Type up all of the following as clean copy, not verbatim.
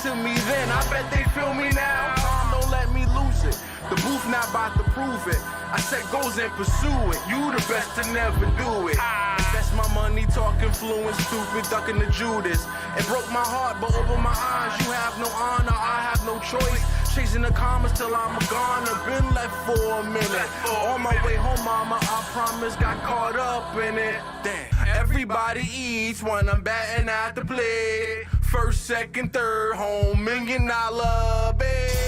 to me then, I bet they feel me now. Time don't let me lose it. The booth not about to prove it. I set goals and pursue it. You the best to never do it. Invest my money, talking fluent, stupid, ducking the Judas. It broke my heart, but over my eyes, you have no honor, I have no choice. Chasing the commas till I'm gone. I've been left for a minute. On my way home, mama, I promise, got caught up in it. Damn. Everybody eats when I'm batting at the plate. First, second, third, home, $1 million base.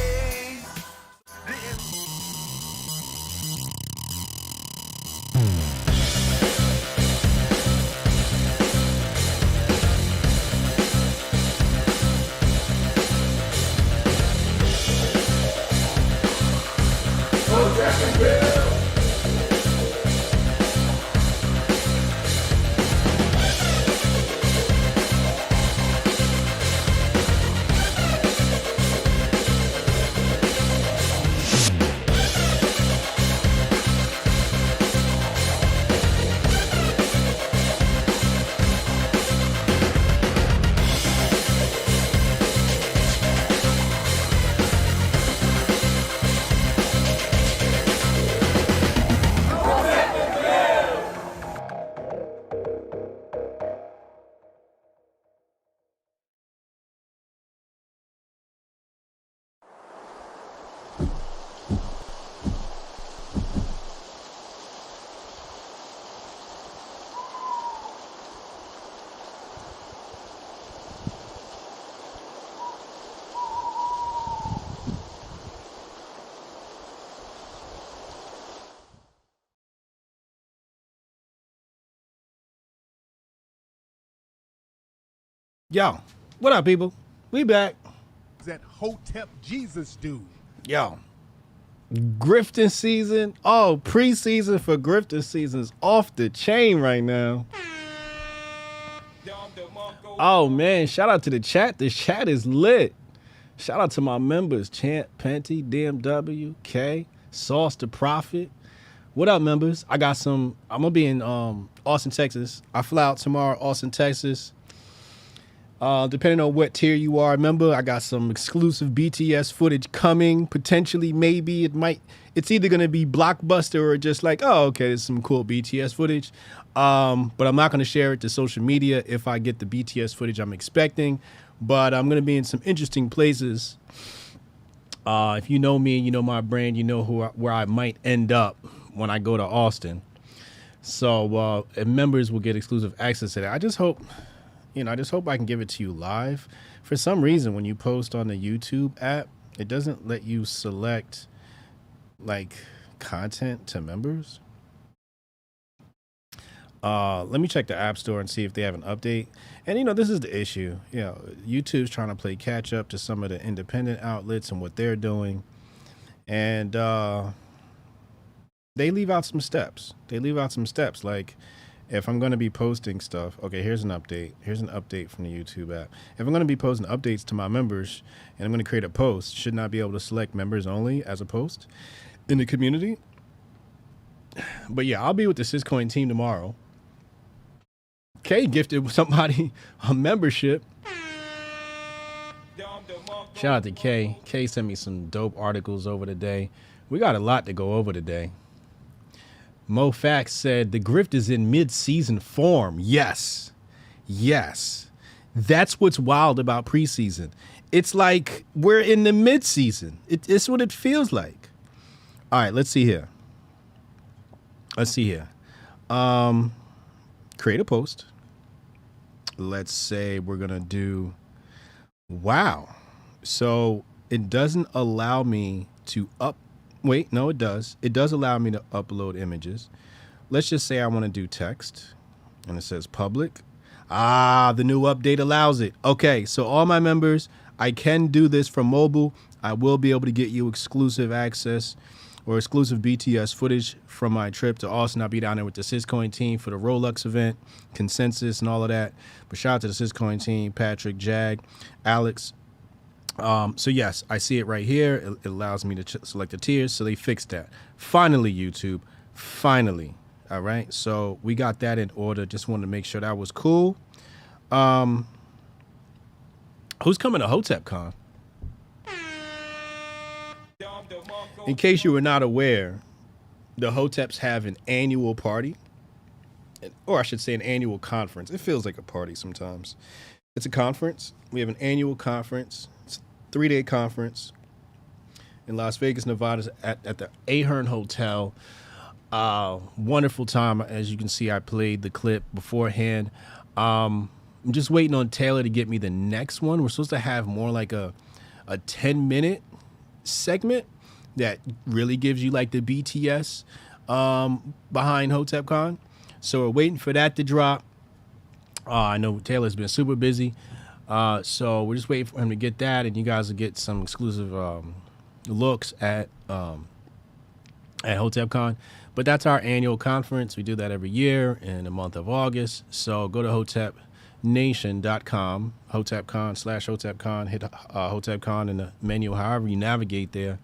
Yo, what up, people? We back. That Hotep Jesus dude. Yo, grifting season. Oh, preseason for grifting season is off the chain right now. Oh man, shout out to the chat. The chat is lit. Shout out to my members: Chant, Penty, DMW, K, Sauce the Prophet. What up, members? I got some. I'm gonna be in Austin, Texas. I fly out tomorrow, Austin, Texas. Depending on what tier you are, remember, I got some exclusive BTS footage coming. Potentially, maybe it's either going to be blockbuster or just like, oh, okay, there's some cool BTS footage. But I'm not going to share it to social media if I get the BTS footage I'm expecting. But I'm going to be in some interesting places. If you know me, you know my brand, you know where I might end up when I go to Austin. So members will get exclusive access to that. I just hope I can give it to you live. For some reason, when you post on the YouTube app, it doesn't let you select like content to members. Let me check the App Store and see if they have an update. And this is the issue. YouTube's trying to play catch up to some of the independent outlets and what they're doing. And they leave out some steps. Like, if I'm going to be posting stuff, okay, here's an update. Here's an update from the YouTube app. If I'm going to be posting updates to my members and I'm going to create a post, should not be able to select members only as a post in the community. But yeah, I'll be with the Syscoin team tomorrow. Kay gifted somebody a membership. Shout out to Kay. Kay sent me some dope articles over the day. We got a lot to go over today. Mo Fax said the grift is in mid-season form. Yes. That's what's wild about preseason. It's like we're in the mid-season. It's what it feels like. All right, let's see here. Create a post. Let's say we're going to do, wow. So it doesn't allow me to wait, no, it does. It does allow me to upload images. Let's just say I want to do text and it says public. The new update allows it. Okay, so all my members, I can do this from mobile. I will be able to get you exclusive access or exclusive BTS footage from my trip to Austin. I'll be down there with the Syscoin team for the Rolex event, consensus and all of that. But shout out to the Syscoin team, Patrick, Jag, Alex. So yes, I see it right here. It allows me to select the tiers. So they fixed that. Finally, YouTube. Finally. All right. So we got that in order. Just wanted to make sure that was cool. Who's coming to HotepCon? In case you were not aware, the Hoteps have an annual party, or I should say an annual conference. It feels like a party sometimes. It's a conference. We have an annual conference. It's a 3-day conference in Las Vegas, Nevada, at the Ahern Hotel. Wonderful time. As you can see, I played the clip beforehand. I'm just waiting on Taylor to get me the next one. We're supposed to have more like a 10-minute segment that really gives you like the BTS behind HotepCon. So we're waiting for that to drop. I know Taylor's been super busy. So we're just waiting for him to get that, and you guys will get some exclusive looks at HotepCon. But that's our annual conference. We do that every year in the month of August. So go to HotepNation.com, HotepCon/HotepCon, hit HotepCon in the menu, however you navigate there.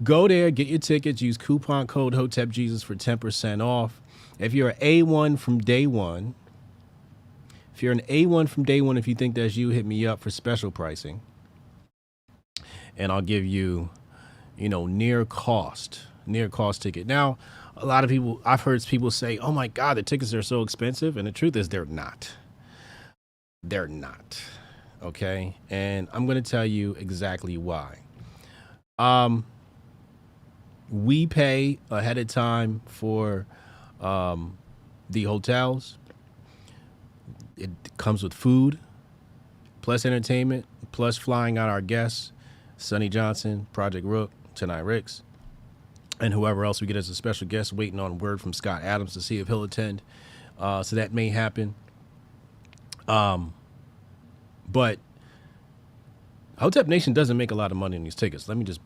Go there, get your tickets, use coupon code Hotep Jesus for 10% off. If you're an A1 from day one, if you think that's you, hit me up for special pricing. And I'll give you, near cost ticket. Now, a lot of people, I've heard people say, oh my God, the tickets are so expensive. And the truth is they're not. They're not. Okay. And I'm going to tell you exactly why. We pay ahead of time for the hotels. It comes with food, plus entertainment, plus flying out our guests, Sonny Johnson, Project Rook, Tonight Ricks, and whoever else we get as a special guest, waiting on word from Scott Adams to see if he'll attend. So that may happen. But Hotep Nation doesn't make a lot of money on these tickets. Let me just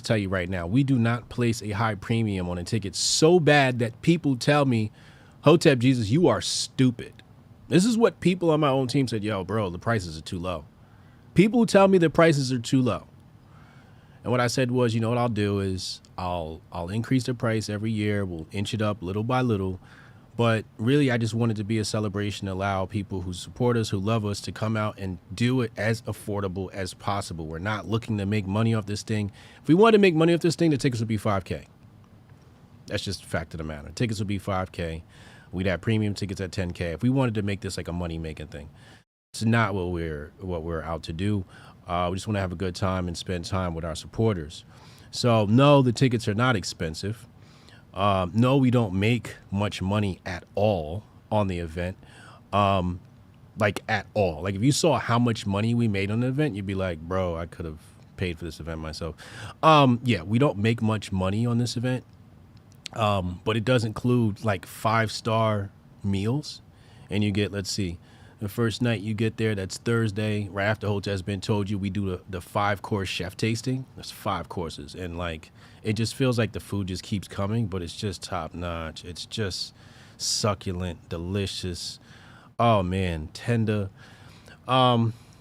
tell you right now, we do not place a high premium on a ticket so bad that people tell me, Hotep Jesus, you are stupid. This is what people on my own team said, yo, bro, the prices are too low. People tell me the prices are too low. And what I said was, what I'll do is I'll increase the price every year. We'll inch it up little by little. But really, I just wanted to be a celebration, allow people who support us, who love us, to come out and do it as affordable as possible. We're not looking to make money off this thing. If we wanted to make money off this thing, the tickets would be $5K. That's just a fact of the matter. Tickets would be $5K. We'd have premium tickets at $10K. If we wanted to make this like a money-making thing, it's not what we're out to do. We just want to have a good time and spend time with our supporters. So no, the tickets are not expensive. No, we don't make much money at all on the event. Like at all. Like if you saw how much money we made on the event, you'd be like, bro, I could have paid for this event myself. Yeah, we don't make much money on this event. But it does include like 5-star meals, and you get, let's see, the first night you get there, that's Thursday, right after Hotep's been told you, we do the 5-course chef tasting. That's 5 courses, and like it just feels like the food just keeps coming, but it's just top notch. It's just succulent, delicious. Oh man, tender,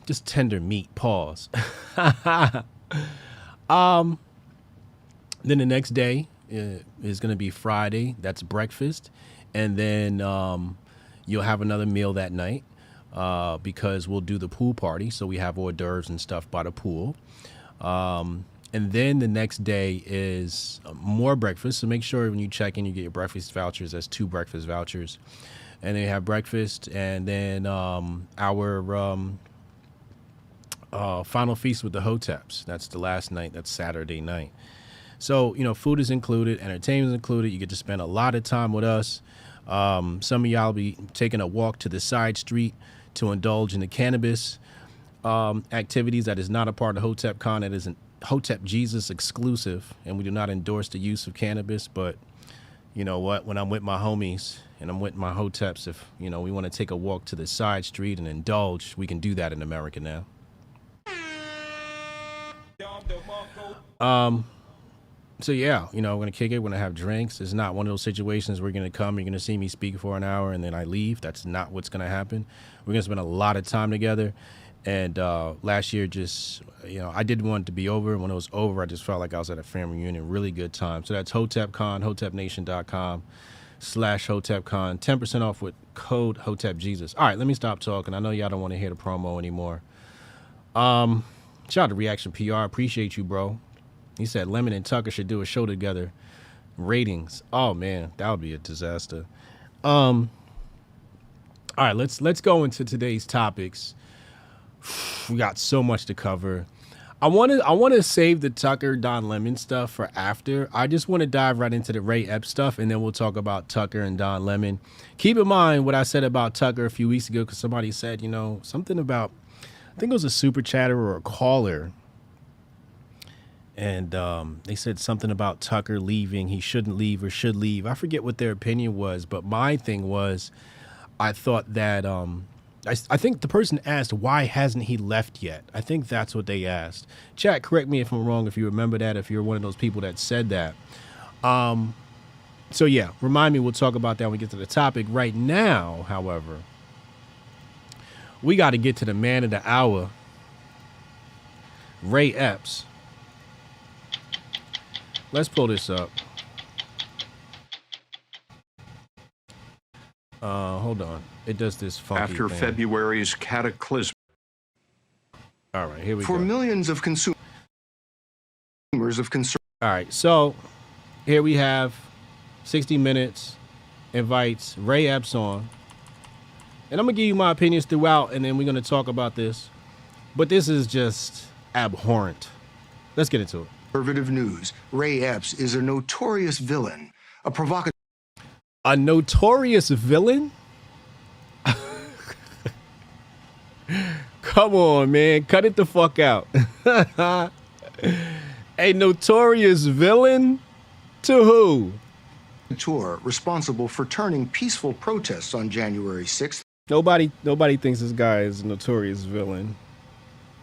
just tender meat. Pause. Then the next day is going to be Friday. That's breakfast. And then you'll have another meal that night because we'll do the pool party. So we have hors d'oeuvres and stuff by the pool. And then the next day is more breakfast. So make sure when you check in, you get your breakfast vouchers. That's 2 breakfast vouchers. And then you have breakfast. And then our final feast with the Hoteps. That's the last night. That's Saturday night. So, food is included, entertainment is included. You get to spend a lot of time with us. Some of y'all will be taking a walk to the side street to indulge in the cannabis activities. That is not a part of HotepCon. It is an Hotep Jesus exclusive, and we do not endorse the use of cannabis. But you know what? When I'm with my homies and I'm with my Hoteps, if, we want to take a walk to the side street and indulge, we can do that in America now. So yeah, we're going to kick it. We're going to have drinks. It's not one of those situations where you're going to come, you're going to see me speak for an hour and then I leave. That's not what's going to happen. We're going to spend a lot of time together. And last year, just, I did want it to be over. And when it was over, I just felt like I was at a family reunion. Really good time. So that's HotepCon, HotepNation.com/HotepCon. 10% off with code Hotep Jesus. All right, let me stop talking. I know y'all don't want to hear the promo anymore. Shout out to Reaction PR. Appreciate you, bro. He said Lemon and Tucker should do a show together. Ratings. Oh man, that would be a disaster. All right, let's go into today's topics. We got so much to cover. I want to save the Tucker Don Lemon stuff for after. I just want to dive right into the Ray Epps stuff, and then we'll talk about Tucker and Don Lemon. Keep in mind what I said about Tucker a few weeks ago, because somebody said, something about, I think it was a super chatter or a caller, and they said something about Tucker leaving. He shouldn't leave or should leave. I forget what their opinion was, but my thing was, I thought that I think the person asked, why hasn't he left yet? I think that's what they asked. Chat, correct me if I'm wrong, if you remember that, if you're one of those people that said that. So yeah, remind me, we'll talk about that when we get to the topic. Right now, however, we got to get to the man of the hour, Ray Epps. Let's pull this up. Hold on. It does this funky after thing. February's cataclysm. All right, here we go. For millions of consumers of concern. All right, so here we have 60 Minutes invites Ray Epps on. And I'm going to give you my opinions throughout, and then we're going to talk about this. But this is just abhorrent. Let's get into it. Conservative news. Ray Epps is a notorious villain, a provocateur. A notorious villain? Come on, man. Cut it the fuck out. A notorious villain? To who? Responsible for turning peaceful protests on January 6th. Nobody thinks this guy is a notorious villain.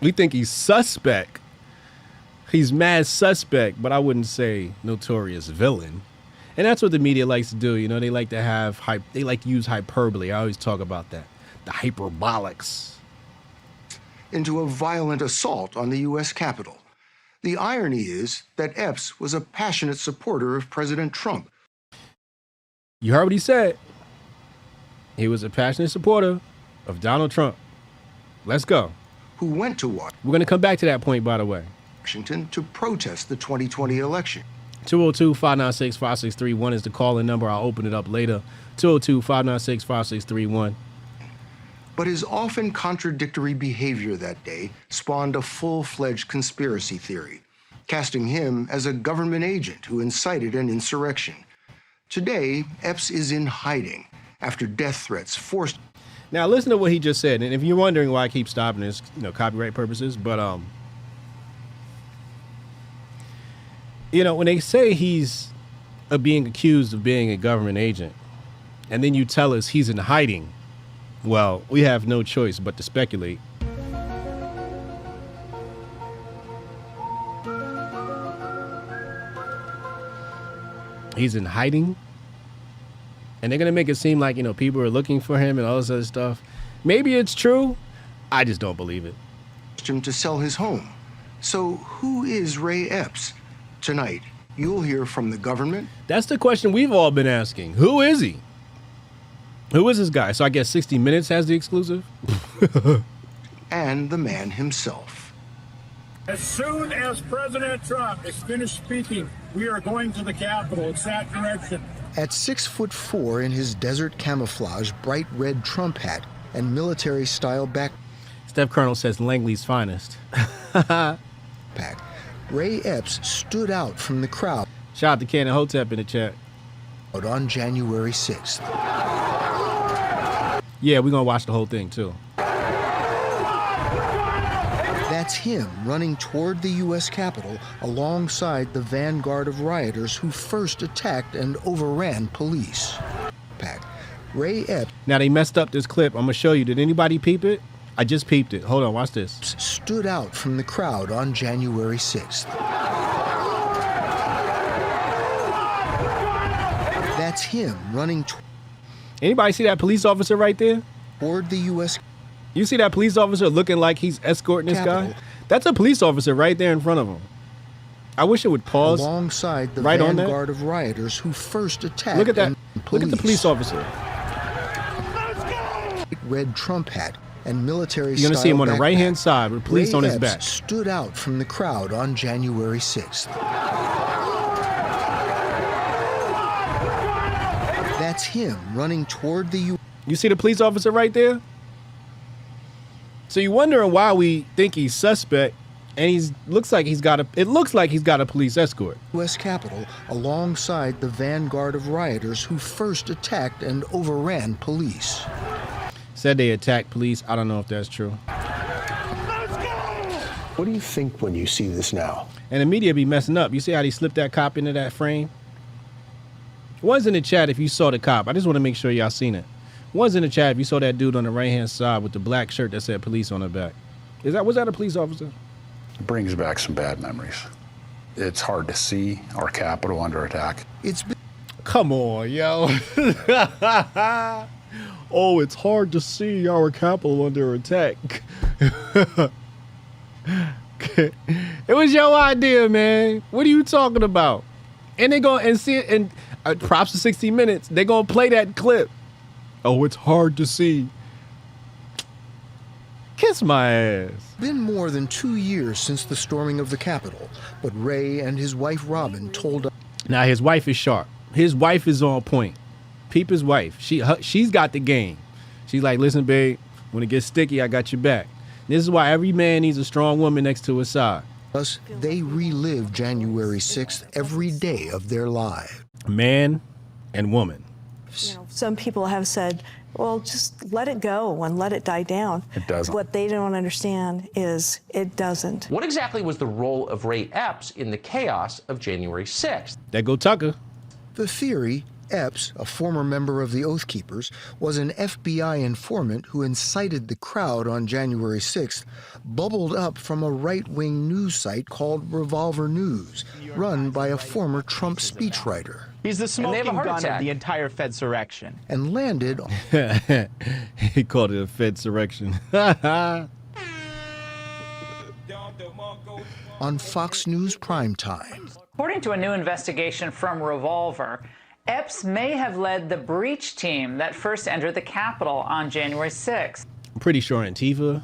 We think he's suspect. He's mad suspect, but I wouldn't say notorious villain. And that's what the media likes to do. They like to have they like to use hyperbole. I always talk about that. The hyperbolics. Into a violent assault on the U.S. Capitol. The irony is that Epps was a passionate supporter of President Trump. You heard what he said. He was a passionate supporter of Donald Trump. Let's go. Who went to We're going to come back to that point, by the way. Washington to protest the 2020 election. 202-596-5631 is the call-in number. I'll open it up later. 202-596-5631. But his often contradictory behavior that day spawned a full-fledged conspiracy theory, casting him as a government agent who incited an insurrection. Today, Epps is in hiding after death threats forced. Now, listen to what he just said. And if you're wondering why I keep stopping this, copyright purposes, but when they say he's being accused of being a government agent, and then you tell us he's in hiding, well, we have no choice but to speculate. He's in hiding, and they're going to make it seem like, people are looking for him and all this other stuff. Maybe it's true. I just don't believe it. Him to sell his home. So who is Ray Epps? Tonight, you'll hear from the government. That's the question we've all been asking. Who is he? Who is this guy? So I guess 60 Minutes has the exclusive? And the man himself. As soon as President Trump is finished speaking, we are going to the Capitol. It's that direction. At 6'4" in his desert camouflage, bright red Trump hat, and military-style backpack, Steph Colonel says Langley's finest. Ray Epps stood out from the crowd. Shout out to Ken and Hotep in the chat. On January 6th. Yeah, we're going to watch the whole thing, too. That's him running toward the U.S. Capitol alongside the vanguard of rioters who first attacked and overran police. Ray Epps. Now, they messed up this clip. I'm going to show you. Did anybody peep it? I just peeped it. Hold on, watch this. Stood out from the crowd on January 6th. That's him running Anybody see that police officer right there? toward the U.S. You see that police officer looking like he's escorting this guy? That's a police officer right there in front of him. I wish it would pause. Alongside the right vanguard of rioters who first attacked. Look at that. Look at the police officer. Red Trump hat and military You're gonna see him on the right-hand side with police Ray on his Epps back. stood out from the crowd on January 6th. That's him running toward the U. You see the police officer right there? So you're wondering why we think he's suspect, and it looks like he's got a police escort. U.S. Capitol alongside the vanguard of rioters who first attacked and overran police. Said they attacked police. I don't know if that's true. What do you think when you see this now? And the media be messing up. You see how they slipped that cop into that frame? One's in the chat if you saw the cop. I just want to make sure y'all seen it. One's in the chat if you saw that dude on the right-hand side with the black shirt that said police on the back. Was that a police officer? It brings back some bad memories. It's hard to see our Capitol under attack. Come on, yo. Oh, it's hard to see our Capitol under attack. It was your idea, man. What are you talking about? And they go and see it, and props to 60 Minutes. They gonna play that clip. Oh, it's hard to see. Kiss my ass. Been more than 2 years since the storming of the Capitol, but Ray and his wife Robin told us. Now his wife is sharp. His wife is on point. Peep his wife. She's got the game. She's like, listen, babe, when it gets sticky, I got your back. This is why every man needs a strong woman next to his side. Plus, they relive January 6th every day of their lives. Man and woman. You know, some people have said, well, just let it go and let it die down. It doesn't. What they don't understand is it doesn't. What exactly was the role of Ray Epps in the chaos of January 6th? There go Tucker. The theory, Epps, a former member of the Oath Keepers, was an FBI informant who incited the crowd on January 6th, bubbled up from a right-wing news site called Revolver News, run by a former Trump speechwriter. He's the smoking gun of the entire Fedsurrection. And landed He called it a Fedsurrection. on Fox News Primetime. According to a new investigation from Revolver, Epps may have led the breach team that first entered the Capitol on January 6th. I'm pretty sure Antifa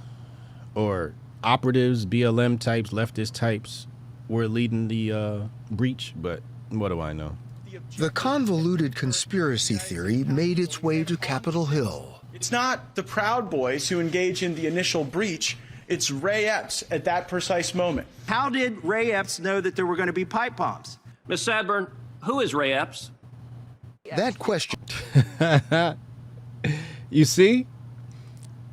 or operatives, BLM types, leftist types were leading the breach, but what do I know? The convoluted conspiracy theory made its way to Capitol Hill. It's not the Proud Boys who engage in the initial breach. It's Ray Epps at that precise moment. How did Ray Epps know that there were going to be pipe bombs? Ms. Sadburn, who is Ray Epps? That question. You see?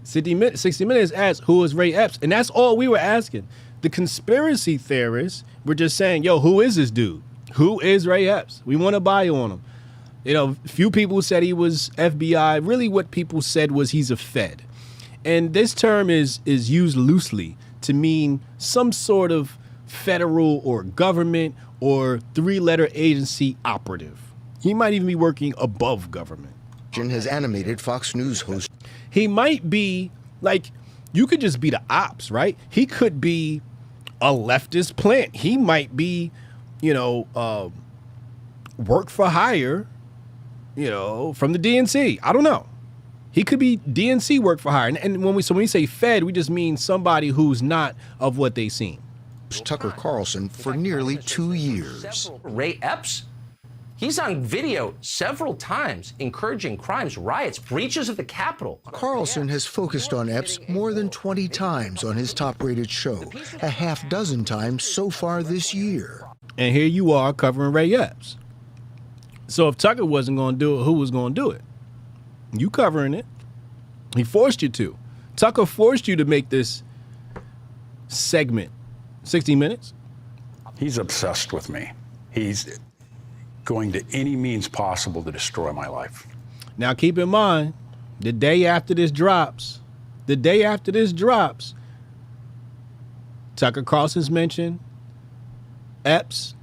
60 Minutes asked, who is Ray Epps? And that's all we were asking. The conspiracy theorists were just saying, yo, who is this dude? Who is Ray Epps? We want a bio on him. You know, few people said he was FBI. Really what people said was he's a Fed. And this term is used loosely to mean some sort of federal or government or three-letter agency operative. He might even be working above government. Has animated Fox News host. He might be, like, you could just be the ops, right? He could be a leftist plant. He might be, you know, work for hire, you know, from the DNC. I don't know. He could be DNC work for hire. And when we say Fed, we just mean somebody who's not of what they seem. Tucker Carlson for nearly 2 years. Ray Epps? He's on video several times encouraging crimes, riots, breaches of the Capitol. Carlson has focused on Epps more than 20 times on his top-rated show, a half dozen times so far this year. And here you are covering Ray Epps. So if Tucker wasn't going to do it, who was going to do it? You covering it. He forced you to. Tucker forced you to make this segment. 60 Minutes? He's obsessed with me. He's going to any means possible to destroy my life. Now keep in mind, the day after this drops, Tucker Carlson's mentioned, Epps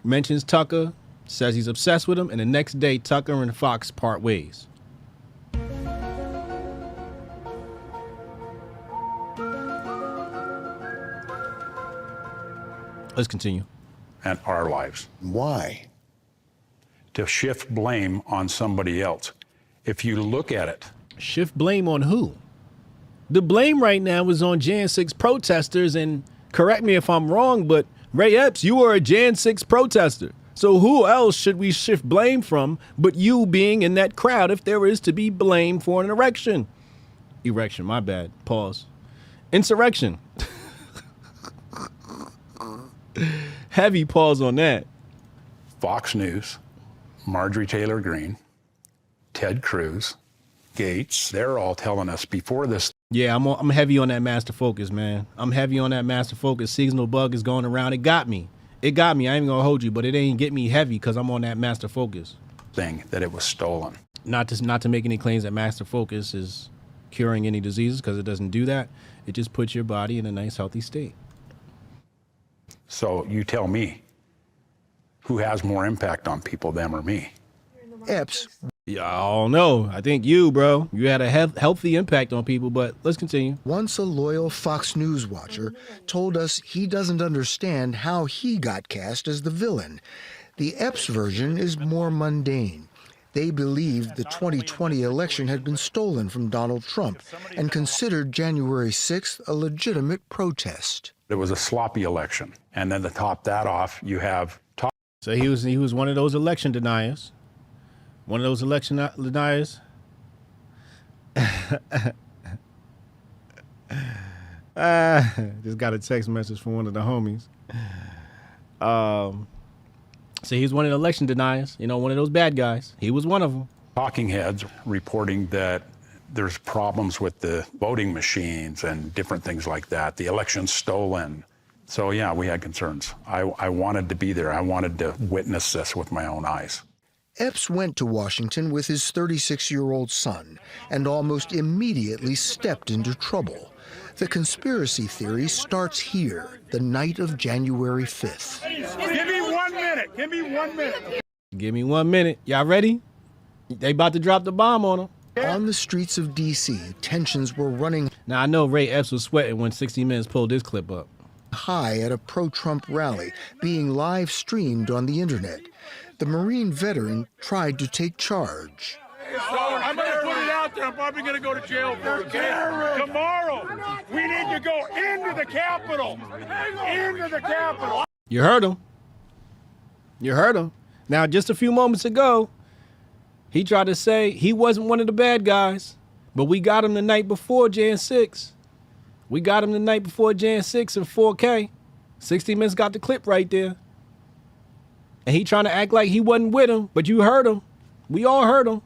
mentions Tucker, says he's obsessed with him, and the next day Tucker and Fox part ways. Let's continue. And our lives. Why? To shift blame on somebody else. If you look at it. Shift blame on who? The blame right now is on Jan 6 protesters, and correct me if I'm wrong, but Ray Epps, you are a Jan 6 protester. So who else should we shift blame from but you being in that crowd if there is to be blame for an erection? Erection, my bad. Pause. Insurrection. Heavy pause on that. Fox News, Marjorie Taylor Greene, Ted Cruz, Gates, they're all telling us before this. Yeah, I'm heavy on that master focus, man. I'm heavy on that master focus. Seasonal bug is going around. It got me. It got me. I ain't gonna hold you, but it ain't get me heavy because I'm on that master focus. Thing that it was stolen. Not to make any claims that master focus is curing any diseases, because it doesn't do that. It just puts your body in a nice, healthy state. So you tell me, who has more impact on people, them or me? Epps. Yeah, I don't know. I think you, bro. You had a healthy impact on people, but let's continue. Once a loyal Fox News watcher told us he doesn't understand how he got cast as the villain. The Epps version is more mundane. They believed the 2020 election had been stolen from Donald Trump and considered January 6th a legitimate protest. It was a sloppy election. And then to top that off, you have... So he was one of those election deniers. One of those election deniers. Just got a text message from one of the homies. So he's one of the election deniers, you know, one of those bad guys. He was one of them. Talking heads reporting that there's problems with the voting machines and different things like that. The election's stolen. So yeah, we had concerns. I wanted to be there. I wanted to witness this with my own eyes. Epps went to Washington with his 36-year-old son and almost immediately stepped into trouble. The conspiracy theory starts here, the night of January 5th. Give me 1 minute. Give me 1 minute. Give me 1 minute. Y'all ready? They about to drop the bomb on them. On the streets of D.C., tensions were running. Now, I know Ray Epps was sweating when 60 Minutes pulled this clip up. High at a pro-Trump rally, being live streamed on the internet. The Marine veteran tried to take charge. I'm going to put it out there. I'm probably going to go to jail for it. Tomorrow, we need to go into the Capitol. Into the Capitol. You heard him. You heard him. Now, just a few moments ago, he tried to say he wasn't one of the bad guys, but we got him the night before Jan 6. We got him the night before Jan 6 in 4K. 60 Minutes got the clip right there. And he trying to act like he wasn't with him, but you heard him. We all heard him.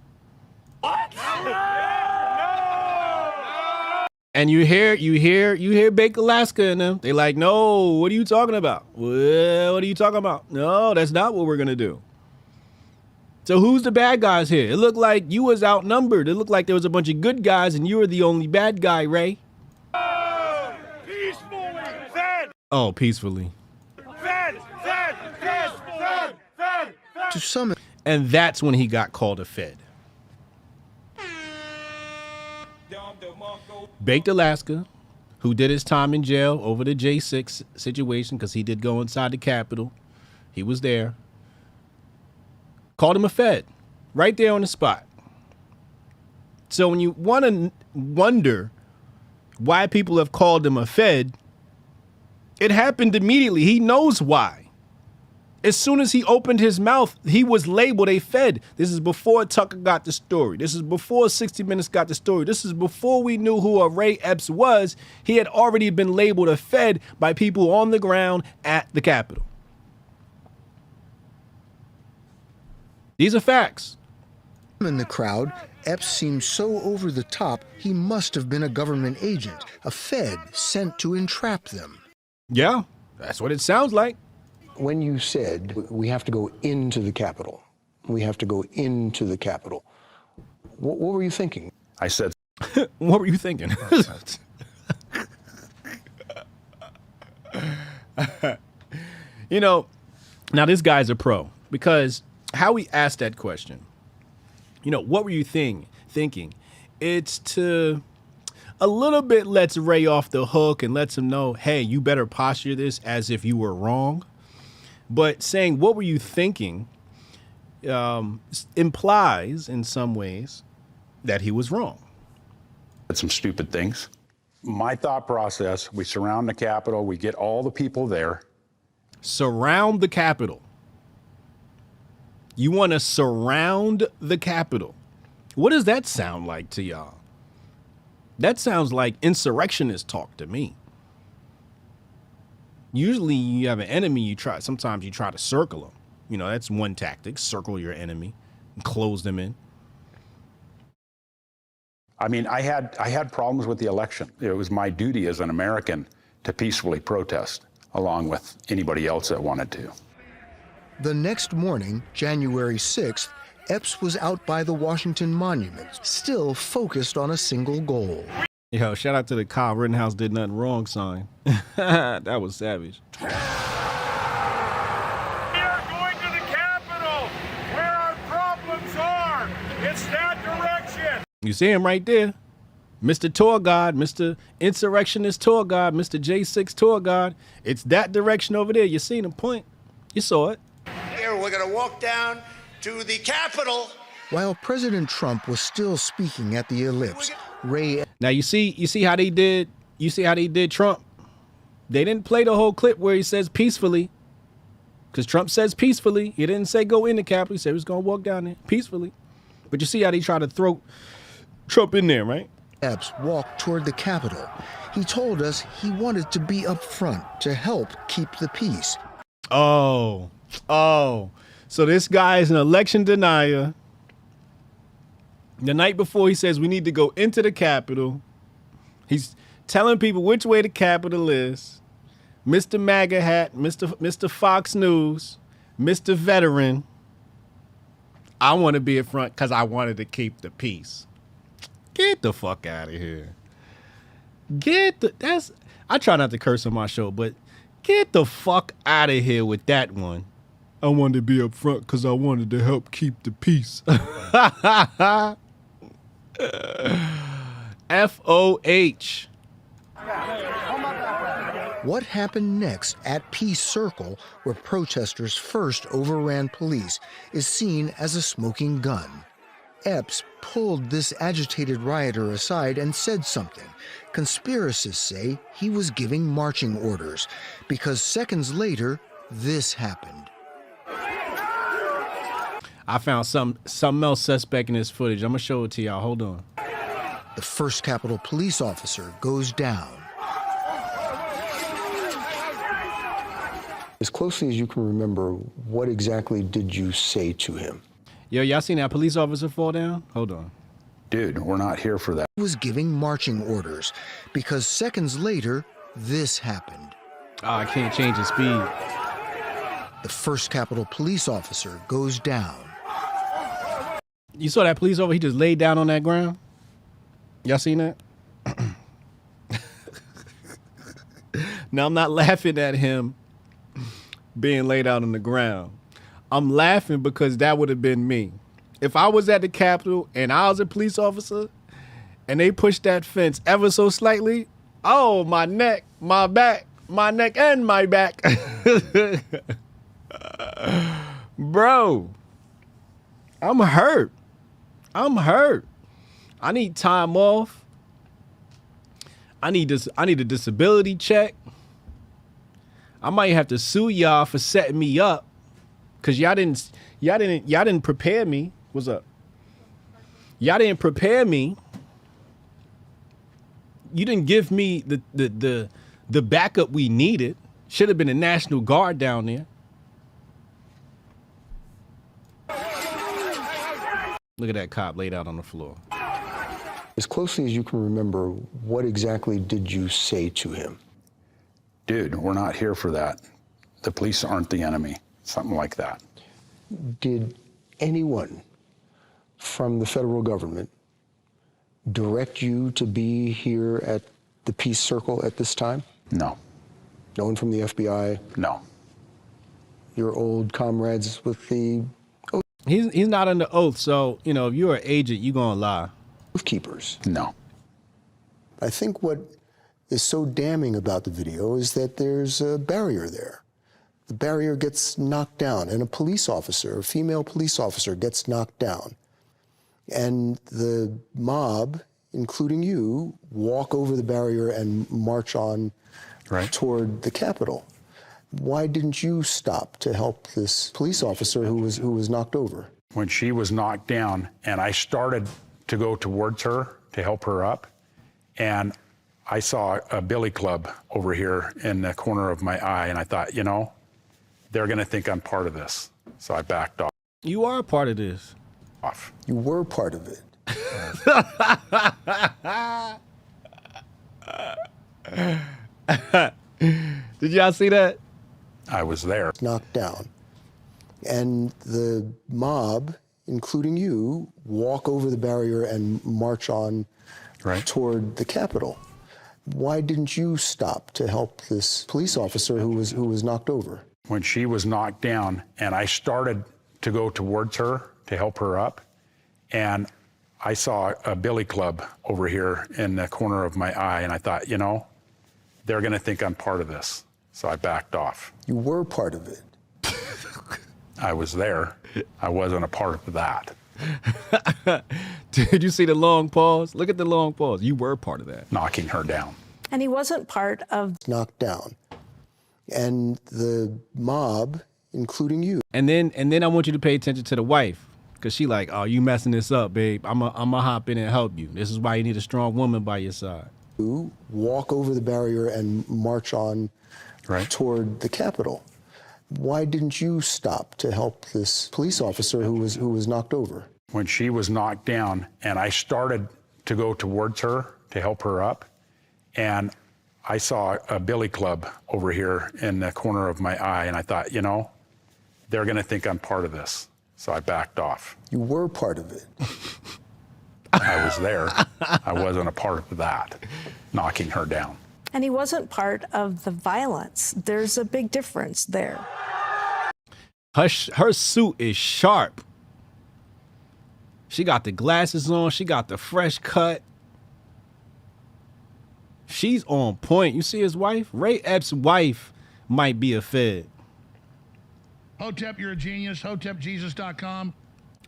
What? And you hear Bake Alaska in them. They like, no, what are you talking about? Well, what are you talking about? No, that's not what we're going to do. So who's the bad guys here? It looked like you was outnumbered. It looked like there was a bunch of good guys and you were the only bad guy, Ray. Peacefully, fed. Oh, peacefully. Fed. To some, and that's when he got called a Fed. Baked Alaska, who did his time in jail over the J6 situation, because he did go inside the Capitol. He was there. Called him a Fed right there on the spot. So when you want to wonder why people have called him a Fed, it happened immediately. He knows why. As soon as he opened his mouth, he was labeled a Fed. This is before Tucker got the story. This is before 60 Minutes got the story. This is before we knew who a Ray Epps was. He had already been labeled a Fed by people on the ground at the Capitol. These are facts. in the crowd, Epps seemed so over the top, he must have been a government agent, a Fed sent to entrap them. Yeah, that's what it sounds like. When you said we have to go into the Capitol, we have to go into the Capitol, what were you thinking? I said, what were you thinking? You know, now this guy's a pro, because how we asked that question, you know, what were you thinking? It's to a little bit lets Ray off the hook and lets him know, hey, you better posture this as if you were wrong. But saying, what were you thinking, implies in some ways that he was wrong. some stupid things. My thought process, we surround the Capitol, we get all the people there. Surround the Capitol. You want to surround the Capitol. What does that sound like to y'all? That sounds like insurrectionist talk to me. Usually you have an enemy, sometimes you try to circle them. You know, that's one tactic, circle your enemy and close them in. I mean, I had problems with the election. It was my duty as an American to peacefully protest, along with anybody else that wanted to. The next morning, January 6th, Epps was out by the Washington Monument, still focused on a single goal. Yo, shout out to the Kyle Rittenhouse did nothing wrong sign. That was savage. We are going to the Capitol, where our problems are. It's that direction. You see him right there. Mr. Tour Guide, Mr. Insurrectionist Tour Guide, Mr. J6 Tour Guide. It's that direction over there. You seen him point. You saw it. Here, we're going to walk down to the Capitol. While President Trump was still speaking at the Ellipse, Ray... Now you see how they did Trump. They didn't play the whole clip where he says peacefully. Because Trump says peacefully. He didn't say go in the Capitol. He said he was going to walk down there peacefully. But you see how they try to throw Trump in there, right? Epps walked toward the Capitol. He told us he wanted to be up front to help keep the peace. Oh. So this guy is an election denier. The night before, he says we need to go into the Capitol. He's telling people which way the Capitol is. Mr. MAGA hat, Mr. Fox News, Mr. Veteran. I want to be in front because I wanted to keep the peace. Get the fuck out of here. I try not to curse on my show, but get the fuck out of here with that one. I wanted to be up front because I wanted to help keep the peace. FOH. What happened next at Peace Circle, where protesters first overran police, is seen as a smoking gun. Epps pulled this agitated rioter aside and said something. Conspiracists say he was giving marching orders, because seconds later, this happened. I found something else suspect in this footage. I'm gonna show it to y'all. Hold on. The first Capitol police officer goes down. As closely as you can remember, what exactly did you say to him? Yo, y'all seen that police officer fall down? Hold on. Dude, we're not here for that. He was giving marching orders, because seconds later, this happened. Oh, I can't change the speed. The first Capitol police officer goes down. You saw that police officer? He just laid down on that ground? Y'all seen that? Now, I'm not laughing at him being laid out on the ground. I'm laughing because that would have been me. If I was at the Capitol and I was a police officer and they pushed that fence ever so slightly, oh, my neck, my back, my neck and my back. Bro, I'm hurt. I need time off. I need a disability check. I might have to sue y'all for setting me up, cause y'all didn't prepare me. What's up? Y'all didn't prepare me. You didn't give me the backup we needed. Should have been a National Guard down there. Look at that cop laid out on the floor. As closely as you can remember, what exactly did you say to him? Dude, we're not here for that. The police aren't the enemy. Something like that. Did anyone from the federal government direct you to be here at the Peace Circle at this time? No. No one from the FBI? No. Your old comrades with the... He's not under oath, so, you know, if you're an agent, you're gonna lie. Oath keepers? No. I think what is so damning about the video is that there's a barrier there. The barrier gets knocked down, and a police officer, a female police officer, gets knocked down. And the mob including you, walk over the barrier and march on toward the Capitol. Why didn't you stop to help this police officer who was knocked over? When she was knocked down and I started to go towards her to help her up, and I saw a billy club over here in the corner of my eye, and I thought, you know, they're going to think I'm part of this. So I backed off. You are a part of this. You were part of it. Did y'all see that? I was there. Knocked down. And the mob, including you, walk over the barrier and march on toward the Capitol. Why didn't you stop to help this police officer who was knocked over? When she was knocked down and I started to go towards her to help her up, and I saw a billy club over here in the corner of my eye, and I thought, you know, they're going to think I'm part of this. So I backed off. You were part of it. I was there. I wasn't a part of that. Did you see the long pause? Look at the long pause. You were part of that. Knocking her down. And he wasn't part of... Knocked down. And the mob, including you. And then I want you to pay attention to the wife. Because she like, oh, you messing this up, babe. I'm a hop in and help you. This is why you need a strong woman by your side. You walk over the barrier and march on toward the Capitol. Why didn't you stop to help this police officer who was knocked over? When she was knocked down and I started to go towards her to help her up, and I saw a billy club over here in the corner of my eye, and I thought, you know, they're going to think I'm part of this. So I backed off. You were part of it. I was there. I wasn't a part of that, knocking her down. And he wasn't part of the violence. There's a big difference there. Her suit is sharp. She got the glasses on. She got the fresh cut. She's on point. You see his wife? Ray Epps' wife might be a Fed. Hotep, you're a genius. HotepJesus.com.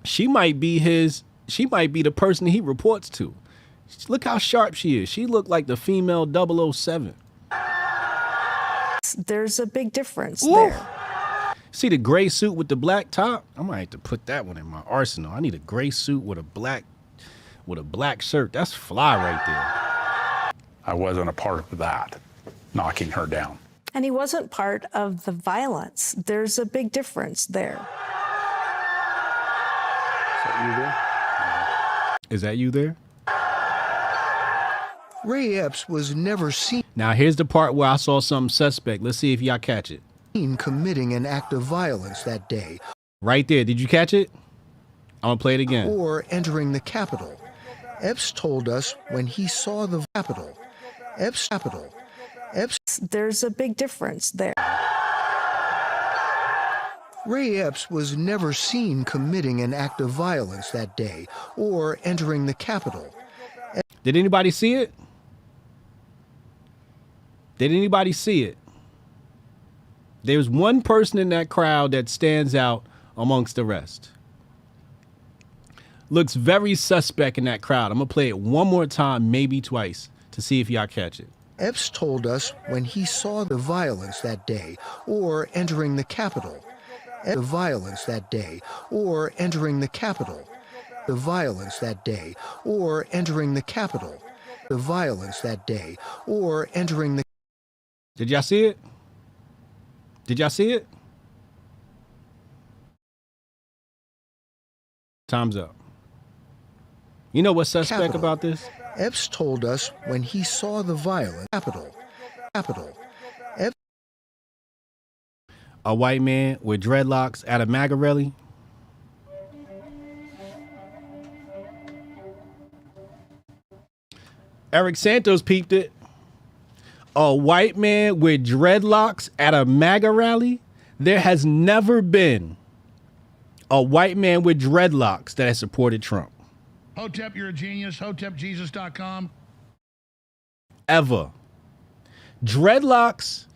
She might be the person he reports to. Look how sharp she is. She looked like the female 007. There's a big difference Ooh. there. See the gray suit with the black top? I might have to put that one in my arsenal. I need a gray suit with a black shirt. That's fly right there. I wasn't a part of that, knocking her down. And he wasn't part of the violence. There's a big difference there. Is that you there? Ray Epps was never seen Now here's the part where I saw something suspect. Let's see if y'all catch it. committing an act of violence that day. Right there. Did you catch it? I'm gonna play it again. Or entering the Capitol. Epps told us when he saw the Capitol. Epps. There's a big difference there. Ray Epps was never seen committing an act of violence that day or entering the Capitol. Did anybody see it? Did anybody see it? There's one person in that crowd that stands out amongst the rest. Looks very suspect in that crowd. I'm going to play it one more time, maybe twice, to see if y'all catch it. Epps told us when he saw the violence that day or entering the Capitol. The violence that day or entering the Capitol. The violence that day or entering the Capitol. The violence that day or entering the... Did y'all see it? Did y'all see it? Time's up. You know what's suspect Capitol. about this? Epps told us when he saw the violence... Capitol. Epps... A white man with dreadlocks at a MAGA rally. Eric Santos peeped it. A white man with dreadlocks at a MAGA rally? There has never been a white man with dreadlocks that has supported Trump. Hotep, you're a genius. HotepJesus.com. Ever. Dreadlocks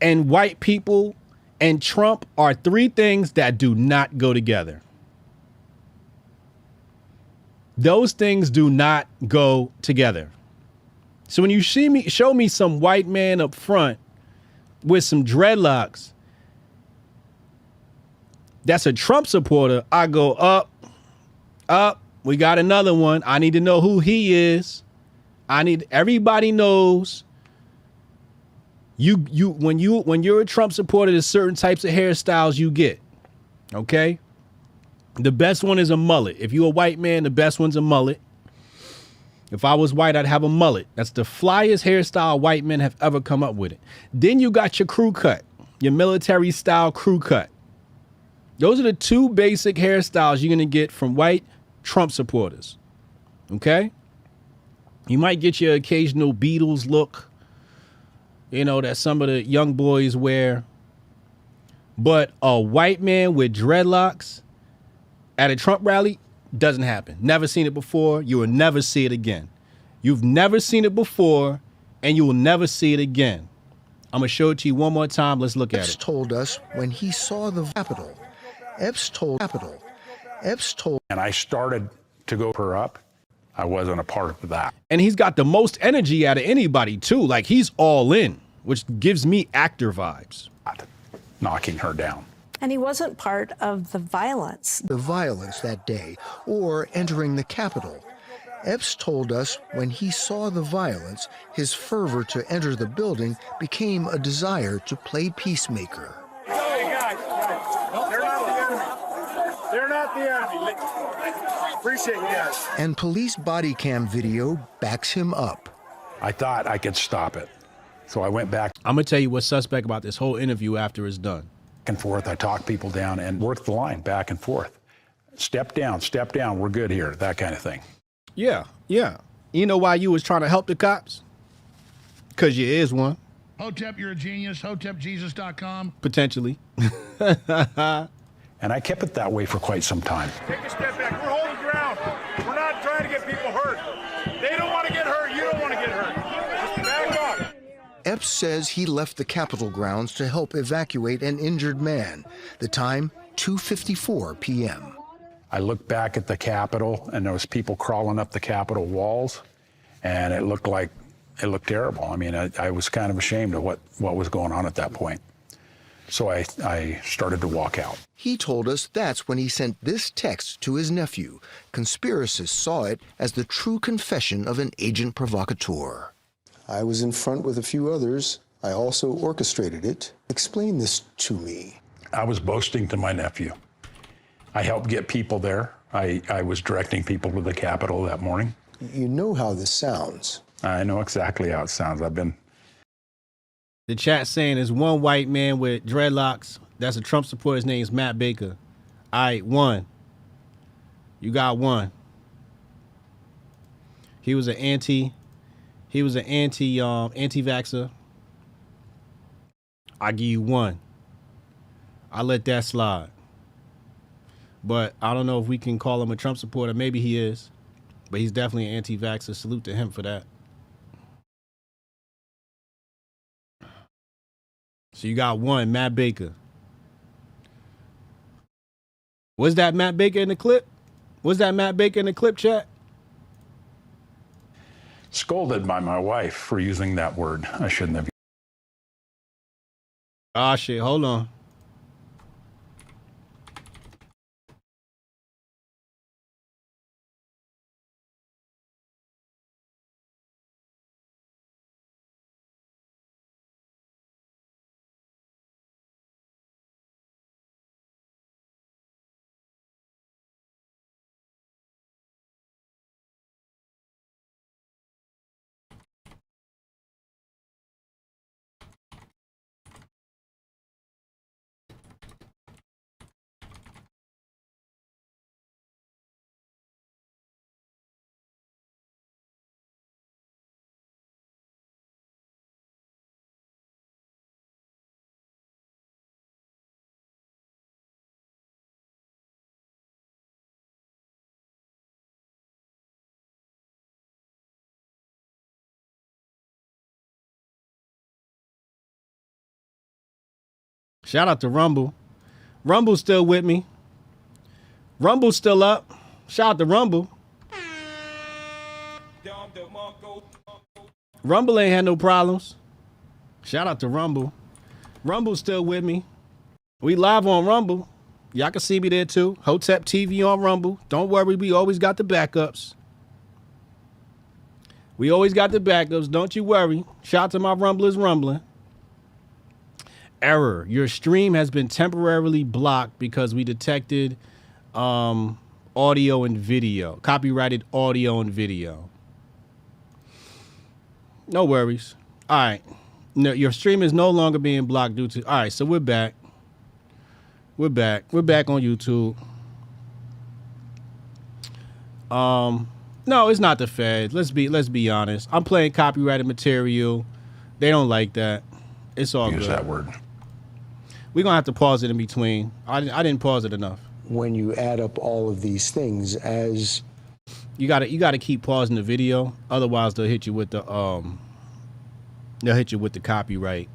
and white people and Trump are three things that do not go together. Those things do not go together. So when you show me some white man up front with some dreadlocks, that's a Trump supporter, I go up. We got another one. I need to know who he is. Everybody knows when you're a Trump supporter, there's certain types of hairstyles you get. Okay? The best one is a mullet. If you're a white man, the best one's a mullet. If I was white, I'd have a mullet. That's the flyest hairstyle white men have ever come up with it. Then you got your crew cut, your military style crew cut. Those are the two basic hairstyles you're going to get from white Trump supporters. Okay? You might get your occasional Beatles look, that some of the young boys wear. But a white man with dreadlocks at a Trump rally doesn't happen. Never seen it before. You will never see it again. You've never seen it before, and you will never see it again. I'm going to show it to you one more time. Let's look at it. Epps told us when he saw the Capitol. Epps told. And I started to go her up. I wasn't a part of that. And he's got the most energy out of anybody, too. Like, he's all in, which gives me actor vibes. Knocking her down. And he wasn't part of the violence. The violence that day, or entering the Capitol. Epps told us when he saw the violence, his fervor to enter the building became a desire to play peacemaker. Hey guys, they're not the enemy. They're not the enemy. Appreciate you guys. And police body cam video backs him up. I thought I could stop it. So I went back. I'm going to tell you what's suspect about this whole interview after it's done. Back and forth. I talked people down and worked the line back and forth. Step down, we're good here, that kind of thing. Yeah. You know why you was trying to help the cops? Because you is one. Hotep, you're a genius. HotepJesus.com. Potentially. And I kept it that way for quite some time. Take a step back. We're holding ground. We're not trying to get people hurt. They don't want to get hurt. You don't want to get hurt. Just back up. Epps says he left the Capitol grounds to help evacuate an injured man. The time, 2:54 p.m. I looked back at the Capitol, and there was people crawling up the Capitol walls, and it looked terrible. I mean, I was kind of ashamed of what was going on at that point. So I started to walk out. He told us that's when he sent this text to his nephew. Conspiracists saw it as the true confession of an agent provocateur. I was in front with a few others. I also orchestrated it. Explain this to me. I was boasting to my nephew. I helped get people there. I was directing people to the Capitol that morning. You know how this sounds. I know exactly how it sounds. The chat saying there's one white man with dreadlocks. That's a Trump supporter. His name is Matt Baker. All right, one. You got one. He was an anti-vaxxer. I give you one. I let that slide. But I don't know if we can call him a Trump supporter. Maybe he is. But he's definitely an anti-vaxxer. Salute to him for that. So you got one, Matt Baker. Was that Matt Baker in the clip? Chat? Scolded by my wife for using that word. I shouldn't have. Ah, shit. Hold on. Shout out to Rumble. Rumble's still with me. Rumble's still up. Shout out to Rumble. Rumble ain't had no problems. Shout out to Rumble. Rumble's still with me. We live on Rumble. Y'all can see me there too. Hotep TV on Rumble. Don't worry, we always got the backups. We always got the backups. Don't you worry. Shout out to my Rumblers rumbling. Error. Your stream has been temporarily blocked because we detected audio and video. Copyrighted audio and video. No worries. All right. No, your stream is no longer being blocked due to... All right, so we're back. We're back. We're back on YouTube. No, it's not the feds. Let's be honest. I'm playing copyrighted material. They don't like that. It's all good. Use that word. We're gonna have to pause it in between. I didn't pause it enough. When you add up all of these things, as you gotta keep pausing the video, otherwise they'll hit you with the copyright,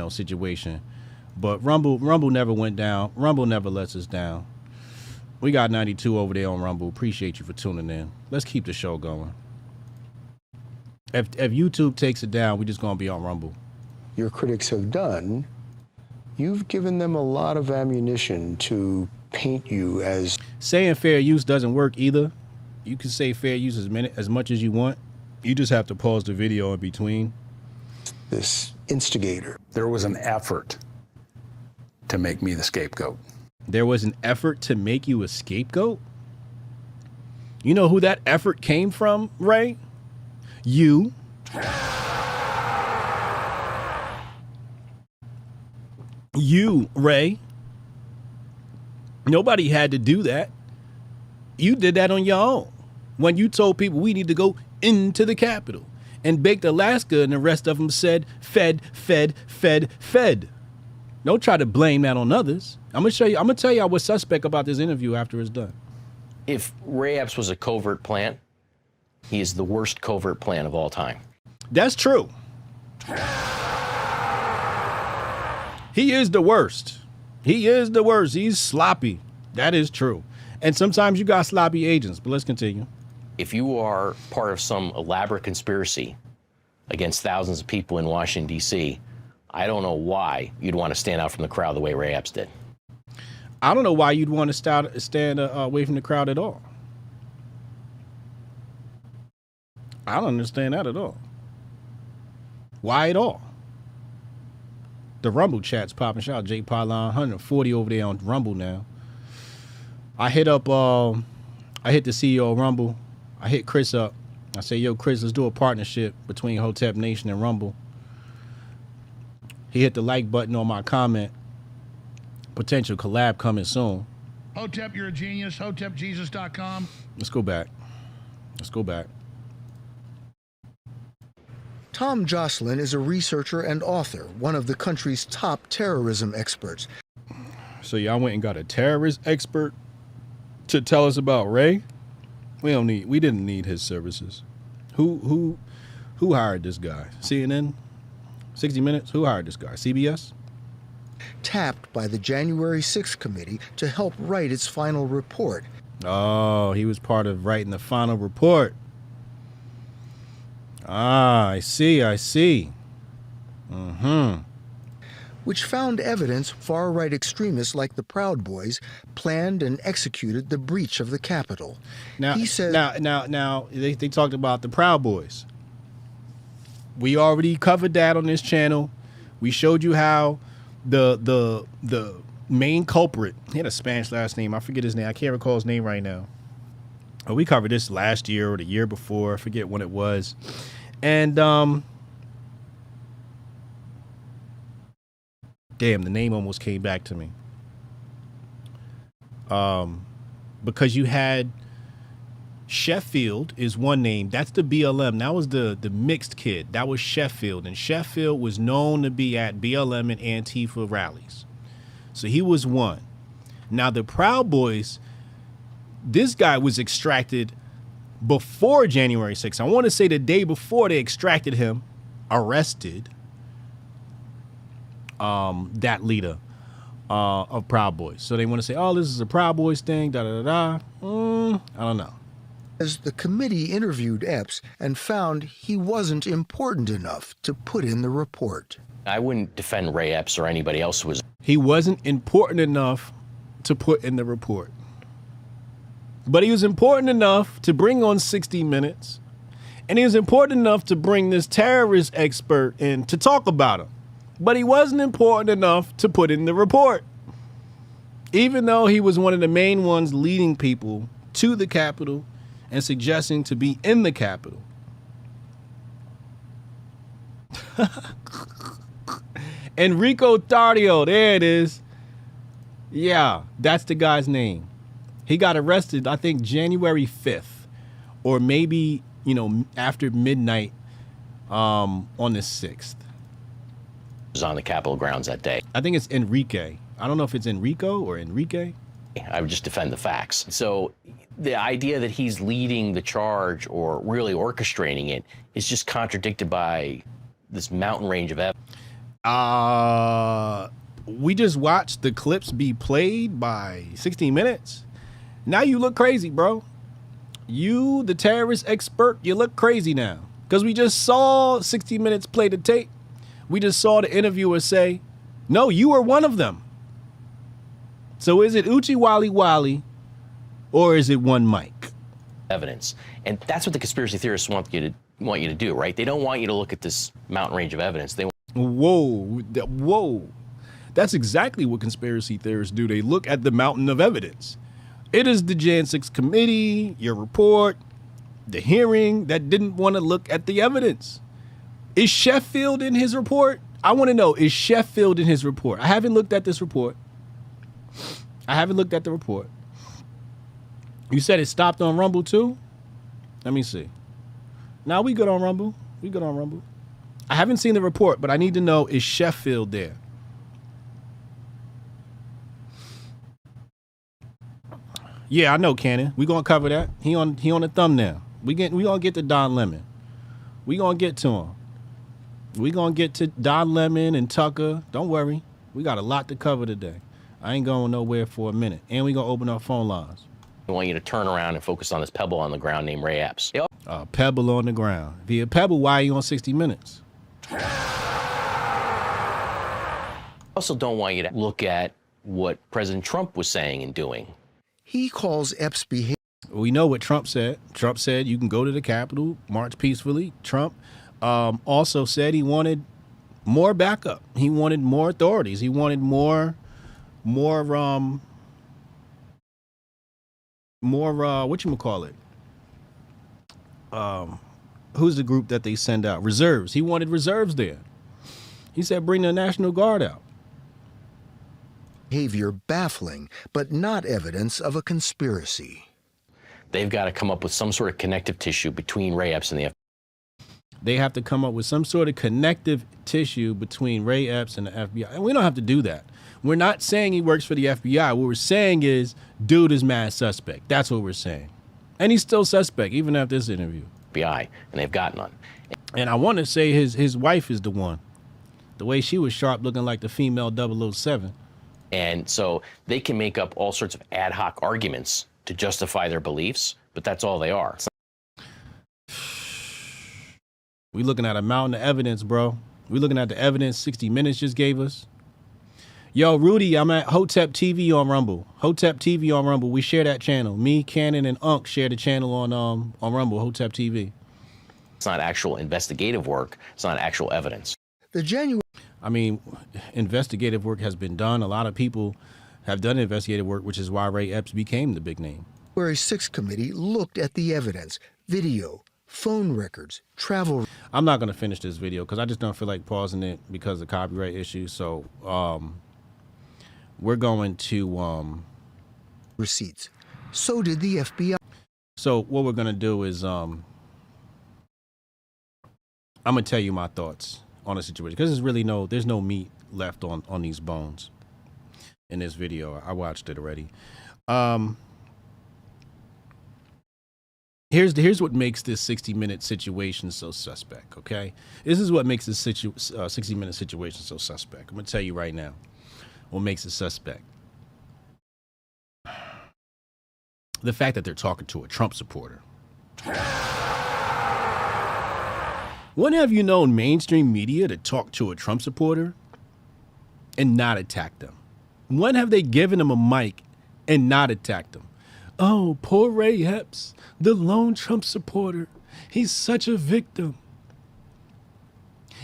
situation. But Rumble never went down. Rumble never lets us down. We got 92 over there on Rumble. Appreciate you for tuning in. Let's keep the show going. If YouTube takes it down, we're just gonna be on Rumble. Your critics have done, you've given them a lot of ammunition to paint you as... Saying fair use doesn't work either. You can say fair use as much as you want. You just have to pause the video in between. This instigator. There was an effort to make me the scapegoat. There was an effort to make you a scapegoat? You know who that effort came from, Ray? You. You, Ray. Nobody had to do that. You did that on your own. When you told people we need to go into the Capitol. And Baked Alaska and the rest of them said, fed. Don't try to blame that on others. I'm gonna tell you what's suspect about this interview after it's done. If Ray Epps was a covert plant, he is the worst covert plant of all time. That's true. He is the worst. He is the worst. He's sloppy. That is true. And sometimes you got sloppy agents, but let's continue. If you are part of some elaborate conspiracy against thousands of people in Washington, D.C., I don't know why you'd want to stand out from the crowd the way Ray Epps did. I don't know why you'd want to stand away from the crowd at all. I don't understand that at all. Why at all? The Rumble chat's popping. Shout out Jake Pylon, 140 over there on Rumble now. I hit the CEO of Rumble. I hit Chris up. I say, yo, Chris, let's do a partnership between Hotep Nation and Rumble. He hit the like button on my comment. Potential collab coming soon. Hotep, you're a genius. HotepJesus.com. Let's go back. Tom Jocelyn is a researcher and author, one of the country's top terrorism experts. So y'all went and got a terrorist expert to tell us about Ray? We didn't need his services. Who hired this guy? CNN? 60 Minutes? Who hired this guy? CBS? Tapped by the January 6th committee to help write its final report. Oh, he was part of writing the final report. Ah, I see. Which found evidence far-right extremists like the Proud Boys planned and executed the breach of the Capitol. Now, he said, now they talked about the Proud Boys. We already covered that on this channel. We showed you how the main culprit, he had a Spanish last name. I forget his name. I can't recall his name right now. We covered this last year or the year before. I forget when it was. And damn, the name almost came back to me. Because you had Sheffield is one name. That's the BLM. That was the mixed kid. That was Sheffield. And Sheffield was known to be at BLM and Antifa rallies. So he was one. Now the Proud Boys, this guy was extracted before January 6th. I want to say the day before they extracted him, arrested that leader of Proud Boys. So they want to say, oh, this is a Proud Boys thing, I don't know. As the committee interviewed Epps and found he wasn't important enough to put in the report. I wouldn't defend Ray Epps or anybody else who was. He wasn't important enough to put in the report. But he was important enough to bring on 60 Minutes. And he was important enough to bring this terrorist expert in to talk about him. But he wasn't important enough to put in the report. Even though he was one of the main ones leading people to the Capitol and suggesting to be in the Capitol. Enrico Tardio, there it is. Yeah, that's the guy's name. He got arrested, I think, January 5th, or maybe, after midnight on the 6th. Was on the Capitol grounds that day. I think it's Enrique. I don't know if it's Enrico or Enrique. I would just defend the facts. So the idea that he's leading the charge or really orchestrating it is just contradicted by this mountain range of evidence. We just watched the clips be played by 60 Minutes. Now you look crazy, bro. You, the terrorist expert, you look crazy now. Because we just saw 60 Minutes play the tape. We just saw the interviewer say, no, you were one of them. So is it Uchi Wally Wally or is it one Mike? Evidence. And that's what the conspiracy theorists want you to do, right? They don't want you to look at this mountain range of evidence. They Whoa. That's exactly what conspiracy theorists do. They look at the mountain of evidence. It is the Jan 6 committee, your report, the hearing that didn't want to look at the evidence. Is Sheffield in his report? I want to know, is Sheffield in his report? I haven't looked at this report. I haven't looked at the report. You said it stopped on Rumble too? Let me see. Now we good on Rumble. I haven't seen the report, but I need to know, is Sheffield there? Yeah, I know, Cannon. We gonna cover that. He on the thumbnail. We gonna get to Don Lemon. We gonna get to him. We gonna get to Don Lemon and Tucker. Don't worry. We got a lot to cover today. I ain't going nowhere for a minute. And we gonna open up phone lines. I want you to turn around and focus on this pebble on the ground named Ray Epps. Pebble on the ground. Via Pebble, why are you on 60 Minutes? I also don't want you to look at what President Trump was saying and doing. He calls Epps' behavior. We know what Trump said. Trump said you can go to the Capitol, march peacefully. Trump also said he wanted more backup. He wanted more authorities. He wanted more whatchamacallit? Who's the group that they send out? Reserves. He wanted reserves there. He said bring the National Guard out. Behavior baffling, but not evidence of a conspiracy. They've got to come up with some sort of connective tissue between Ray Epps and the FBI. They have to come up with some sort of connective tissue between Ray Epps and the FBI. And we don't have to do that. We're not saying he works for the FBI. What we're saying is, dude is mad suspect. That's what we're saying. And he's still suspect, even after this interview. FBI, and they've got none. And I want to say his wife is the one. The way she was sharp, looking like the female 007. And so they can make up all sorts of ad hoc arguments to justify their beliefs, but that's all they are. We looking at a mountain of evidence, bro. We looking at the evidence 60 Minutes just gave us. Yo, Rudy, I'm at Hotep TV on Rumble. Hotep TV on Rumble. We share that channel. Me, Cannon, and Unc share the channel on Rumble, Hotep TV. It's not actual investigative work. It's not actual evidence. Investigative work has been done. A lot of people have done investigative work, which is why Ray Epps became the big name. January 6th committee looked at the evidence, video, phone records, travel. I'm not going to finish this video because I just don't feel like pausing it because of copyright issues. So we're going to receipts. So did the FBI. So what we're going to do is I'm going to tell you my thoughts on the situation because there's no meat left on these bones in this video. I watched it already. Here's what makes this 60-minute situation so suspect, okay? This is what makes this 60-minute situation so suspect. I'm going to tell you right now what makes it suspect. The fact that they're talking to a Trump supporter. When have you known mainstream media to talk to a Trump supporter and not attack them? When have they given them a mic and not attacked them? Oh, poor Ray Epps, the lone Trump supporter. He's such a victim.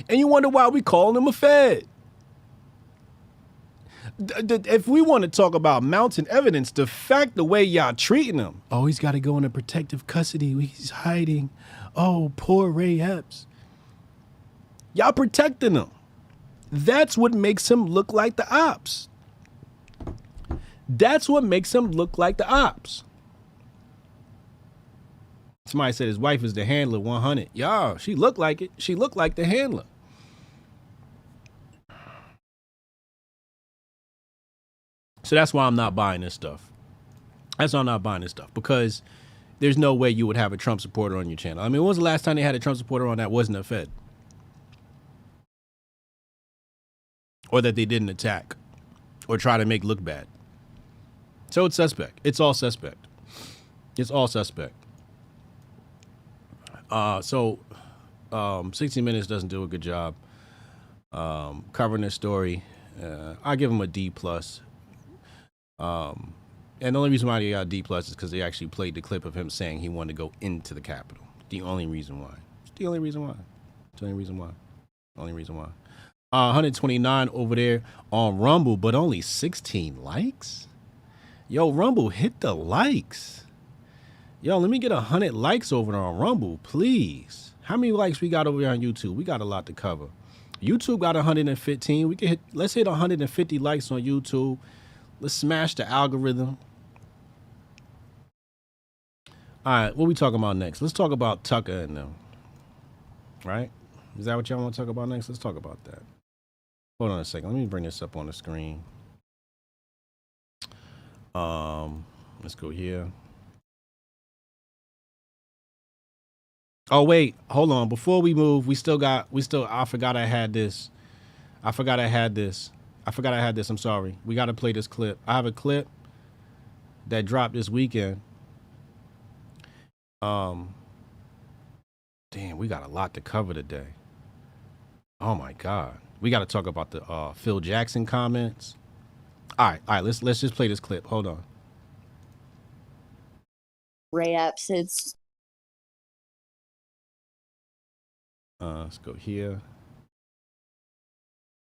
And you wonder why we calling him a fed. If we want to talk about mounting evidence, the way y'all treating him. Oh, he's got to go into protective custody. He's hiding. Oh, poor Ray Epps. Y'all protecting him. That's what makes him look like the ops. That's what makes him look like the ops. Somebody said his wife is the handler 100. Y'all, she looked like it. She looked like the handler. So that's why I'm not buying this stuff. That's why I'm not buying this stuff, because there's no way you would have a Trump supporter on your channel. I mean, when was the last time they had a Trump supporter on that wasn't a Fed? Or that they didn't attack or try to make look bad. So it's suspect. It's all suspect. It's all suspect. 60 Minutes doesn't do a good job covering this story. I give them a D+. And the only reason why they got a D+ is because they actually played the clip of him saying he wanted to go into the Capitol. The only reason why. It's the only reason why. It's the only reason why. Only reason why. 129 over there on Rumble, but only 16 likes? Yo, Rumble, hit the likes. Yo, let me get 100 likes over there on Rumble, please. How many likes we got over here on YouTube? We got a lot to cover. YouTube got 115. We can hit, let's hit 150 likes on YouTube. Let's smash the algorithm. All right, what we talking about next? Let's talk about Tucker and them. Right? Is that what y'all want to talk about next? Let's talk about that. Hold on a second. Let me bring this up on the screen. Let's go here. Oh, wait. Hold on. Before we move, I forgot I had this. I'm sorry. We got to play this clip. I have a clip that dropped this weekend. Damn, we got a lot to cover today. Oh my God. We got to talk about the Phil Jackson comments. All right, let's just play this clip. Hold on. Ray Epps, Let's go here.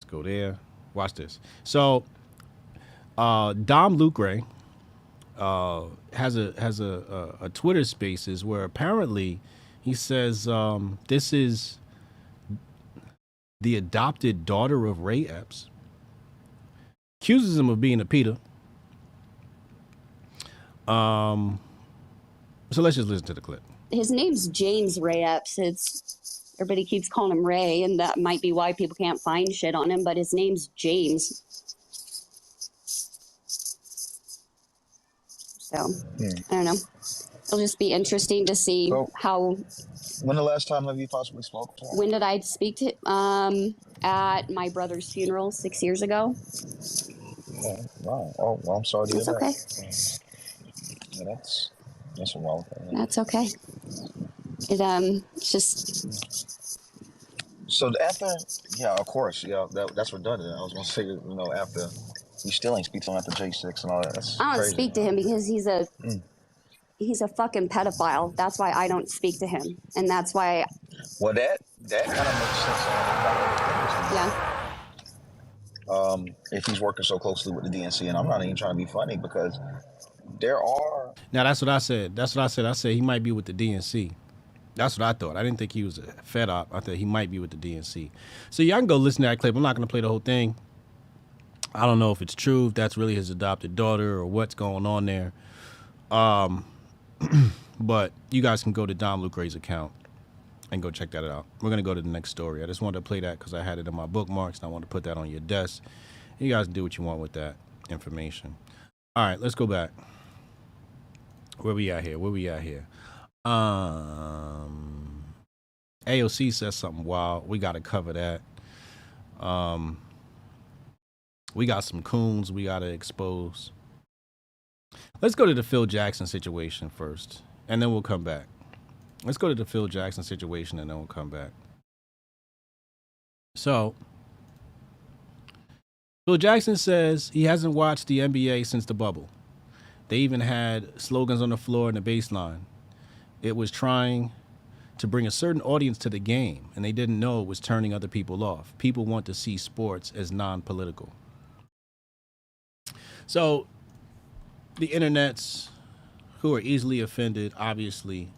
Let's go there. Watch this. So, Dom Lucre has a Twitter Spaces where apparently he says this is the adopted daughter of Ray Epps. Accuses him of being a Peter. So let's just listen to the clip. his name's James Ray Epps. Everybody keeps calling him Ray, and that might be why people can't find shit on him, but his name's James. So, I don't know. It'll just be interesting to see how... When the last time have you possibly spoke to him? When did I speak to at my brother's funeral 6 years ago? Oh, wow. Oh, well, I'm sorry to hear that. That's okay. Yeah, that's a while ago. Yeah. That's okay. It's just... So after, yeah, of course, yeah, that's redundant. I was going to say, after, you still ain't speak to him after J6 and all that. That's I don't crazy. speak to him because he's a fucking pedophile. That's why I don't speak to him. And that's why... Well, that kind of makes sense. Yeah. If he's working so closely with the DNC, and I'm not even trying to be funny because there are... Now, that's what I said. I said he might be with the DNC. That's what I thought. I didn't think he was a Fed op. I thought he might be with the DNC. So y'all can go listen to that clip. I'm not going to play the whole thing. I don't know if it's true, if that's really his adopted daughter or what's going on there. But you guys can go to Dom Lucre's account and go check that out. We're going to go to the next story. I just wanted to play that because I had it in my bookmarks, and I want to put that on your desk. You guys can do what you want with that information. All right, let's go back. Where we at here? AOC says something wild. We got to cover that. We got some coons we got to expose. Let's go to the Phil Jackson situation first, and then we'll come back. Let's go to the Phil Jackson situation and then we'll come back. So, Phil Jackson says he hasn't watched the NBA since the bubble. They even had slogans on the floor and the baseline. It was trying to bring a certain audience to the game, and they didn't know it was turning other people off. People want to see sports as non-political. So, the internets, who are easily offended, obviously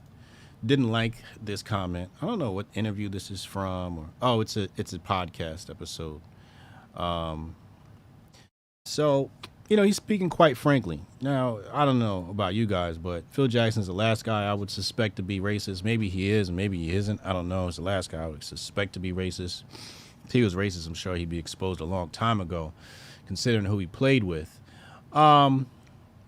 didn't like this comment. I don't know what interview this is from, or it's a podcast episode. So, you know, he's speaking quite frankly. Now, I don't know about you guys, but Phil Jackson's the last guy I would suspect to be racist. Maybe he is, and maybe he isn't. I don't know. It's the last guy I would suspect to be racist. If he was racist, I'm sure he'd be exposed a long time ago, considering who he played with.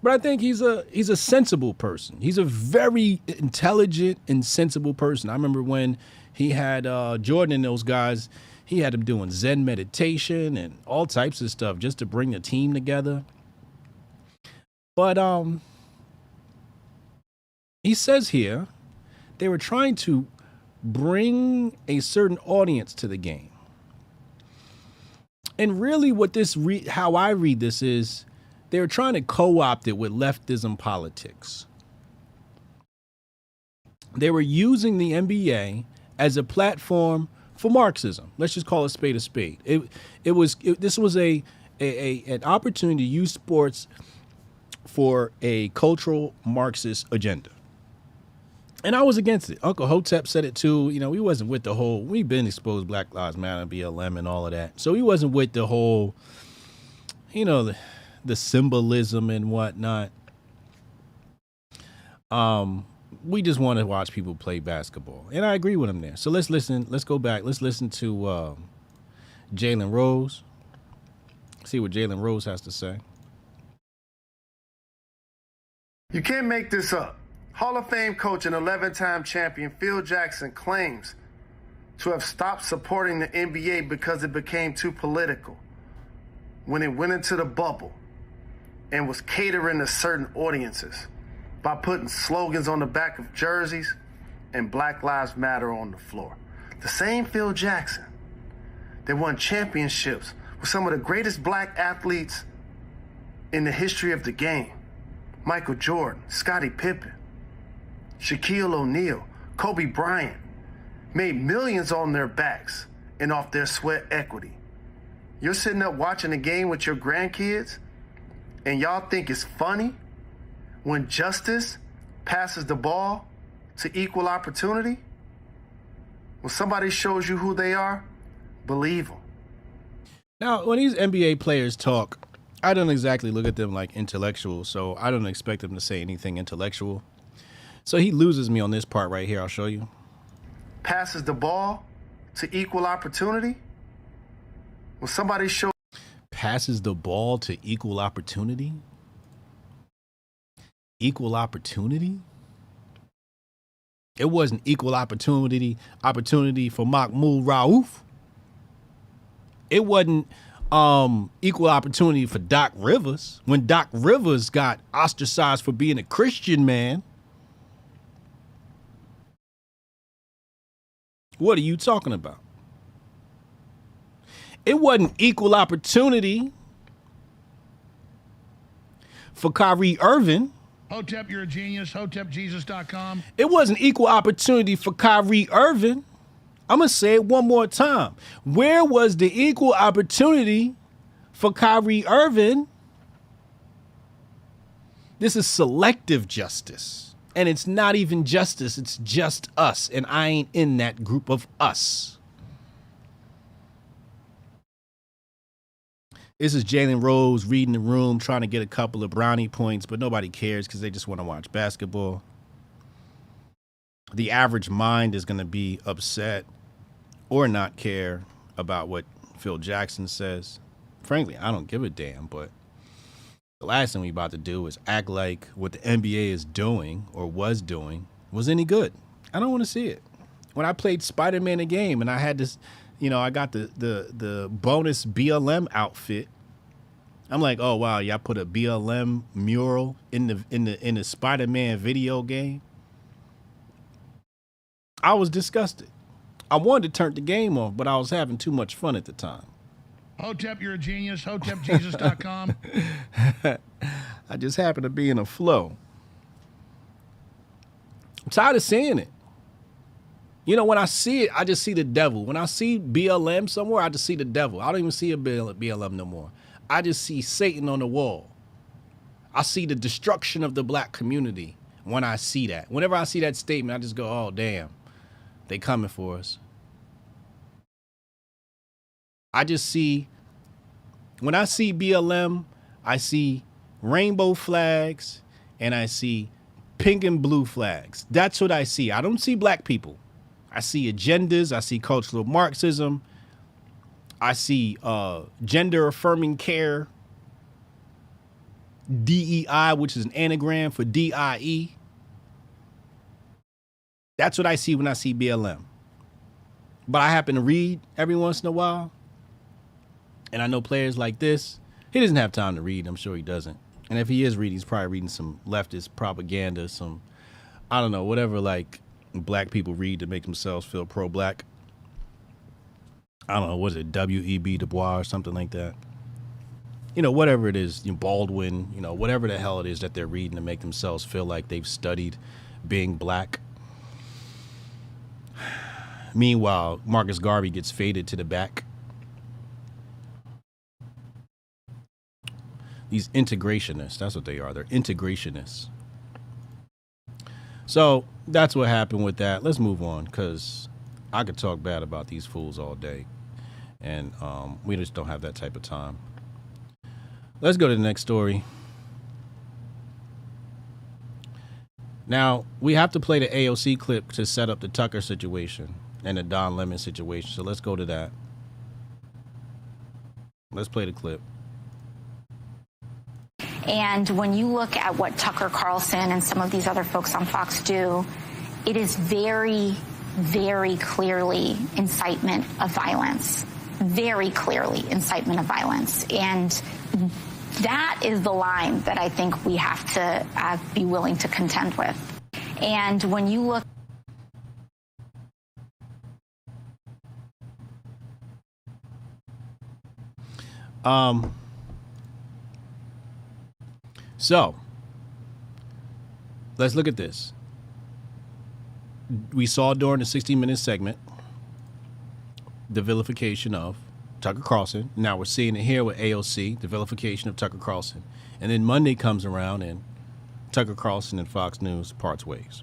But I think he's a sensible person. He's a very intelligent and sensible person. I remember when he had Jordan and those guys, he had them doing Zen meditation and all types of stuff just to bring the team together. But he says here they were trying to bring a certain audience to the game. And really what this how I read this is they were trying to co-opt it with leftism politics. They were using the NBA as a platform for Marxism. Let's just call it spade a spade. This was an opportunity to use sports for a cultural Marxist agenda. And I was against it. Uncle Hotep said it too. You know, he wasn't with the whole, we've been exposed Black Lives Matter, BLM and all of that. So he wasn't with the whole, you know, the symbolism and whatnot. We just want to watch people play basketball. And I agree with him there. So let's go back. Let's listen to Jalen Rose. See what Jalen Rose has to say. You can't make this up. Hall of Fame coach and 11-time champion Phil Jackson claims to have stopped supporting the NBA because it became too political when it went into the bubble and was catering to certain audiences by putting slogans on the back of jerseys and Black Lives Matter on the floor. The same Phil Jackson that won championships with some of the greatest black athletes in the history of the game. Michael Jordan, Scottie Pippen, Shaquille O'Neal, Kobe Bryant, made millions on their backs and off their sweat equity. You're sitting up watching a game with your grandkids and y'all think it's funny when justice passes the ball to equal opportunity? When somebody shows you who they are, believe them. Now, when these NBA players talk, I don't exactly look at them like intellectuals, so I don't expect them to say anything intellectual. So he loses me on this part right here. I'll show you. Passes the ball to equal opportunity? When somebody shows... Passes the ball to equal opportunity? Equal opportunity? It wasn't equal opportunity for Mahmoud Rauf. It wasn't equal opportunity for Doc Rivers when Doc Rivers got ostracized for being a Christian man. What are you talking about? It wasn't equal opportunity for Kyrie Irving. Hotep, you're a genius. HotepJesus.com. It wasn't equal opportunity for Kyrie Irving. I'm going to say it one more time. Where was the equal opportunity for Kyrie Irving? This is selective justice. And it's not even justice. It's just us. And I ain't in that group of us. This is Jalen Rose reading the room, trying to get a couple of brownie points, but nobody cares because they just want to watch basketball. The average mind is going to be upset or not care about what Phil Jackson says. Frankly, I don't give a damn, but the last thing we about to do is act like what the NBA is doing or was doing was any good. I don't want to see it. When I played Spider-Man a game and I had this, you know, I got the bonus BLM outfit. I'm like, oh wow, y'all put a BLM mural in the Spider-Man video game. I was disgusted. I wanted to turn the game off, but I was having too much fun at the time. Hotep, you're a genius. HotepJesus.com. I just happened to be in a flow. I'm tired of seeing it. You know, when I see it, I just see the devil. When I see BLM somewhere, I just see the devil. I don't even see a BLM no more. I just see Satan on the wall. I see the destruction of the black community when I see that. Whenever I see that statement, I just go, oh, damn, they coming for us. I just see, when I see BLM, I see rainbow flags and I see pink and blue flags. That's what I see. I don't see black people. I see agendas. I see cultural Marxism. I see gender affirming care. DEI, which is an anagram for DIE. That's what I see when I see BLM. But I happen to read every once in a while. And I know players like this, he doesn't have time to read. I'm sure he doesn't. And if he is reading, he's probably reading some leftist propaganda, some, I don't know, whatever like black people read to make themselves feel pro-black. I don't know, was it W.E.B. Du Bois or something like that? You know, whatever it is, you know, Baldwin, you know, whatever the hell it is that they're reading to make themselves feel like they've studied being black. Meanwhile, Marcus Garvey gets faded to the back. These integrationists, that's what they are. They're integrationists. So that's what happened with that. Let's move on, because I could talk bad about these fools all day. And we just don't have that type of time. Let's go to the next story. Now, we have to play the AOC clip to set up the Tucker situation and the Don Lemon situation. So let's go to that. Let's play the clip. And when you look at what Tucker Carlson and some of these other folks on Fox do, it is very, very clearly incitement of violence. Very clearly incitement of violence. And that is the line that I think we have to be willing to contend with. And when you look... So, let's look at this. We saw during the 60-minute segment the vilification of Tucker Carlson. Now we're seeing it here with AOC, the vilification of Tucker Carlson. And then Monday comes around and Tucker Carlson and Fox News parts ways.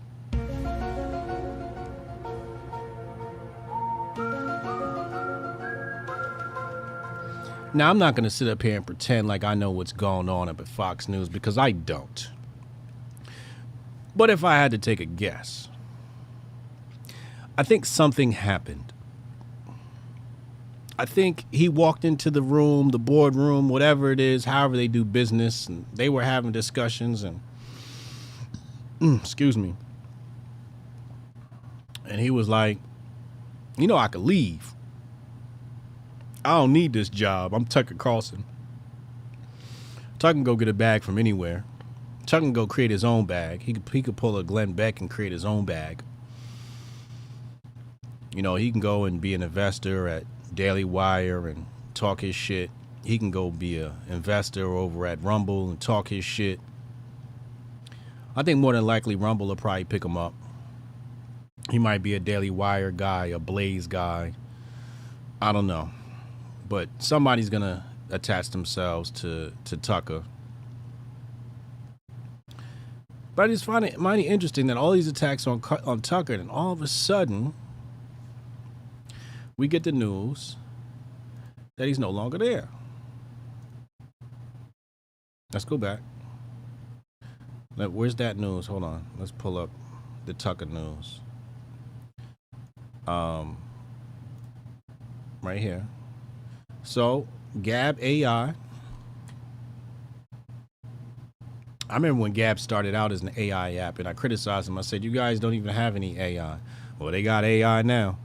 Now, I'm not going to sit up here and pretend like I know what's going on up at Fox News, because I don't. But if I had to take a guess, I think something happened. I think he walked into the room, the boardroom, whatever it is, however they do business, and they were having discussions and, excuse me. And he was like, you know, I could leave. I don't need this job. I'm Tucker Carlson. Tucker can go get a bag from anywhere. Tucker can go create his own bag. He could pull a Glenn Beck and create his own bag. You know, he can go and be an investor at Daily Wire and talk his shit. He can go be an investor over at Rumble and talk his shit. I think more than likely Rumble will probably pick him up. He might be a Daily Wire guy, a Blaze guy. I don't know. But somebody's going to attach themselves to Tucker. But I just find it mighty interesting that all these attacks on Tucker, and all of a sudden, we get the news that he's no longer there. Let's go back. Where's that news? Hold on. Let's pull up the Tucker news. Right here. So, Gab AI. I remember when Gab started out as an AI app, and I criticized him. I said, you guys don't even have any AI. Well, they got AI now.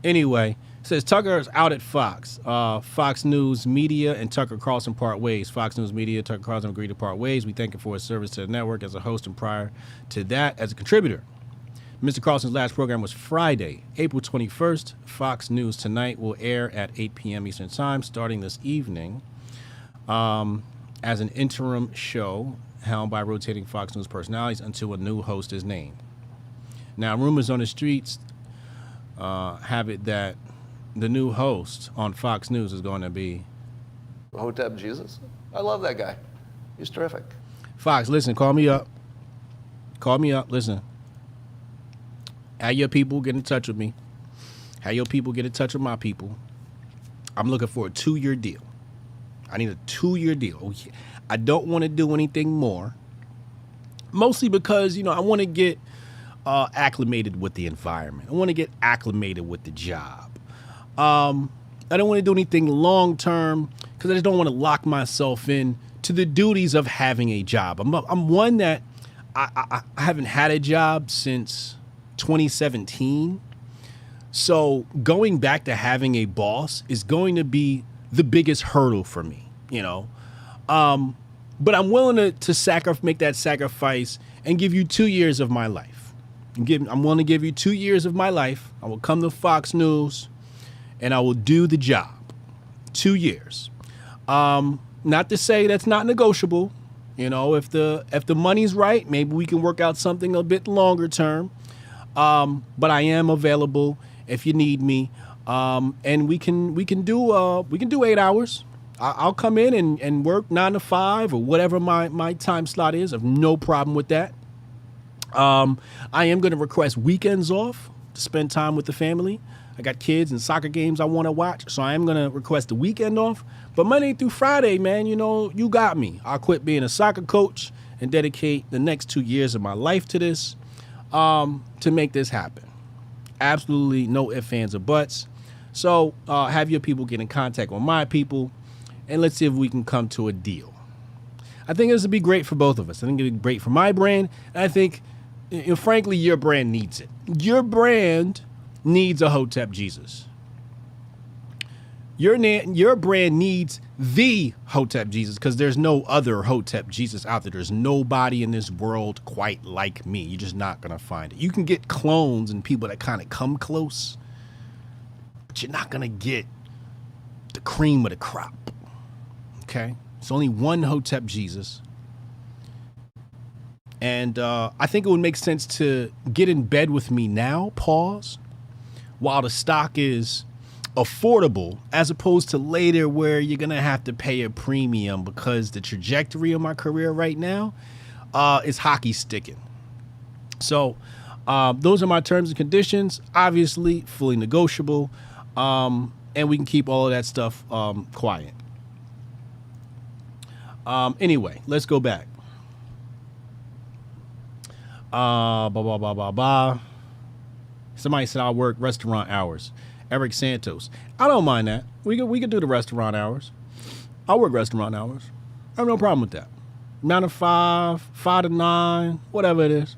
Anyway, it says Tucker is out at Fox. Fox News Media and Tucker Carlson part ways. Fox News Media, Tucker Carlson agreed to part ways. We thank him for his service to the network as a host and prior to that as a contributor. Mr. Carlson's last program was Friday, April 21st. Fox News Tonight will air at 8 p.m. Eastern Time starting this evening as an interim show helmed by rotating Fox News personalities until a new host is named. Now, rumors on the streets have it that the new host on Fox News is going to be Hotep Jesus. I love that guy. He's terrific. Fox, listen, call me up. Call me up. Listen. Have your people get in touch with me. Have your people get in touch with my people. I'm looking for a 2-year deal. I need a 2-year deal. I don't want to do anything more. Mostly because, you know, I want to get acclimated with the environment. I want to get acclimated with the job. I don't want to do anything long term because I just don't want to lock myself in to the duties of having a job. I'm one that I haven't had a job since 2017. So going back to having a boss is going to be the biggest hurdle for me, you know. But I'm willing to make that sacrifice and give you 2 years of my life. I'm willing to give you 2 years of my life. I will come to Fox News and I will do the job. 2 years. Not to say that's not negotiable. You know, if the money's right, maybe we can work out something a bit longer term. But I am available if you need me. And we can do 8 hours. I'll come in and work 9 to 5 or whatever my time slot is. I have no problem with that. I am going to request weekends off to spend time with the family. I got kids and soccer games I want to watch, so I am going to request the weekend off. But Monday through Friday, man, you know, you got me. I'll quit being a soccer coach and dedicate the next 2 years of my life to this, to make this happen. Absolutely no ifs, ands, or buts. So have your people get in contact with my people, and let's see if we can come to a deal. I think this would be great for both of us. I think it would be great for my brand, and I think, you know, frankly, your brand needs it. Your brand needs a Hotep Jesus. Your brand needs the Hotep Jesus because there's no other Hotep Jesus out there. There's nobody in this world quite like me. You're just not going to find it. You can get clones and people that kind of come close, but you're not going to get the cream of the crop. Okay? It's only one Hotep Jesus. And I think it would make sense to get in bed with me now, pause, while the stock is affordable, as opposed to later where you're going to have to pay a premium because the trajectory of my career right now is hockey sticking. So those are my terms and conditions, obviously fully negotiable, and we can keep all of that stuff quiet. Anyway, let's go back. Somebody said I'll work restaurant hours. Eric Santos. I don't mind that. We could do the restaurant hours. I'll work restaurant hours. I have no problem with that. 9 to 5, 5 to 9, whatever it is.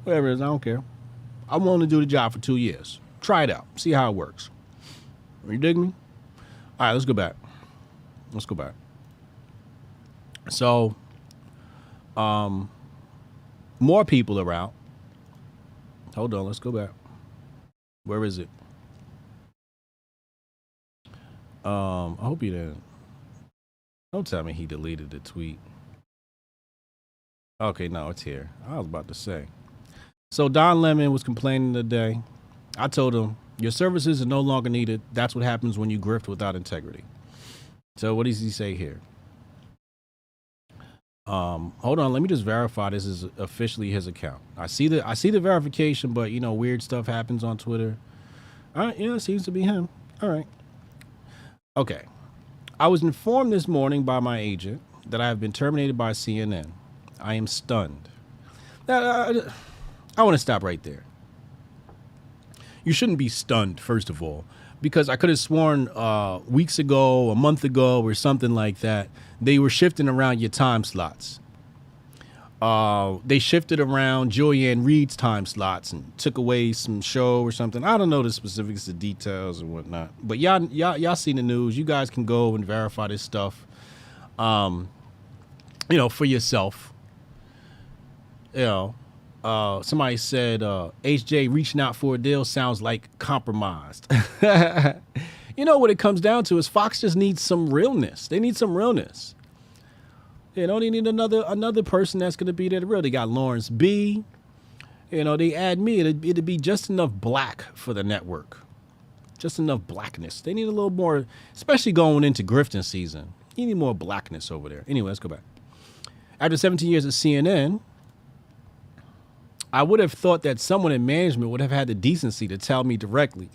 Whatever it is, I don't care. I'm willing to do the job for 2 years. Try it out. See how it works. You dig me? All right, let's go back. So, more people are out. Hold on, let's go back. Where is it? I hope he didn't. Don't tell me he deleted the tweet. Okay, no, it's here. I was about to say. So Don Lemon was complaining today. I told him, your services are no longer needed. That's what happens when you grift without integrity. So what does he say here? Hold on, let me just verify this is officially his account. I see the verification, but you know, weird stuff happens on Twitter. All right, yeah, it seems to be him. All right. Okay. I was informed this morning by my agent that I have been terminated by CNN. I am stunned. Now, I want to stop right there. You shouldn't be stunned, first of all, because I could have sworn weeks ago, a month ago, or something like that, they were shifting around your time slots. They shifted around Joanne Reed's time slots and took away some show or something. I don't know the specifics, the details and whatnot. But y'all seen the news. You guys can go and verify this stuff, you know, for yourself. You know, Somebody said HJ reaching out for a deal sounds like compromised. You know what it comes down to is Fox just needs some realness. They need some realness. You know, they need another person that's going to be there to real. They got Lawrence B. You know, they add me. It'd be just enough black for the network. Just enough blackness. They need a little more, especially going into grifting season. You need more blackness over there. Anyway, let's go back. After 17 years at CNN, I would have thought that someone in management would have had the decency to tell me directly.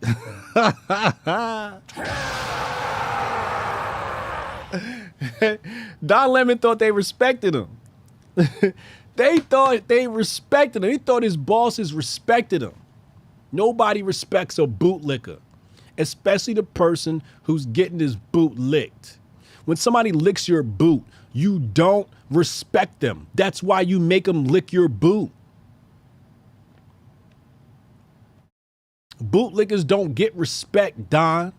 Don Lemon thought they respected him. They thought they respected him. They thought his bosses respected him. Nobody respects a bootlicker, especially the person who's getting his boot licked. When somebody licks your boot, you don't respect them. That's why you make them lick your boot. Bootlickers don't get respect, Don.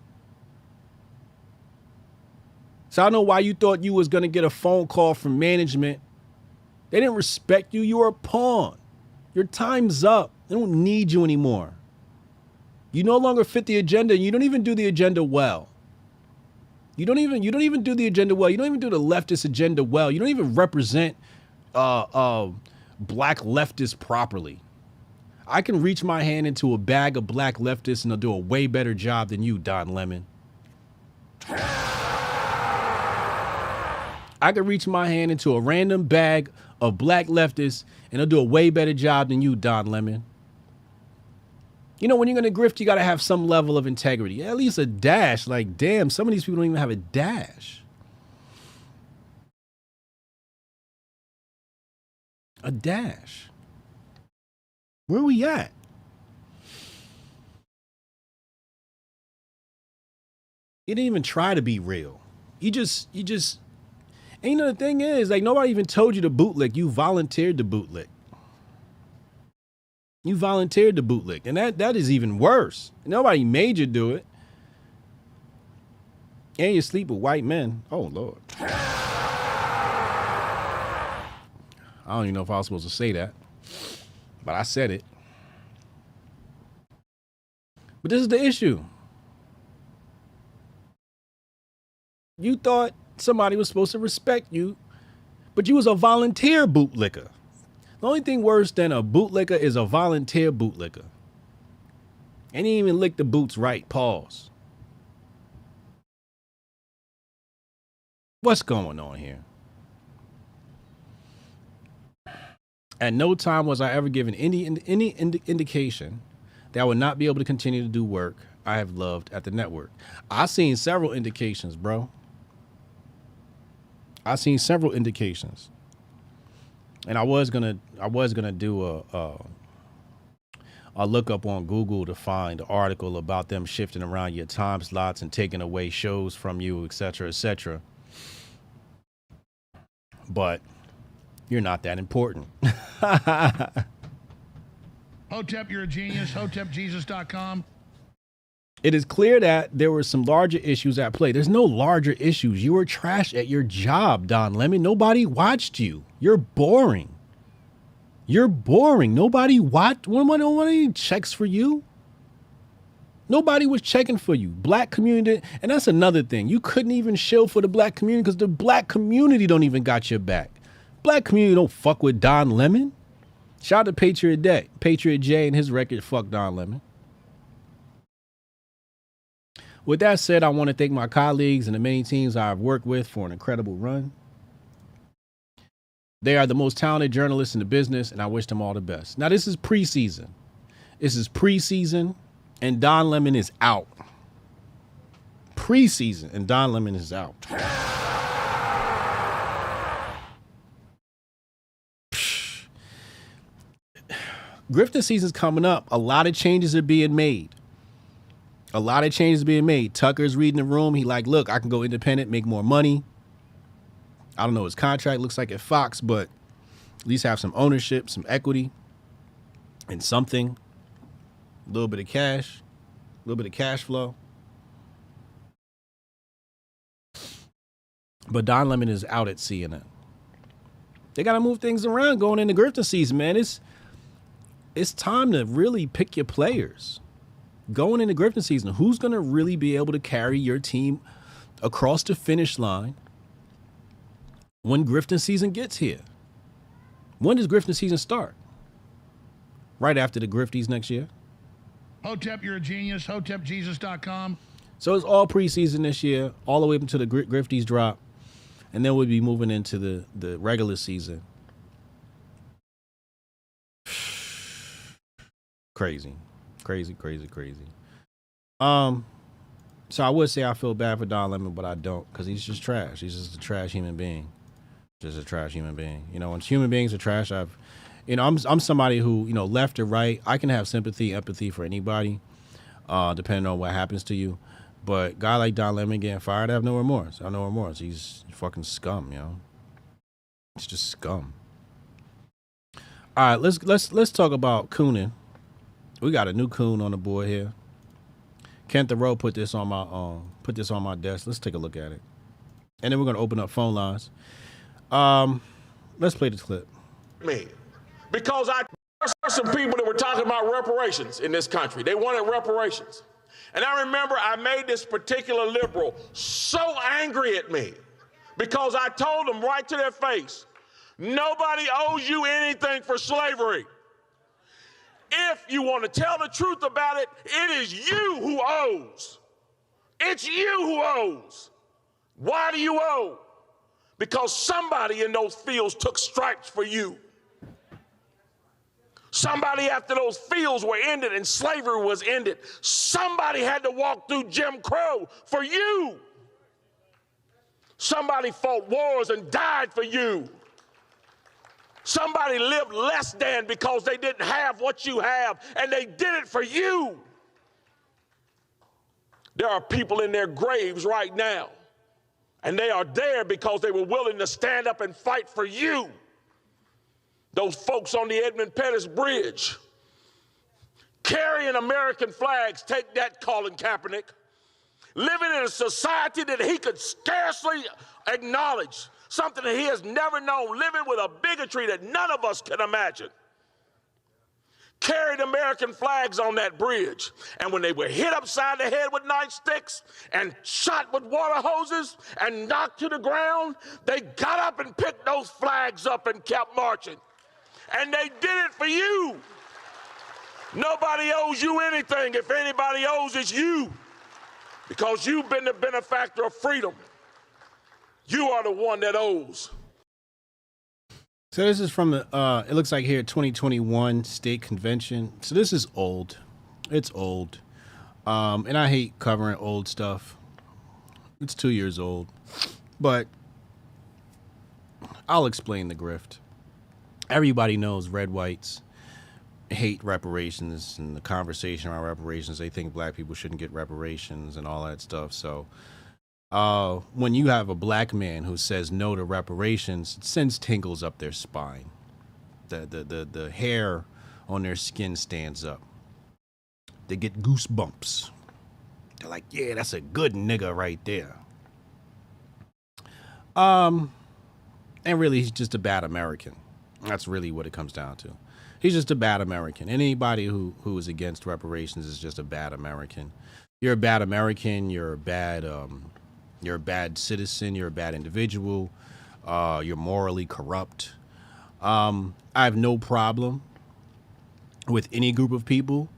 So I don't know why you thought you was going to get a phone call from management. They didn't respect you. You were a pawn. Your time's up. They don't need you anymore. You no longer fit the agenda. You don't even do the agenda well. You don't even do the agenda well. You don't even do the leftist agenda well. You don't even represent black leftists properly. I can reach my hand into a bag of black leftists and they'll do a way better job than you, Don Lemon. I could reach my hand into a random bag of black leftists and they'll do a way better job than you, Don Lemon. You know, when you're going to grift, you got to have some level of integrity. At least a dash. Like, damn, some of these people don't even have a dash. A dash. Where are we at? You didn't even try to be real. You just, and you know, the thing is, like, nobody even told you to bootlick. You volunteered to bootlick. You volunteered to bootlick. And that is even worse. Nobody made you do it. And you sleep with white men. Oh, Lord. I don't even know if I was supposed to say that. But I said it. But this is the issue. You thought somebody was supposed to respect you, but you was a volunteer bootlicker. The only thing worse than a bootlicker is a volunteer bootlicker. And he didn't even lick the boots right. Pause. What's going on here? At no time was I ever given any indication that I would not be able to continue to do work I have loved at the network. I've seen several indications, bro. I've seen several indications. And I was gonna do a lookup on Google to find an article about them shifting around your time slots and taking away shows from you, et cetera, et cetera. But you're not that important. Hotep, you're a genius. HotepJesus.com. It is clear that there were some larger issues at play. There's no larger issues. You were trash at your job, Don Lemon. Nobody watched you. You're boring. You're boring. Nobody watched. Nobody checks for you. Nobody was checking for you. Black community. And that's another thing. You couldn't even shill for the black community because the black community don't even got your back. Black community don't fuck with Don Lemon. Shout out to Patriot J and his record, Fuck Don Lemon. With that said, I want to thank my colleagues and the many teams I've worked with for an incredible run. They are the most talented journalists in the business, and I wish them all the best. Now, this is preseason. This is preseason, and Don Lemon is out. Preseason, and Don Lemon is out. Grifting season's coming up. A lot of changes are being made. Tucker's reading the room. He like, look, I can go independent, make more money. I don't know his contract looks like at Fox, but at least have some ownership, some equity, and something. A little bit of cash flow. But Don Lemon is out at CNN. They got to move things around going into grifting season, man. it's time to really pick your players. Going into grifting season, who's going to really be able to carry your team across the finish line when grifting season gets here? When does grifting season start? Right after the grifties next year. Hotep, you're a genius. HotepJesus.com. So it's all preseason this year, all the way up until the grifties drop. And then we'll be moving into the regular season. Crazy. So I would say I feel bad for Don Lemon, but I don't, because he's just trash. He's just a trash human being. Just a trash human being. You know, when human beings are trash, I'm somebody who, you know, left or right, I can have sympathy, empathy for anybody, depending on what happens to you. But a guy like Don Lemon getting fired, I have no remorse. I have no remorse. He's fucking scum, you know. It's just scum. All right, let's talk about cooning. We got a new coon on the board here. Kent Thoreau put this on my desk. Let's take a look at it, and then we're gonna open up phone lines. Let's play the clip. Me, because there are some people that were talking about reparations in this country. They wanted reparations, and I remember I made this particular liberal so angry at me because I told them right to their face, nobody owes you anything for slavery. If you want to tell the truth about it, it is you who owes. It's you who owes. Why do you owe? Because somebody in those fields took stripes for you. Somebody, after those fields were ended and slavery was ended, somebody had to walk through Jim Crow for you. Somebody fought wars and died for you. Somebody lived less than because they didn't have what you have, and they did it for you. There are people in their graves right now, and they are there because they were willing to stand up and fight for you. Those folks on the Edmund Pettus Bridge, carrying American flags, take that, Colin Kaepernick, living in a society that he could scarcely acknowledge, something that he has never known, living with a bigotry that none of us can imagine. Carried American flags on that bridge, and when they were hit upside the head with nightsticks and shot with water hoses and knocked to the ground, they got up and picked those flags up and kept marching. And they did it for you. Nobody owes you anything. If anybody owes, it's you, because you've been the benefactor of freedom. You are the one that owes. So this is from the, it looks like here, 2021 state convention. So this is old. It's old. And I hate covering old stuff. It's 2 years old. But I'll explain the grift. Everybody knows red whites hate reparations and the conversation around reparations. They think black people shouldn't get reparations and all that stuff. So when you have a black man who says no to reparations, it sends tingles up their spine. The hair on their skin stands up. They get goosebumps. They're like, yeah, that's a good nigga right there. And really, he's just a bad American. That's really what it comes down to. He's just a bad American. Anybody who is against reparations is just a bad American. You're a bad American. You're a bad citizen. You're a bad individual. You're morally corrupt. I have no problem with any group of people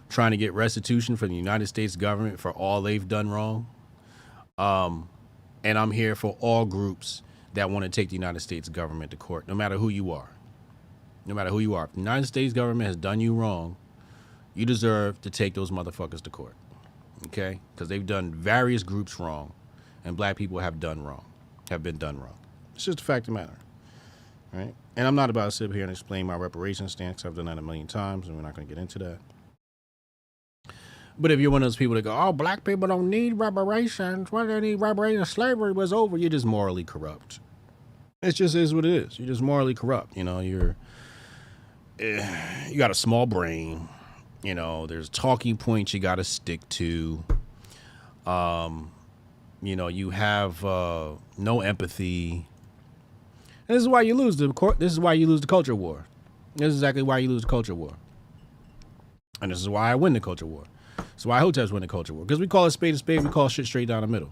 trying to get restitution from the United States government for all they've done wrong. And I'm here for all groups that want to take the United States government to court, no matter who you are. No matter who you are. If the United States government has done you wrong, you deserve to take those motherfuckers to court. Okay? Because they've done various groups wrong, and black people have been done wrong. It's just a fact of the matter. Right? And I'm not about to sit here and explain my reparations stance. I've done that a million times, and we're not going to get into that. But if you're one of those people that go, oh, black people don't need reparations. Why do they need reparations? Slavery was over. You're just morally corrupt. It just is what it is. You're just morally corrupt. You know, you got a small brain. You know, there's talking points you got to stick to. You know, you have no empathy. And this is why you lose the court. This is why you lose the culture war. This is exactly why you lose the culture war. And this is why I win the culture war. That's why Hoteps win the culture war. Because we call it spade a spade, we call shit straight down the middle.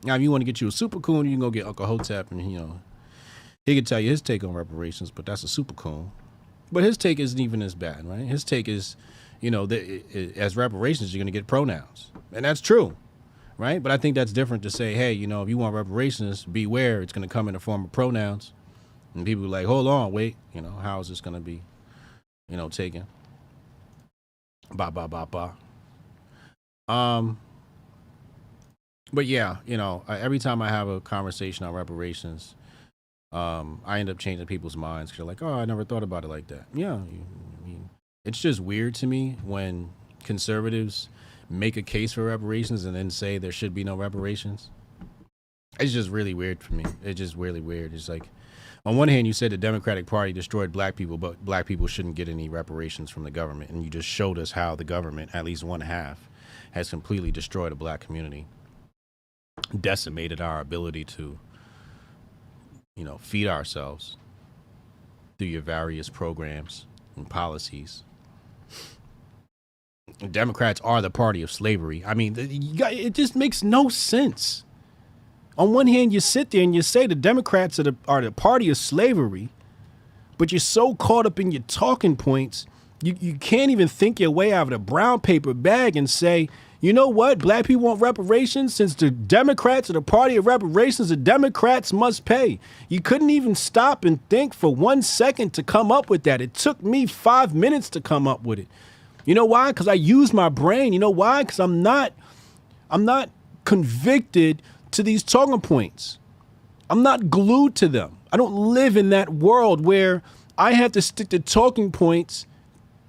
Now, if you want to get you a super coon, you can go get Uncle Hotep, and he can tell you his take on reparations, but that's a super coon. But his take isn't even as bad, right? His take is, as reparations, you're going to get pronouns. And that's true, right? But I think that's different to say, hey, if you want reparations, beware, it's going to come in the form of pronouns. And people are like, hold on, wait, how is this going to be, taken? Ba, ba, ba, ba. But yeah, every time I have a conversation on reparations, I end up changing people's minds because they're like, oh, I never thought about it like that. Yeah, it's just weird to me when conservatives make a case for reparations and then say there should be no reparations. It's just really weird for me. It's just really weird. It's like, on one hand, you said the Democratic Party destroyed black people, but black people shouldn't get any reparations from the government. And you just showed us how the government, at least one half, has completely destroyed a black community, decimated our ability to, feed ourselves through your various programs and policies. Democrats are the party of slavery. I mean, it just makes no sense. On one hand, you sit there and you say the Democrats are the party of slavery, but you're so caught up in your talking points, you can't even think your way out of the brown paper bag and say, you know what, black people want reparations. Since the Democrats are the party of reparations, the Democrats must pay. You couldn't even stop and think for 1 second to come up with that. It took me 5 minutes to come up with it. You know why? Because I use my brain. You know why? Because I'm not convicted to these talking points. I'm not glued to them. I don't live in that world where I have to stick to talking points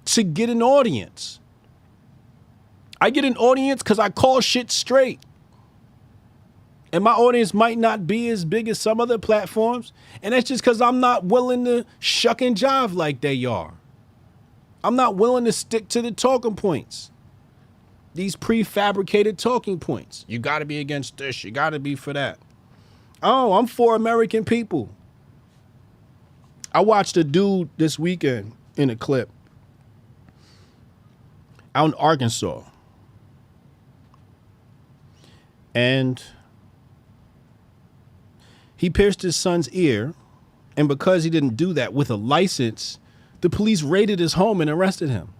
to get an audience. I get an audience because I call shit straight. And my audience might not be as big as some other platforms. And that's just because I'm not willing to shuck and jive like they are. I'm not willing to stick to the talking points. These prefabricated talking points. You got to be against this. You got to be for that. Oh, I'm for American people. I watched a dude this weekend in a clip out in Arkansas. And he pierced his son's ear. And because he didn't do that with a license, the police raided his home and arrested him.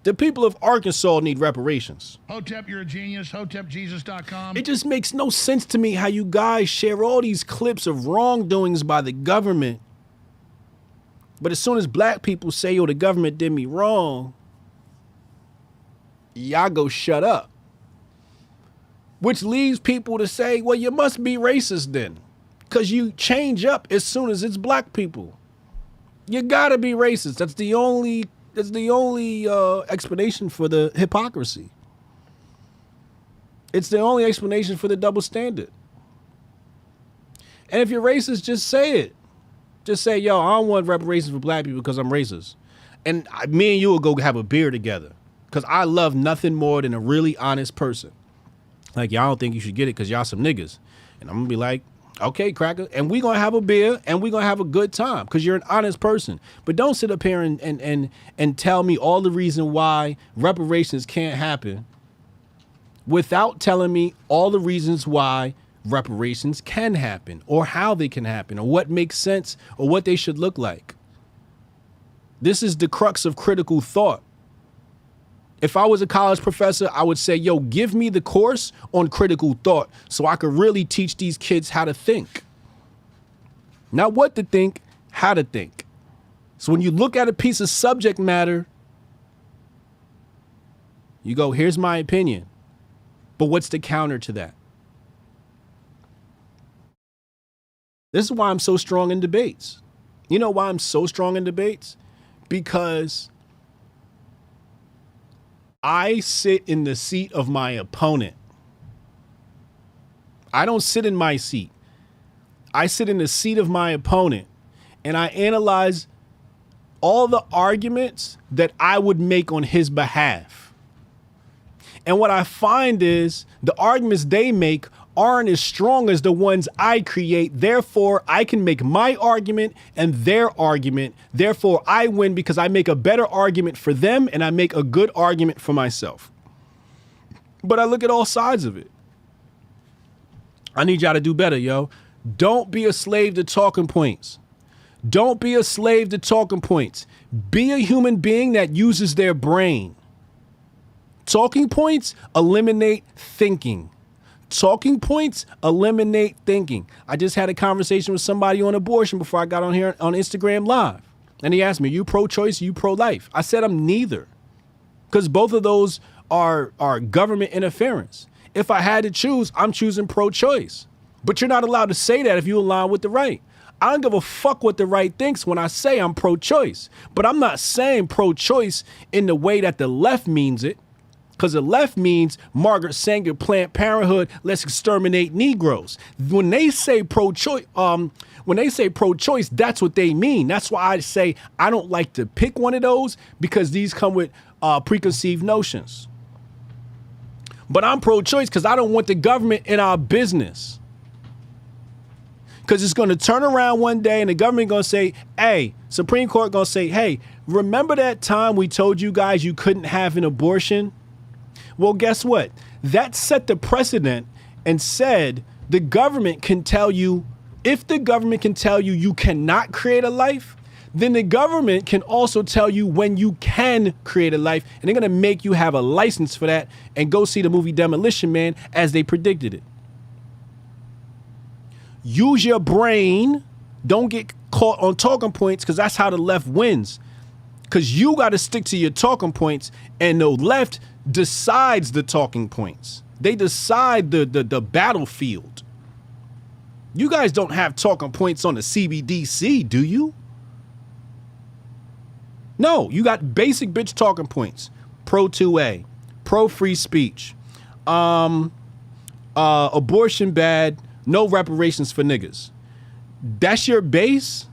The people of Arkansas need reparations. Hotep, you're a genius. HotepJesus.com. It just makes no sense to me how you guys share all these clips of wrongdoings by the government. But as soon as black people say, yo, the government did me wrong, y'all go shut up. Which leaves people to say, well, you must be racist then. Because you change up as soon as it's black people. You gotta be racist. That's the only explanation for the hypocrisy. It's the only explanation for the double standard. And if you're racist, just say it. Just say, yo, I don't want reparations for black people because I'm racist. And me and you will go have a beer together. Because I love nothing more than a really honest person. Like, y'all don't think you should get it because y'all some niggas. And I'm going to be like, okay, cracker. And we going to have a beer and we going to have a good time because you're an honest person. But don't sit up here and tell me all the reason why reparations can't happen without telling me all the reasons why reparations can happen or how they can happen or what makes sense or what they should look like. This is the crux of critical thought. If I was a college professor, I would say, yo, give me the course on critical thought so I could really teach these kids how to think. Not what to think, how to think. So when you look at a piece of subject matter, you go, here's my opinion. But what's the counter to that? This is why I'm so strong in debates. You know why I'm so strong in debates? Because I sit in the seat of my opponent. I don't sit in my seat. I sit in the seat of my opponent and I analyze all the arguments that I would make on his behalf. And what I find is the arguments they make aren't as strong as the ones I create. Therefore, I can make my argument and their argument. Therefore, I win because I make a better argument for them and I make a good argument for myself. But I look at all sides of it. I need y'all to do better, yo. Don't be a slave to talking points. Don't be a slave to talking points. Be a human being that uses their brain. Talking points eliminate thinking. Talking points eliminate thinking. I just had a conversation with somebody on abortion before I got on here on Instagram Live. And he asked me, you pro-choice, you pro-life? I said I'm neither. Because both of those are government interference. If I had to choose, I'm choosing pro-choice. But you're not allowed to say that if you align with the right. I don't give a fuck what the right thinks when I say I'm pro-choice. But I'm not saying pro-choice in the way that the left means it. Because the left means Margaret Sanger, Planned Parenthood, let's exterminate Negroes. When they say pro-choice, that's what they mean. That's why I say I don't like to pick one of those because these come with preconceived notions. But I'm pro-choice because I don't want the government in our business. Because it's going to turn around one day and the government going to say, hey, Supreme Court going to say, hey, remember that time we told you guys you couldn't have an abortion? Well, guess what? That set the precedent and said the government can tell you, if the government can tell you you cannot create a life, then the government can also tell you when you can create a life. And they're going to make you have a license for that and go see the movie Demolition Man as they predicted it. Use your brain. Don't get caught on talking points because that's how the left wins. Because you got to stick to your talking points and the left decides the talking points. They decide the battlefield. You guys don't have talking points on the CBDC, do you? No, you got basic bitch talking points. Pro 2A, pro free speech, abortion bad, no reparations for niggas. That's your base?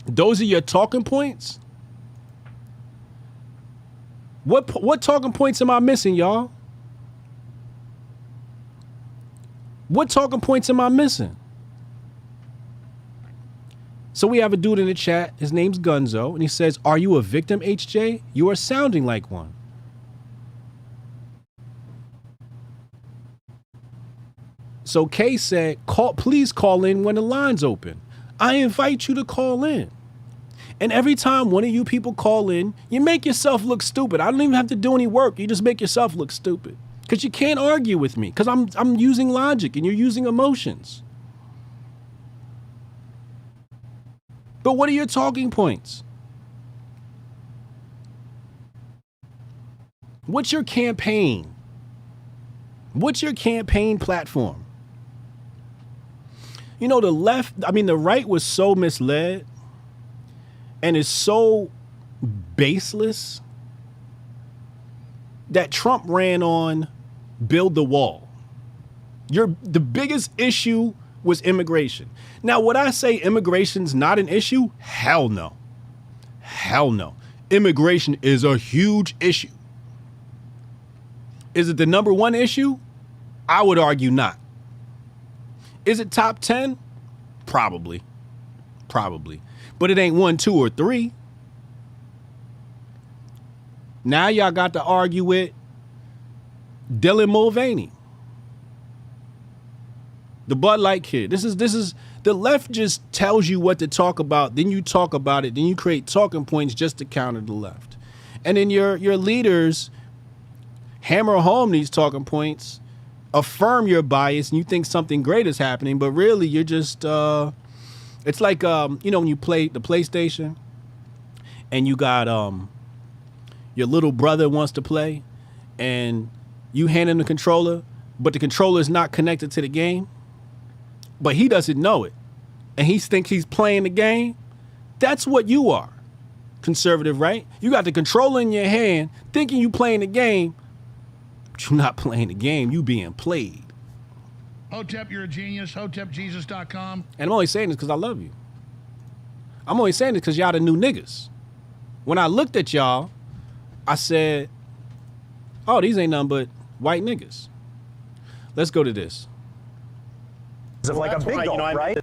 Those are your talking points? What talking points am I missing, y'all? What talking points am I missing? So we have a dude in the chat. His name's Gunzo. And he says, are you a victim, HJ? You are sounding like one. So Kay said, please call in when the line's open. I invite you to call in. And every time one of you people call in, you make yourself look stupid. I don't even have to do any work. You just make yourself look stupid. Because you can't argue with me. Because I'm using logic and you're using emotions. But what are your talking points? What's your campaign? What's your campaign platform? You know, the right was so misled and is so baseless that Trump ran on build the wall. The biggest issue was immigration. Now, would I say immigration's not an issue? Hell no. Hell no. Immigration is a huge issue. Is it the number one issue? I would argue not. Is it top 10? Probably. Probably. But it ain't 1, 2, or 3. Now y'all got to argue with Dylan Mulvaney, the Bud Light kid. This is the left just tells you what to talk about, then you talk about it, then you create talking points just to counter the left. And then your leaders hammer home these talking points, affirm your bias, and you think something great is happening, but really you're just it's like when you play the PlayStation and you got your little brother wants to play and you hand him the controller, but the controller is not connected to the game, but he doesn't know it, and he thinks he's playing the game. That's what you are, conservative, right? You got the controller in your hand, thinking you playing the game, but you're not playing the game. You being played. Hotep, you're a genius. HotepJesus.com. And I'm only saying this because I love you. I'm only saying this because y'all the new niggas. When I looked at y'all, I said, oh, these ain't nothing but white niggas. Let's go to this. Of like a big gulp, right?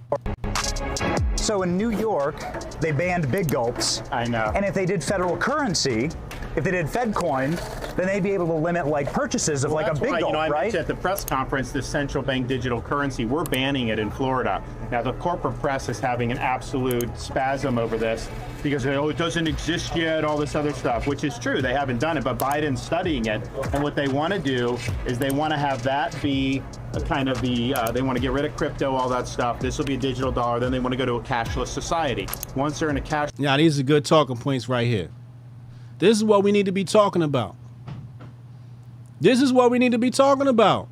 So in New York, they banned big gulps. I know. And if they did federal currency, if they did Fed coin, then they'd be able to limit like purchases of like a big gulp, I right? mentioned at the press conference, the central bank digital currency, we're banning it in Florida. Now the corporate press is having an absolute spasm over this because it doesn't exist yet, all this other stuff, which is true. They haven't done it, but Biden's studying it. And what they want to do is they want to have that be kind of the, they want to get rid of crypto, all that stuff. This will be a digital dollar. Then they want to go to a cashless society. Once they're in a cash. Now, these are good talking points right here. This is what we need to be talking about. This is what we need to be talking about.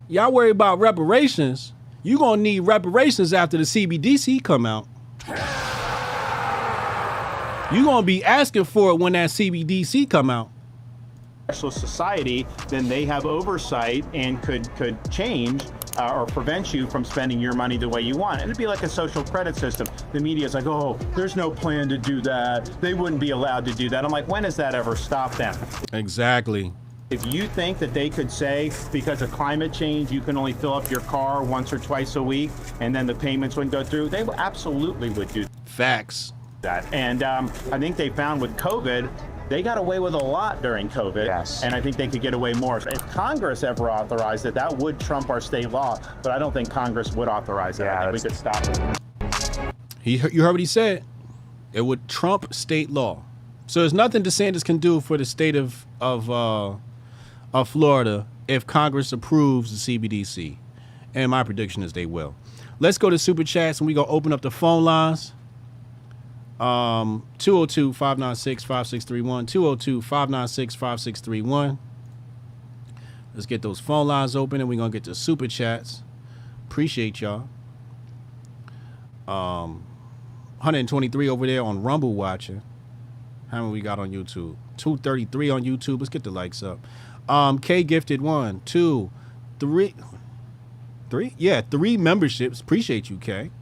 Y'all worry about reparations. You're going to need reparations after the CBDC come out. You're going to be asking for it when that CBDC come out. Cashless society, then they have oversight and could change or prevent you from spending your money the way you want. It'd be like a social credit system. The media's like, oh, there's no plan to do that. They wouldn't be allowed to do that. I'm like, when has that ever stopped them? Exactly. If you think that they could say, because of climate change, you can only fill up your car once or twice a week, and then the payments wouldn't go through, they absolutely would do facts. That. And I think they found with COVID, they got away with a lot during COVID, yes. And I think they could get away more. If Congress ever authorized it, that would trump our state law, but I don't think Congress would authorize it. Yeah, I think we could stop it. You heard what he said. It would trump state law. So there's nothing DeSantis can do for the state of Florida if Congress approves the CBDC. And my prediction is they will. Let's go to Super Chats and we're going to open up the phone lines. 202-596-5631, 202-596-5631. Let's get those phone lines open and we're going to get to Super Chats. Appreciate y'all. 123 over there on Rumble watching. How many we got on YouTube? 233 on YouTube. Let's get the likes up. K gifted 1, 2, 3. 3? Yeah, 3 memberships. Appreciate you, K.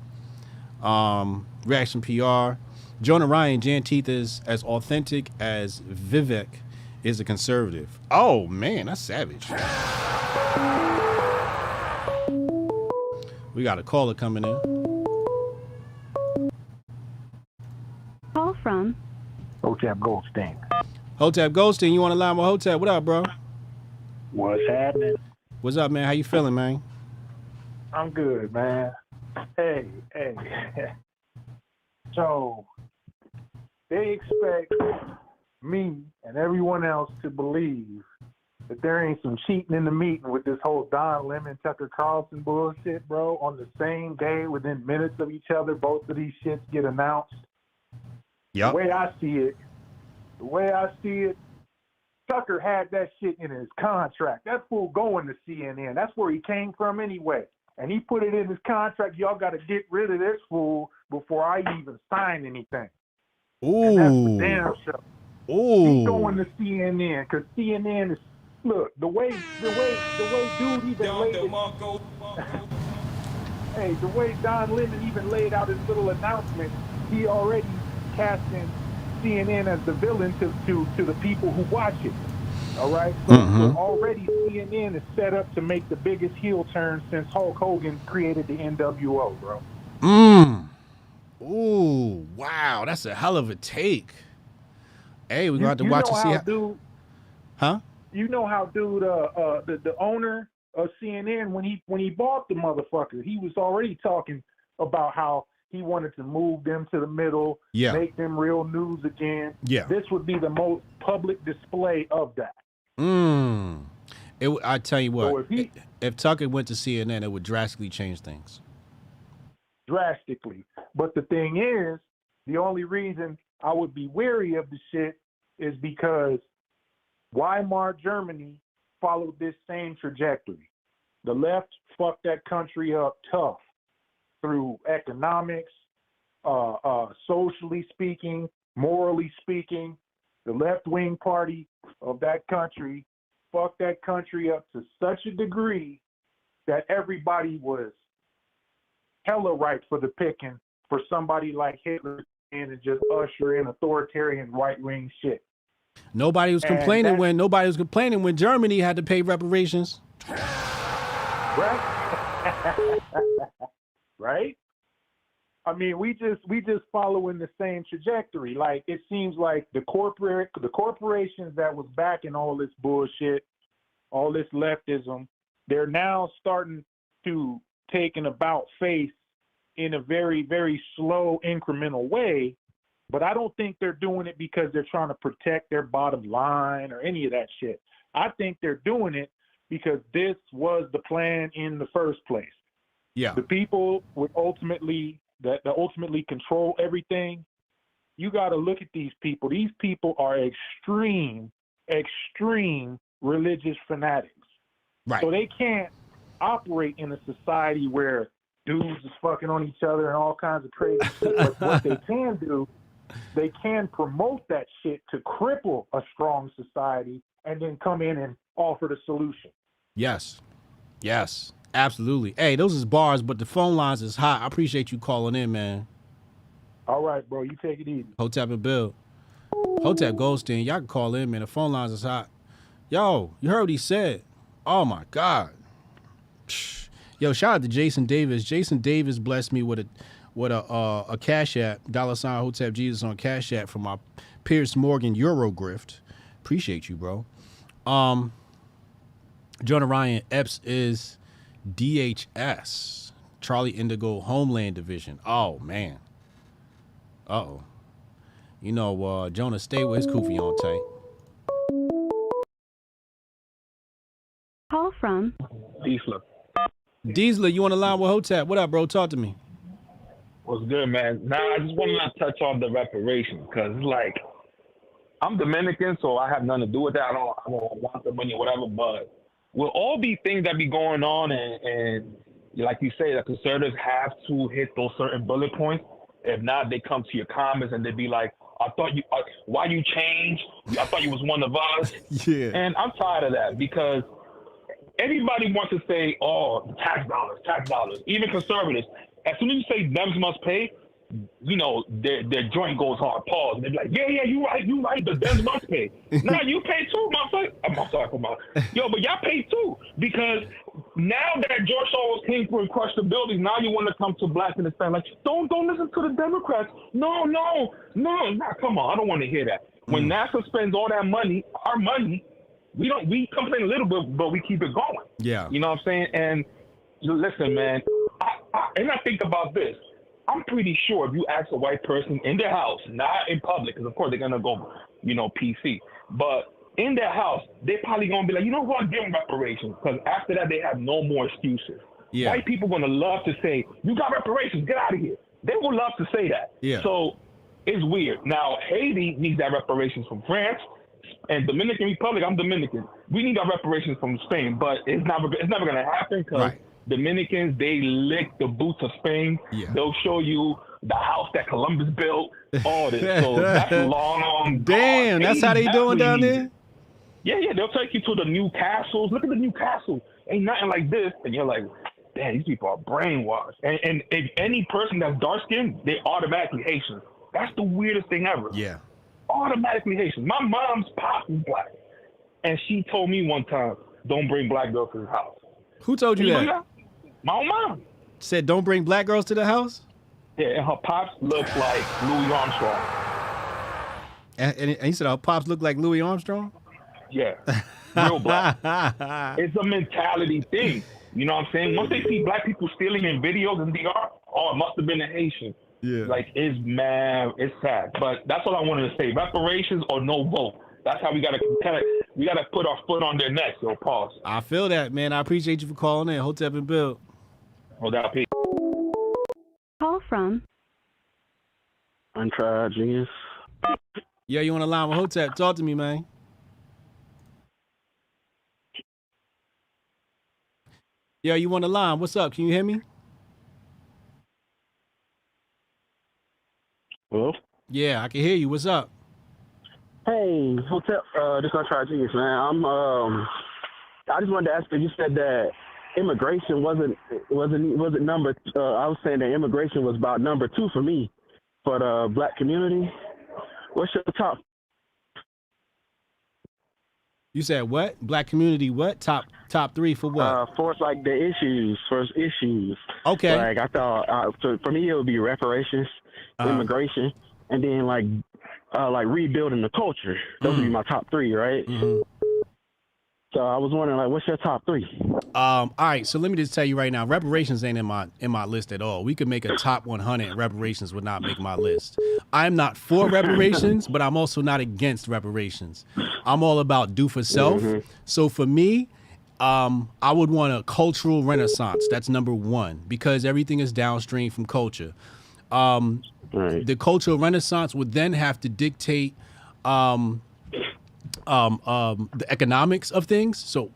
Reaction PR. Jonah Ryan, Jan Teeth is as authentic as Vivek is a conservative. Oh, man, that's savage. We got a caller coming in. Call from Hotep Goldstein. Hotep Goldstein, you want to line with Hotep? What up, bro? What's happening? What's up, man? How you feeling, man? I'm good, man. Hey. So, they expect me and everyone else to believe that there ain't some cheating in the meeting with this whole Don Lemon, Tucker Carlson bullshit, bro. On the same day, within minutes of each other, both of these shits get announced. Yep. The way I see it, Tucker had that shit in his contract. That fool going to CNN. That's where he came from anyway. And he put it in his contract. Y'all got to get rid of this fool before I even sign anything. Ooh. And that's the damn show. Ooh. He's going to CNN because CNN is, look, the way dude even laid it. Hey, the way Don Lemon even laid out his little announcement, he already casting CNN as the villain to the people who watch it. All right? So already CNN is set up to make the biggest heel turn since Hulk Hogan created the NWO, bro. Ooh, wow, that's a hell of a take. Hey, we're going to have to watch and see how... Dude, huh? You know how dude, the owner of CNN, when he bought the motherfucker, he was already talking about how he wanted to move them to the middle, make them real news again. Yeah. This would be the most public display of that. I tell you what, So if Tucker went to CNN, it would drastically change things. Drastically. But the thing is, the only reason I would be wary of the shit is because Weimar Germany followed this same trajectory. The left fucked that country up tough through economics, socially speaking, morally speaking. The left-wing party of that country fucked that country up to such a degree that everybody was hella ripe for the picking for somebody like Hitler and to just usher in authoritarian right-wing shit. Nobody was complaining when Germany had to pay reparations. Right? Right? I mean, we just following the same trajectory. Like, it seems like the corporations that was backing all this bullshit, all this leftism, they're now starting to take an about face in a very, very slow, incremental way. But I don't think they're doing it because they're trying to protect their bottom line or any of that shit. I think they're doing it because this was the plan in the first place. Yeah. The people would ultimately control everything. You got to look at these people. These people are extreme religious fanatics. Right. So they can't operate in a society where dudes is fucking on each other and all kinds of crazy shit. But what they can do, they can promote that shit to cripple a strong society and then come in and offer the solution. Yes. Yes. Absolutely. Hey, those is bars, but the phone lines is hot. I appreciate you calling in, man. All right, bro. You take it easy. Hotep and Bill. Hotep Goldstein, y'all can call in, man. The phone lines is hot. Yo, you heard what he said. Oh, my God. Yo, shout out to Jason Davis. Jason Davis blessed me with a Cash App, $ Hotep Jesus on Cash App for my Pierce Morgan Euro grift. Appreciate you, bro. Jonah Ryan, Epps is DHS, Charlie Indigo Homeland Division. Oh, man. Uh-oh. You know, Jonah stayed with his kufi on tight. Call from Diesler. Diesler, you on the line with Hotep? What up, bro? Talk to me. What's good, man? I just want to touch on the reparations because it's like I'm Dominican, so I have nothing to do with that. I don't want the money or whatever. But with all these things that be going on, and like you say, the conservatives have to hit those certain bullet points. If not, they come to your comments and they be like, "I thought you, why you changed? I thought you was one of us." Yeah. And I'm tired of that because everybody wants to say, "Oh, tax dollars." Even conservatives, as soon as you say Dems must pay, you know, their joint goes hard. Pause. And they be like, yeah, you right. The Dems must pay. Nah, you pay too, motherfucker. I'm sorry for my. Yo, but y'all pay too because now that George Soros came through and crushed the buildings, now you want to come to black and Hispanic. Like, don't listen to the Democrats. No, come on. I don't want to hear that. When NASA spends all that money, our money, we complain a little bit, but we keep it going. Yeah. You know what I'm saying? And listen, man, I think about this. I'm pretty sure if you ask a white person in their house, not in public, because of course they're going to go, PC, but in their house, they're probably going to be like, you know what, give them reparations. Because after that, they have no more excuses. Yeah. White people going to love to say, you got reparations, get out of here. They will love to say that. Yeah. So it's weird. Now, Haiti needs that reparations from France. And Dominican Republic, I'm Dominican. We need our reparations from Spain, but it's never going to happen because Dominicans, they lick the boots of Spain. Yeah. They'll show you the house that Columbus built, all this. So that's long. Damn, that's how they doing down there? Yeah, they'll take you to the new castles. Look at the new castle. Ain't nothing like this. And you're like, damn, these people are brainwashed. And if any person that's dark-skinned, they automatically Haitian. That's the weirdest thing ever. Yeah. Automatically Haitian. My mom's pop is black. And she told me one time, don't bring black girls to the house. Who told you that? My own mom. Said don't bring black girls to the house? Yeah, and her pops looks like Louis Armstrong. And he said her pops look like Louis Armstrong? Yeah. Real black. It's a mentality thing. You know what I'm saying? Once they see black people stealing in videos in DR, oh, it must have been a Haitian. Yeah. Like, it's mad. It's sad. But that's all I wanted to say. Reparations or no vote. That's how we gotta put our foot on their necks. So pause. I feel that, man. I appreciate you for calling in. Hotep and Bill. Hold out, peace. Call from Untried Genius. Yeah, you on the line with Hotep? Talk to me, man. Yeah, you on the line? What's up? Can you hear me? Hello? Yeah, I can hear you. What's up? Hey, Hotep, this is Untried Genius, man. I just wanted to ask you. You said that immigration wasn't number. I was saying that immigration was about number 2 for me, for the black community. What's your top You said what? Black community what? Top 3 for what? Like the issues, first issues. Okay. Like I thought, for me it would be reparations, immigration, and then like rebuilding the culture. Those would be my top 3, right? So I was wondering, like, what's your top 3? All right, so let me just tell you right now, reparations ain't in my list at all. We could make a top 100 and reparations would not make my list. I'm not for reparations, but I'm also not against reparations. I'm all about do for self. So for me, I would want a cultural renaissance. That's number 1, because everything is downstream from culture. The cultural renaissance would then have to dictate the economics of things. So,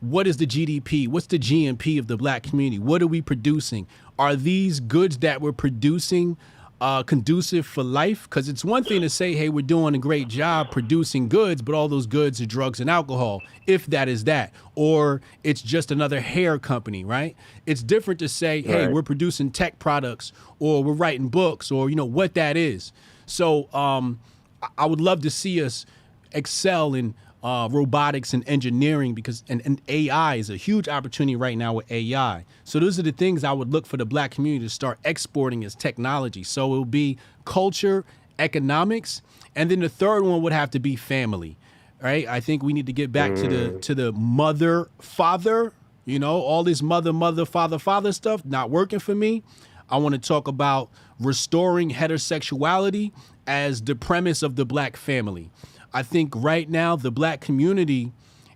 what is the GDP? What's the GNP of the black community? What are we producing? Are these goods that we're producing conducive for life? Because it's one thing to say, hey, we're doing a great job producing goods, but all those goods are drugs and alcohol, if that is that. Or it's just another hair company, right? It's different to say, hey, we're producing tech products, or we're writing books, or, what that is. So I would love to see us excel in robotics and engineering, because and AI is a huge opportunity right now with AI. So those are the things I would look for the black community to start exporting as technology. So it will be culture, economics, and then the third one would have to be family, right? I think we need to get back to the mother, father, all this mother, father stuff, not working for me. I want to talk about restoring heterosexuality as the premise of the black family. I think right now the black community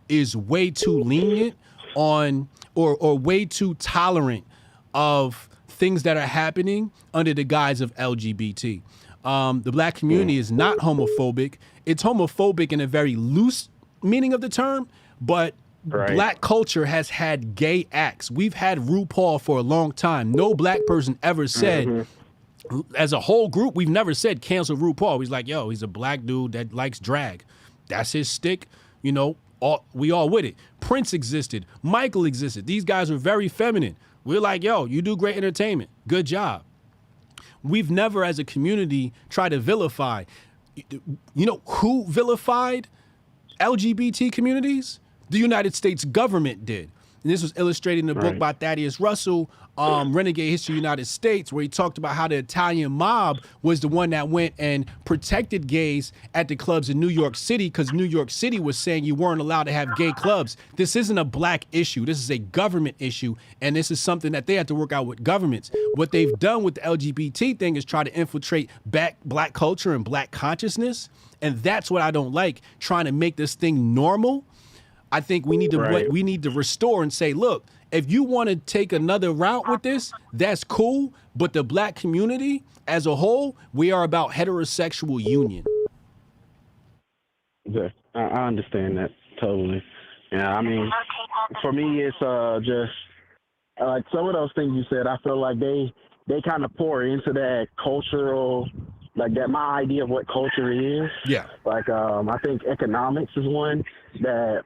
is way too lenient on or way too tolerant of things that are happening under the guise of LGBT. The black community is not homophobic. It's homophobic in a very loose meaning of the term, but black culture has had gay acts. We've had RuPaul for a long time. No black person ever said, as a whole group, we've never said cancel RuPaul. He's like, yo, he's a black dude that likes drag. That's his stick. We all with it. Prince existed. Michael existed. These guys are very feminine. We're like, yo, you do great entertainment. Good job. We've never, as a community, tried to vilify. Who vilified LGBT communities? The United States government did. And this was illustrated in a book by Thaddeus Russell, Renegade History of the United States, where he talked about how the Italian mob was the one that went and protected gays at the clubs in New York City, because New York City was saying you weren't allowed to have gay clubs. This isn't a black issue. This is a government issue, and this is something that they have to work out with governments. What they've done with the LGBT thing is try to infiltrate black culture and black consciousness, and that's what I don't like, trying to make this thing normal. I think we need to restore and say, look, if you want to take another route with this, that's cool. But the black community as a whole, we are about heterosexual union. Yeah, I understand that totally. Yeah, I mean, for me, it's just like some of those things you said. I feel like they kind of pour into that cultural, like that my idea of what culture is. Yeah. Like I think economics is one that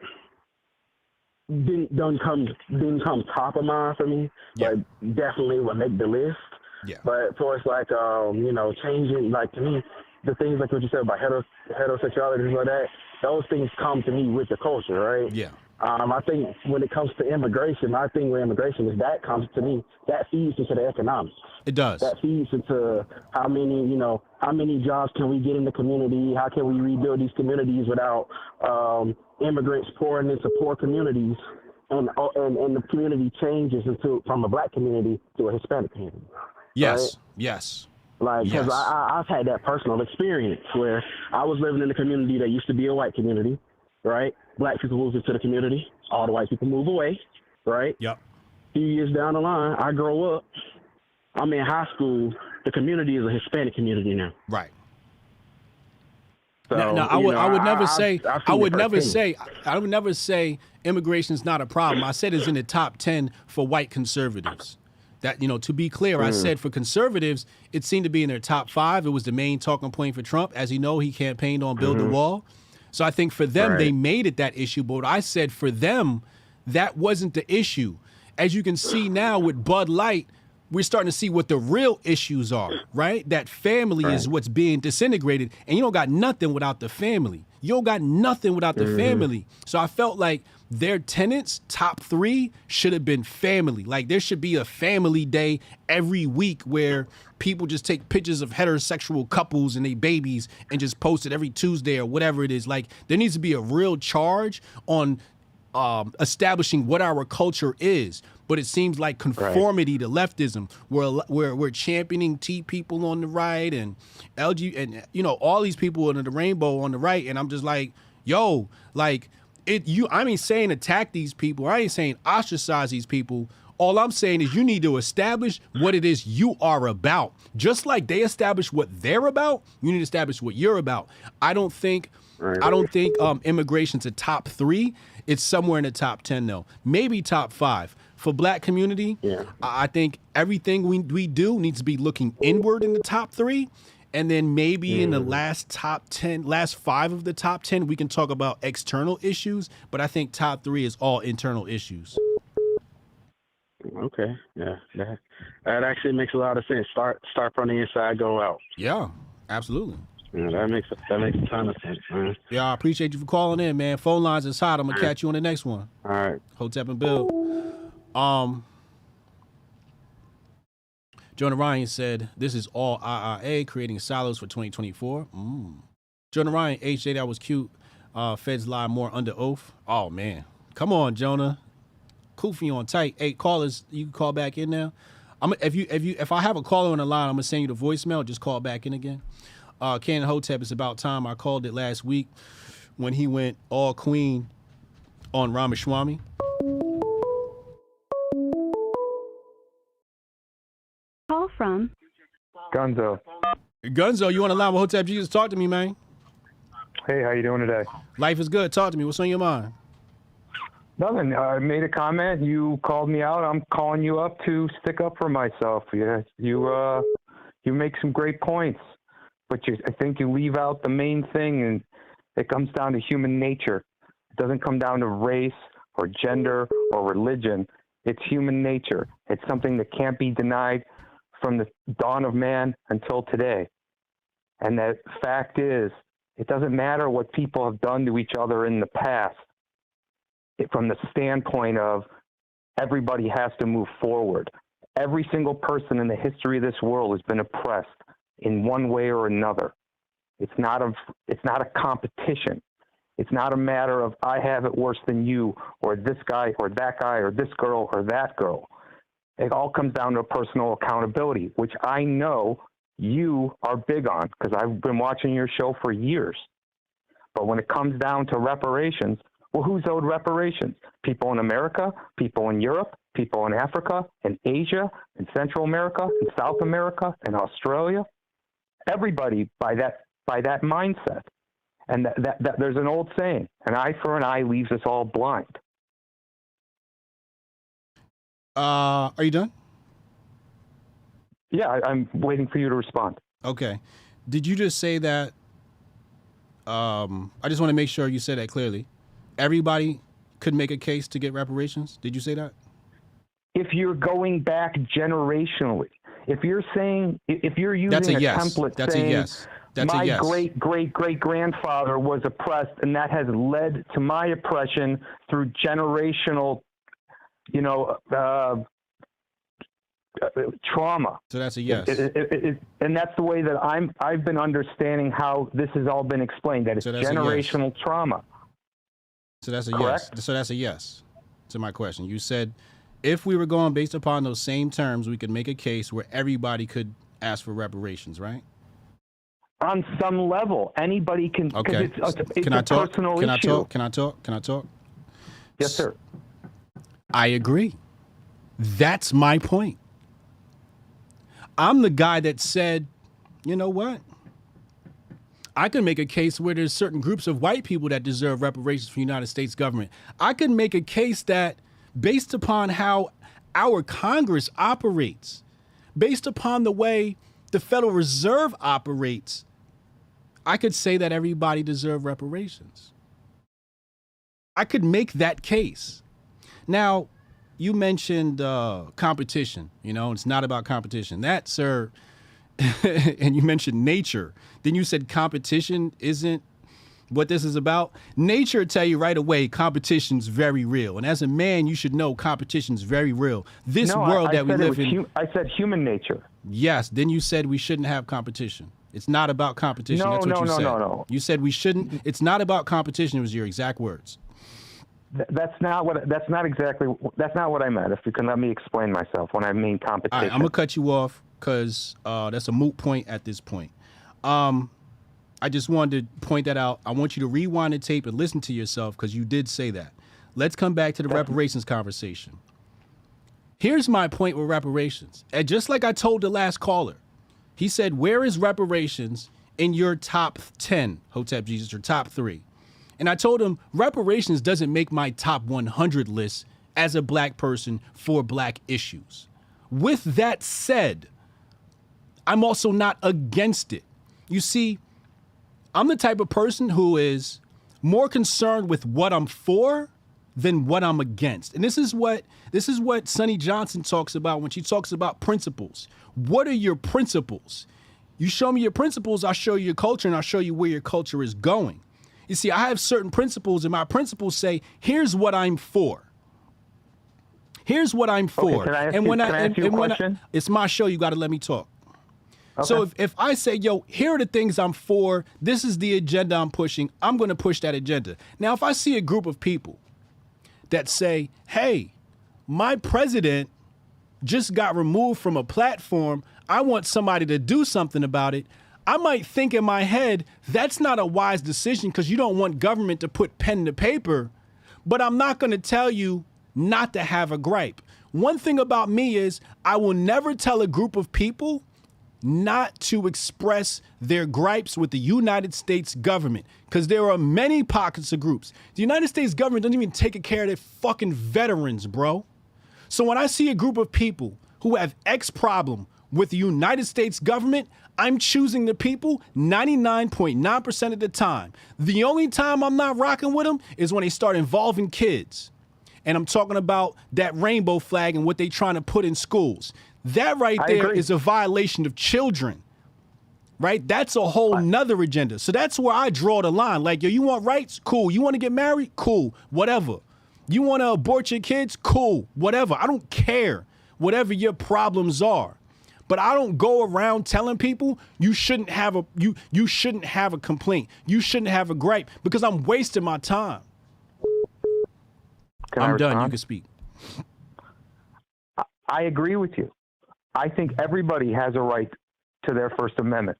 didn't come top of mind for me, but definitely would make the list. Yeah. But for it's like changing, like to me, the things like what you said about heterosexuality and like that, those things come to me with the culture, right? Yeah. I think when it comes to immigration, my thing with immigration is that comes to me, that feeds into the economics. It does. That feeds into how many jobs can we get in the community? How can we rebuild these communities without immigrants pouring into poor communities, and the community changes from a black community to a Hispanic community. Yes, right? yes. Like, because I've had that personal experience where I was living in a community that used to be a white community, right? Black people moved into the community, all the white people move away, right? Yep. A few years down the line, I grow up, I'm in high school, the community is a Hispanic community now. Right. So, now, I would never say immigration is not a problem. I said it's in the top 10 for white conservatives. That, to be clear, I said for conservatives, it seemed to be in their top 5. It was the main talking point for Trump. As you know, he campaigned on Build the Wall. So I think for them, they made it that issue. But what I said for them, that wasn't the issue. As you can see now with Bud Light, we're starting to see what the real issues are, right? That family is what's being disintegrated, and you don't got nothing without the family. You don't got nothing without the family. So I felt like their tenants, top 3, should have been family. Like there should be a family day every week where people just take pictures of heterosexual couples and their babies and just post it every Tuesday or whatever it is. Like there needs to be a real charge on establishing what our culture is. But it seems like conformity to leftism, where we're championing T people on the right and LG and all these people under the rainbow on the right, and I'm just like, yo, like I ain't saying attack these people, I ain't saying ostracize these people. All I'm saying is you need to establish what it is you are about. Just like they establish what they're about, you need to establish what you're about. I don't think immigration's a top 3. It's somewhere in the top 10 though, maybe top 5. For black community, I think everything we do needs to be looking inward in the top 3. And then maybe in the last 5 of the top 10, we can talk about external issues. But I think top 3 is all internal issues. Okay. Yeah. That actually makes a lot of sense. Start from the inside, go out. Yeah, absolutely. Yeah, that makes a ton of sense, man. Yeah, I appreciate you for calling in, man. Phone lines is hot. I'm gonna catch you on the next one. All right. Hotep and Bill. Jonah Ryan said, this is all IIA creating silos for 2024. Jonah Ryan, HJ, that was cute. Feds lie more under oath. Oh, man. Come on, Jonah. Koofy on tight. Hey, callers, you can call back in now. If I have a caller on the line, I'm going to send you the voicemail. Just call back in again. Ken Hotep, it's about time. I called it last week when he went all queen on Ramaswamy. Call from Gunzo. Gunzo, you on the line with Hotep Jesus? Talk to me, man. Hey, how you doing today? Life is good. Talk to me. What's on your mind? Nothing. I made a comment. You called me out. I'm calling you up to stick up for myself. Yeah, you make some great points, but I think you leave out the main thing, and it comes down to human nature. It doesn't come down to race or gender or religion. It's human nature. It's something that can't be denied from the dawn of man until today. And that fact is, it doesn't matter what people have done to each other in the past. From the standpoint of everybody has to move forward. Every single person in the history of this world has been oppressed in one way or another. It's not a competition. It's not a matter of I have it worse than you, or this guy or that guy or this girl or that girl. It all comes down to personal accountability, which I know you are big on because I've been watching your show for years. But when it comes down to reparations, well, who's owed reparations? People in America, people in Europe, people in Africa, in Asia, in Central America, in South America, in Australia. Everybody by that mindset. And that there's an old saying, an eye for an eye leaves us all blind. Are you done? Yeah, I'm waiting for you to respond. Okay. Did you just say that? I just want to make sure you said that clearly. Everybody could make a case to get reparations. Did you say that? If you're going back generationally, if you're using a template That's saying, a yes. That's my a yes. great-great-great-grandfather was oppressed, and that has led to my oppression through generational, trauma. So that's a yes. And that's the way that I've been understanding how this has all been explained, that it's generational trauma. So that's a Correct? yes. So that's a yes to my question. You said if we were going based upon those same terms, we could make a case where everybody could ask for reparations, right? On some level, anybody can. Okay. It's Can I talk? personal Can I issue. talk? Can I talk? Yes, sir. I agree. That's my point. I'm the guy that said, you know what? I can make a case where there's certain groups of white people that deserve reparations from the United States government. I can make a case that based upon how our Congress operates, based upon the way the Federal Reserve operates, I could say that everybody deserves reparations. I could make that case. Now, you mentioned competition. You know, it's not about competition. That, sir, and you mentioned nature. Then you said competition isn't what this is about. Nature tell you right away competition's very real. And as a man, you should know competition's very real. This world that we live in. I said human nature. Yes. Then you said we shouldn't have competition. It's not about competition. No, That's what you said. No. You said we shouldn't. It's not about competition. It was your exact words. That's not what I meant. If you can let me explain myself when I mean competition. All right, I'm gonna cut you off because that's a moot point at this point. I just wanted to point that out. I want you to rewind the tape and listen to yourself because you did say that. Let's come back to the reparations conversation. Here's my point with reparations. And just like I told the last caller, he said, where is reparations in your top 10, Hotep Jesus, or top 3? And I told him reparations doesn't make my top 100 list as a black person for black issues. With that said, I'm also not against it. You see, I'm the type of person who is more concerned with what I'm for than what I'm against. And this is what Sonny Johnson talks about when she talks about principles. What are your principles? You show me your principles, I'll show you your culture, and I'll show you where your culture is going. You see, I have certain principles, and my principles say, here's what I'm for. Here's what I'm for. Okay, can I ask you a question? It's my show, you got to let me talk. Okay. So if I say, yo, here are the things I'm for, this is the agenda I'm pushing, I'm going to push that agenda. Now, if I see a group of people that say, hey, my president just got removed from a platform, I want somebody to do something about it, I might think in my head, that's not a wise decision because you don't want government to put pen to paper, but I'm not going to tell you not to have a gripe. One thing about me is I will never tell a group of people not to express their gripes with the United States government because there are many pockets of groups. The United States government doesn't even take care of their fucking veterans, bro. So when I see a group of people who have X problem with the United States government, I'm choosing the people 99.9% of the time. The only time I'm not rocking with them is when they start involving kids. And I'm talking about that rainbow flag and what they trying to put in schools. That right there is a violation of children, right? That's a whole nother agenda. So that's where I draw the line. Like, yo, you want rights? Cool. You want to get married? Cool. Whatever. You want to abort your kids? Cool. Whatever. I don't care. Whatever your problems are. But I don't go around telling people you shouldn't have a you shouldn't have a complaint. You shouldn't have a gripe because I'm wasting my time. I'm done. You can speak. I agree with you. I think everybody has a right to their First Amendment.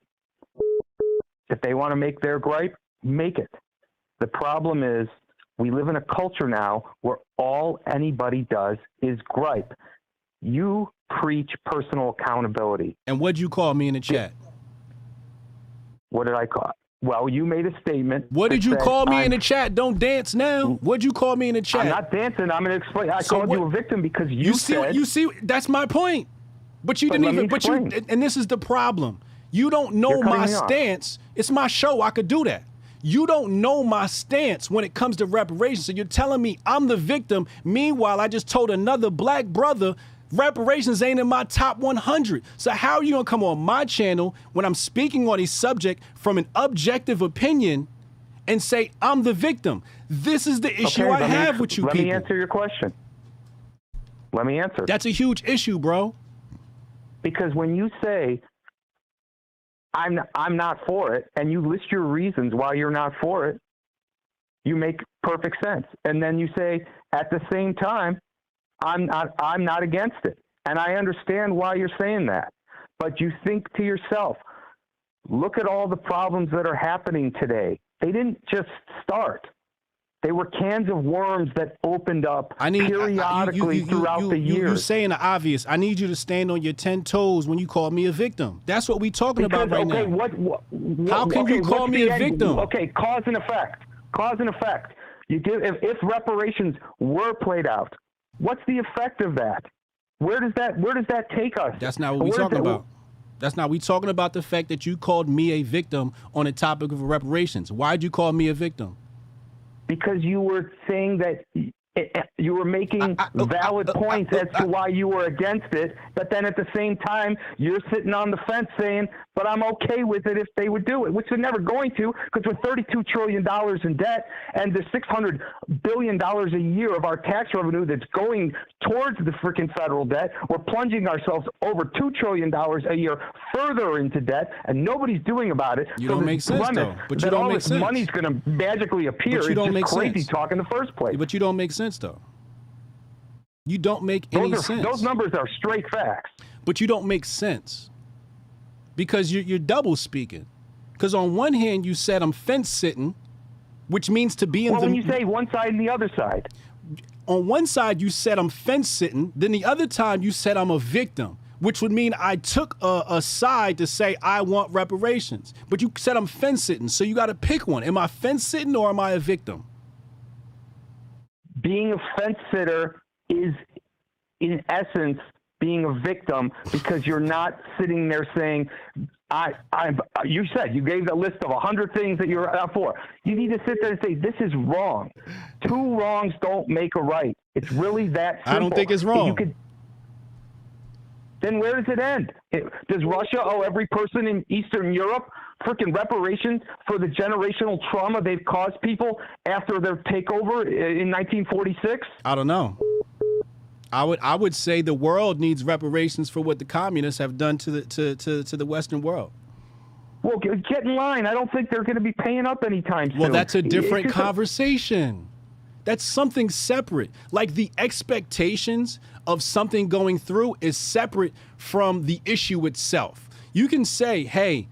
If they want to make their gripe, make it. The problem is we live in a culture now where all anybody does is gripe. You preach personal accountability. And what'd you call me in the chat? What did I call? Well, you made a statement. What did you call me in the chat? Don't dance now. What'd you call me in the chat? I'm not dancing. I'm going to explain. I called you a victim because you said. You see, that's my point. But you didn't even, and this is the problem. You don't know my stance. It's my show. I could do that. You don't know my stance when it comes to reparations. So you're telling me I'm the victim. Meanwhile, I just told another black brother reparations ain't in my top 100. So how are you going to come on my channel when I'm speaking on a subject from an objective opinion and say I'm the victim? This is the issue I have with you people. Let me answer your question. Let me answer. That's a huge issue, bro. Because when you say I'm not for it, and you list your reasons why you're not for it, you make perfect sense. And then you say at the same time, I'm not against it. And I understand why you're saying that. But you think to yourself, look at all the problems that are happening today. They didn't just start. They were cans of worms that opened up periodically throughout the years. You're saying the obvious. I need you to stand on your 10 toes when you call me a victim. That's what we're talking about right now. How can you call me a victim? Okay, cause and effect. Cause and effect. You give if reparations were played out, what's the effect of that? Where does that take us? That's not what we're talking about. That's not. We're talking about the fact that you called me a victim on the topic of reparations. Why'd you call me a victim? Because you were saying that You were making valid points as to why you were against it, but then at the same time, you're sitting on the fence saying, but I'm okay with it if they would do it, which they're never going to, because we're $32 trillion in debt, and the $600 billion a year of our tax revenue that's going towards the freaking federal debt. We're plunging ourselves over $2 trillion a year further into debt, and nobody's doing about it. You don't make sense, though. But you don't make sense. Money's going to magically appear. But you don't make sense. Crazy talk in the first place. But you don't make sense, though. You don't make any sense. Those numbers are straight facts. But you don't make sense because you're double speaking. Because on one hand, you said I'm fence sitting, which means to be in when you say one side and the other side. On one side, you said I'm fence sitting. Then the other time, you said I'm a victim, which would mean I took a side to say I want reparations. But you said I'm fence sitting, so you got to pick one. Am I fence sitting or am I a victim? Being a fence sitter is, in essence, being a victim because you're not sitting there saying, you said you gave a list of 100 things that you're out for. You need to sit there and say, this is wrong. Two wrongs don't make a right. It's really that simple. I don't think it's wrong. Then where does it end? Does Russia owe every person in Eastern Europe freaking reparations for the generational trauma they've caused people after their takeover in 1946? I don't know. I would say the world needs reparations for what the communists have done to the Western world. Well, get in line. I don't think they're going to be paying up anytime soon. Well, that's a different conversation. That's something separate. Like the expectations of something going through is separate from the issue itself. You can say, hey,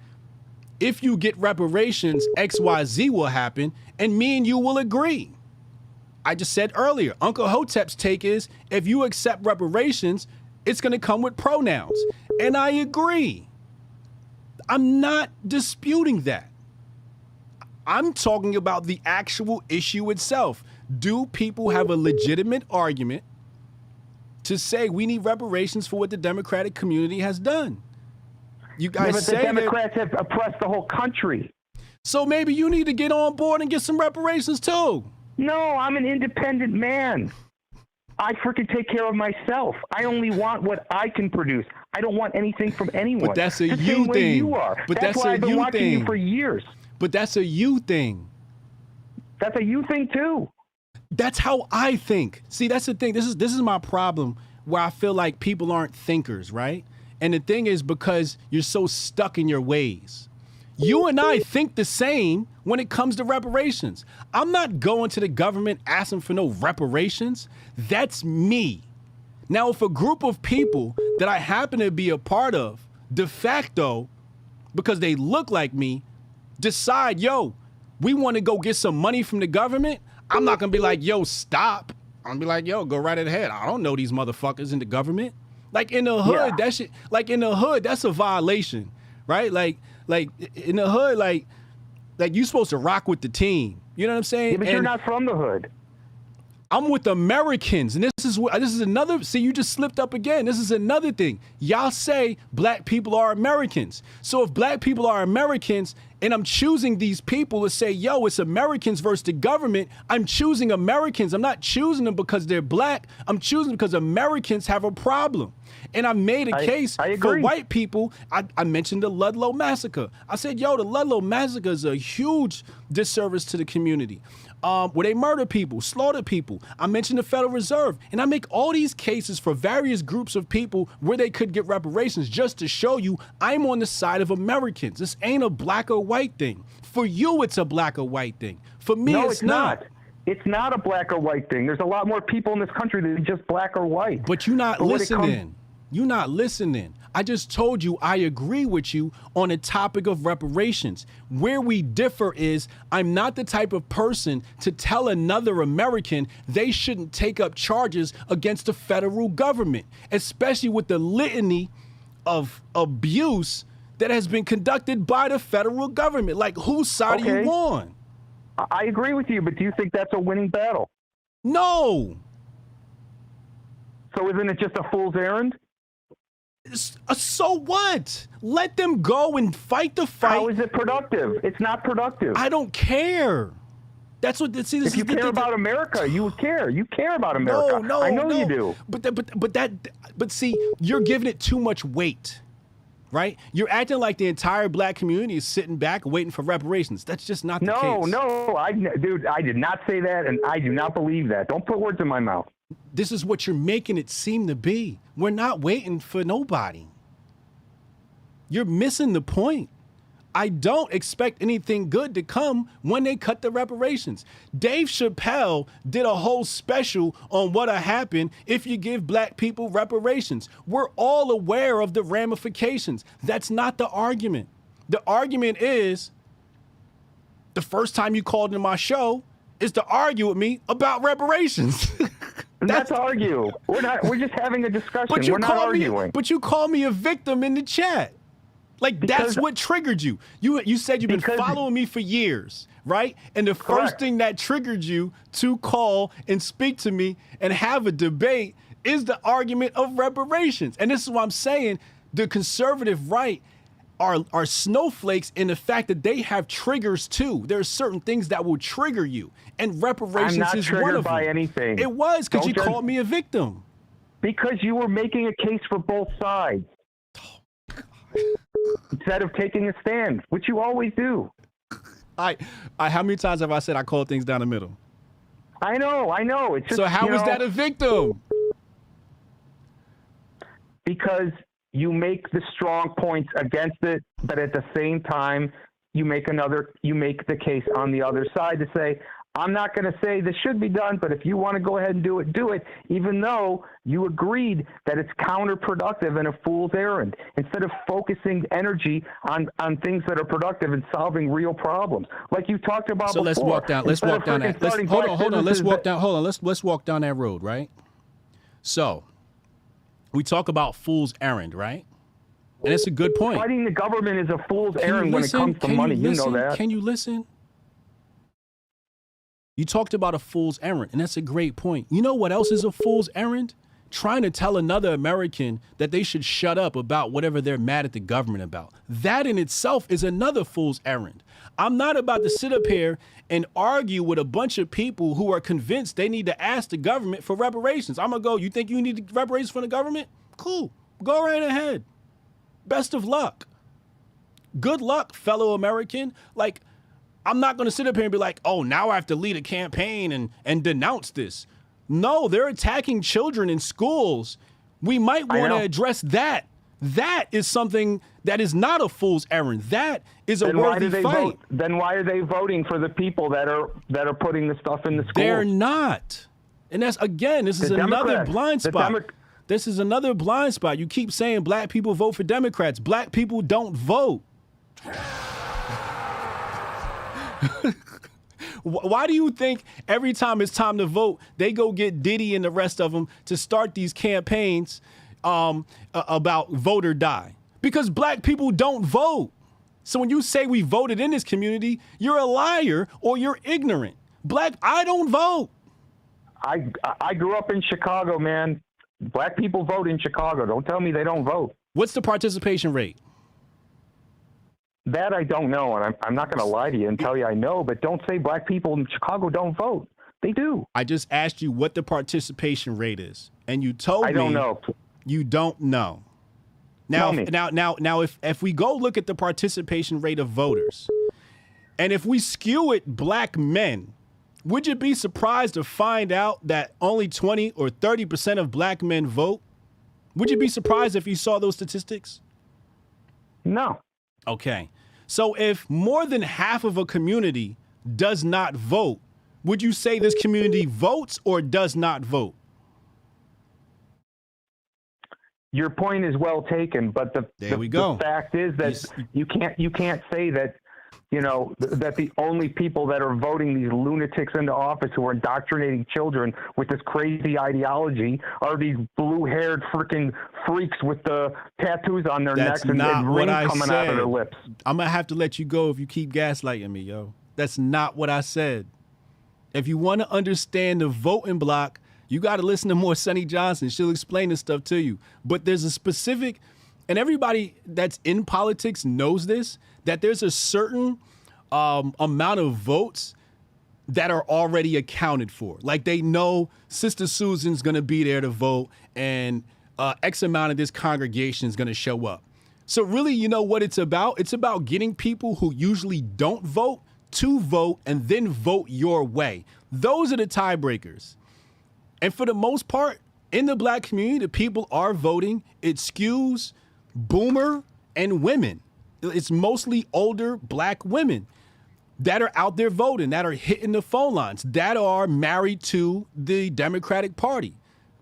if you get reparations, X, Y, Z will happen, and me and you will agree. I just said earlier, Uncle Hotep's take is, if you accept reparations, it's going to come with pronouns. And I agree. I'm not disputing that. I'm talking about the actual issue itself. Do people have a legitimate argument to say we need reparations for what the Democratic community has done? You guys but say the Democrats have oppressed the whole country. So maybe you need to get on board and get some reparations too. No, I'm an independent man. I freaking take care of myself. I only want what I can produce. I don't want anything from anyone. But that's a the you same way thing. You are. But that's why I've been watching you for years. But that's a you thing. That's a you thing too. That's how I think. See, that's the thing. This is my problem where I feel like people aren't thinkers, right? And the thing is because you're so stuck in your ways. You and I think the same when it comes to reparations. I'm not going to the government asking for no reparations. That's me. Now, if a group of people that I happen to be a part of, de facto, because they look like me, decide, yo, we want to go get some money from the government, I'm not going to be like, yo, stop. I'm going to be like, yo, go right ahead. I don't know these motherfuckers in the government. Like in the hood, that shit, like in the hood, that's a violation, right? Like in the hood, like you supposed to rock with the team. You know what I'm saying? Yeah, but you're not from the hood. I'm with Americans, and this is another. See, you just slipped up again. This is another thing. Y'all say black people are Americans. So if black people are Americans, and I'm choosing these people to say, yo, it's Americans versus the government, I'm choosing Americans. I'm not choosing them because they're black. I'm choosing because Americans have a problem. And I made a case for white people. I mentioned the Ludlow Massacre. I said, yo, the Ludlow Massacre is a huge disservice to the community. Where they murder people, slaughter people. I mentioned the Federal Reserve. And I make all these cases for various groups of people where they could get reparations just to show you I'm on the side of Americans. This ain't a black or white thing. For you, it's a black or white thing. For me, no, it's not. It's not a black or white thing. There's a lot more people in this country than just black or white. But you're not listening. You're not listening. I just told you I agree with you on the topic of reparations. Where we differ is I'm not the type of person to tell another American they shouldn't take up charges against the federal government, especially with the litany of abuse that has been conducted by the federal government. Like, whose side are you on? I agree with you, but do you think that's a winning battle? No. So isn't it just a fool's errand? So what? Let them go and fight the fight. How is it productive? It's not productive. I don't care. That's what. See, this if you care about America, you would care. You care about America. No, I know you do. But see, you're giving it too much weight, right? You're acting like the entire black community is sitting back waiting for reparations. That's just not the case. Dude, I did not say that, and I do not believe that. Don't put words in my mouth. This is what you're making it seem to be. We're not waiting for nobody. You're missing the point. I don't expect anything good to come when they cut the reparations. Dave Chappelle did a whole special on what'll happen if you give black people reparations. We're all aware of the ramifications. That's not the argument. The argument is the first time you called into my show is to argue with me about reparations. That's argue. We're just having a discussion. We're not arguing. But you call me a victim in the chat. Like, that's what triggered you. You said you've been following me for years, right? And the first thing that triggered you to call and speak to me and have a debate is the argument of reparations. And this is what I'm saying. The conservative right are snowflakes in the fact that they have triggers too. There are certain things that will trigger you. And reparations is one of them. I'm not triggered by anything. It was because you called me a victim. Because you were making a case for both sides. Instead of taking a stand, which you always do. How many times have I said I call things down the middle? I know. It's just, so how is that a victim? Because you make the strong points against it, but at the same time, you make the case on the other side to say, I'm not going to say this should be done, but if you want to go ahead and do it, even though you agreed that it's counterproductive and a fool's errand, instead of focusing energy on things that are productive and solving real problems, like you talked about before. So let's walk down that. Hold on. Let's walk down that road, right? So we talk about fool's errand, right? And it's a good point. Fighting the government is a fool's errand when it comes to money. You know that. Can you listen? You talked about a fool's errand, and that's a great point. You know what else is a fool's errand? Trying to tell another American that they should shut up about whatever they're mad at the government about. That in itself is another fool's errand. I'm not about to sit up here and argue with a bunch of people who are convinced they need to ask the government for reparations. I'm going to go, you think you need reparations from the government? Cool. Go right ahead. Best of luck. Good luck, fellow American. Like, I'm not going to sit up here and be like, oh, now I have to lead a campaign and denounce this. No, they're attacking children in schools. We might want to address that. That is something that is not a fool's errand. That is a worthy fight. Then why are they voting for the people that are putting the stuff in the schools? They're not. And that's, again, this is another blind spot. This is another blind spot. You keep saying black people vote for Democrats. Black people don't vote. Why do you think every time it's time to vote, they go get Diddy and the rest of them to start these campaigns about vote or die? Because black people don't vote. So when you say we voted in this community, you're a liar or you're ignorant. I don't vote. I grew up in Chicago, man. Black people vote in Chicago. Don't tell me they don't vote. What's the participation rate? That I don't know, and I'm not going to lie to you and tell you I know, but don't say black people in Chicago don't vote. They do. I just asked you what the participation rate is, and you told me I don't know. You don't know. Now, if we go look at the participation rate of voters, and if we skew it black men, would you be surprised to find out that only 20 or 30% of black men vote? Would you be surprised if you saw those statistics? No. Okay. So if more than half of a community does not vote, would you say this community votes or does not vote? Your point is well taken, but the fact is that you can't say that, you know, that the only people that are voting these lunatics into office who are indoctrinating children with this crazy ideology are these blue-haired freaking freaks with the tattoos on their necks and rings coming out of their lips. I'm going to have to let you go if you keep gaslighting me, yo. That's not what I said. If you want to understand the voting block, you got to listen to more Sonny Johnson. She'll explain this stuff to you. But there's a specific, and everybody that's in politics knows this, that there's a certain amount of votes that are already accounted for. Like they know Sister Susan's going to be there to vote and X amount of this congregation is going to show up. So really, you know what it's about? It's about getting people who usually don't vote to vote and then vote your way. Those are the tiebreakers. And for the most part, in the black community, the people are voting. It skews boomer and women. It's mostly older black women that are out there voting, that are hitting the phone lines, that are married to the Democratic Party.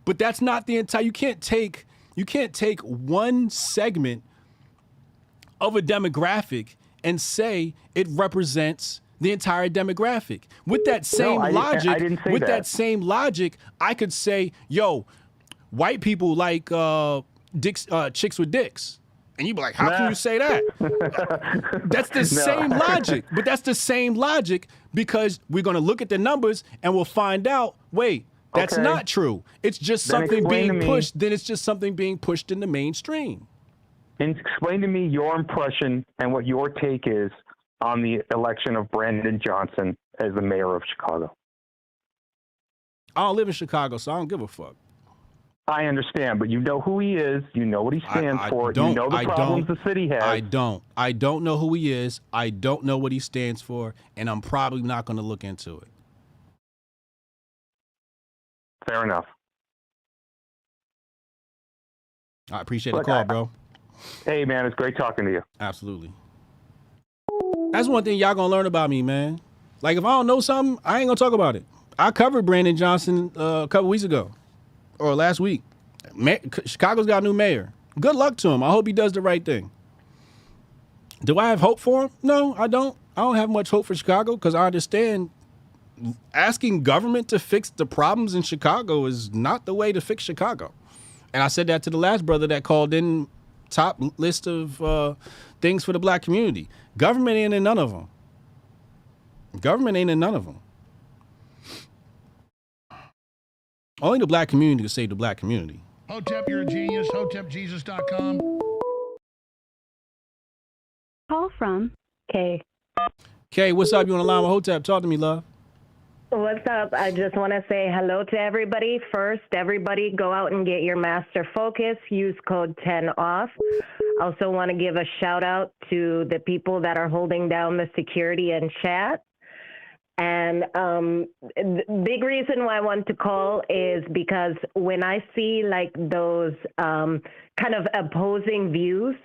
But that's not the entire, you can't take one segment of a demographic and say it represents the entire demographic. With that same same logic, I could say, yo, white people like chicks with dicks. And you'd be like, how can you say that? That's the same logic. But that's the same logic because we're going to look at the numbers and we'll find out, wait, that's not true. It's just something being pushed. Then it's just something being pushed in the mainstream. And explain to me your impression and what your take is on the election of Brandon Johnson as the mayor of Chicago. I don't live in Chicago, so I don't give a fuck. I understand, but you know who he is. You know what he stands for. You know the problems the city has. I don't know who he is. I don't know what he stands for, and I'm probably not going to look into it. Fair enough. I appreciate the call, bro. Hey, man, it's great talking to you. Absolutely. That's one thing y'all going to learn about me, man. Like, if I don't know something, I ain't going to talk about it. I covered Brandon Johnson a couple weeks ago. Or last week. Chicago's got a new mayor. Good luck to him. I hope he does the right thing. Do I have hope for him? No, I don't. I don't have much hope for Chicago because I understand asking government to fix the problems in Chicago is not the way to fix Chicago. And I said that to the last brother that called in top list of things for the black community. Government ain't in none of them. Government ain't in none of them. Only the black community can save the black community. Hotep, you're a genius. HotepJesus.com. Call from Kay. Kay, what's up? You on the line with Hotep? Talk to me, love. What's up? I just want to say hello to everybody. First, everybody go out and get your Master Focus. Use code 10OFF. Also want to give a shout out to the people that are holding down the security in chat. And the big reason why I want to call is because when I see like those kind of opposing views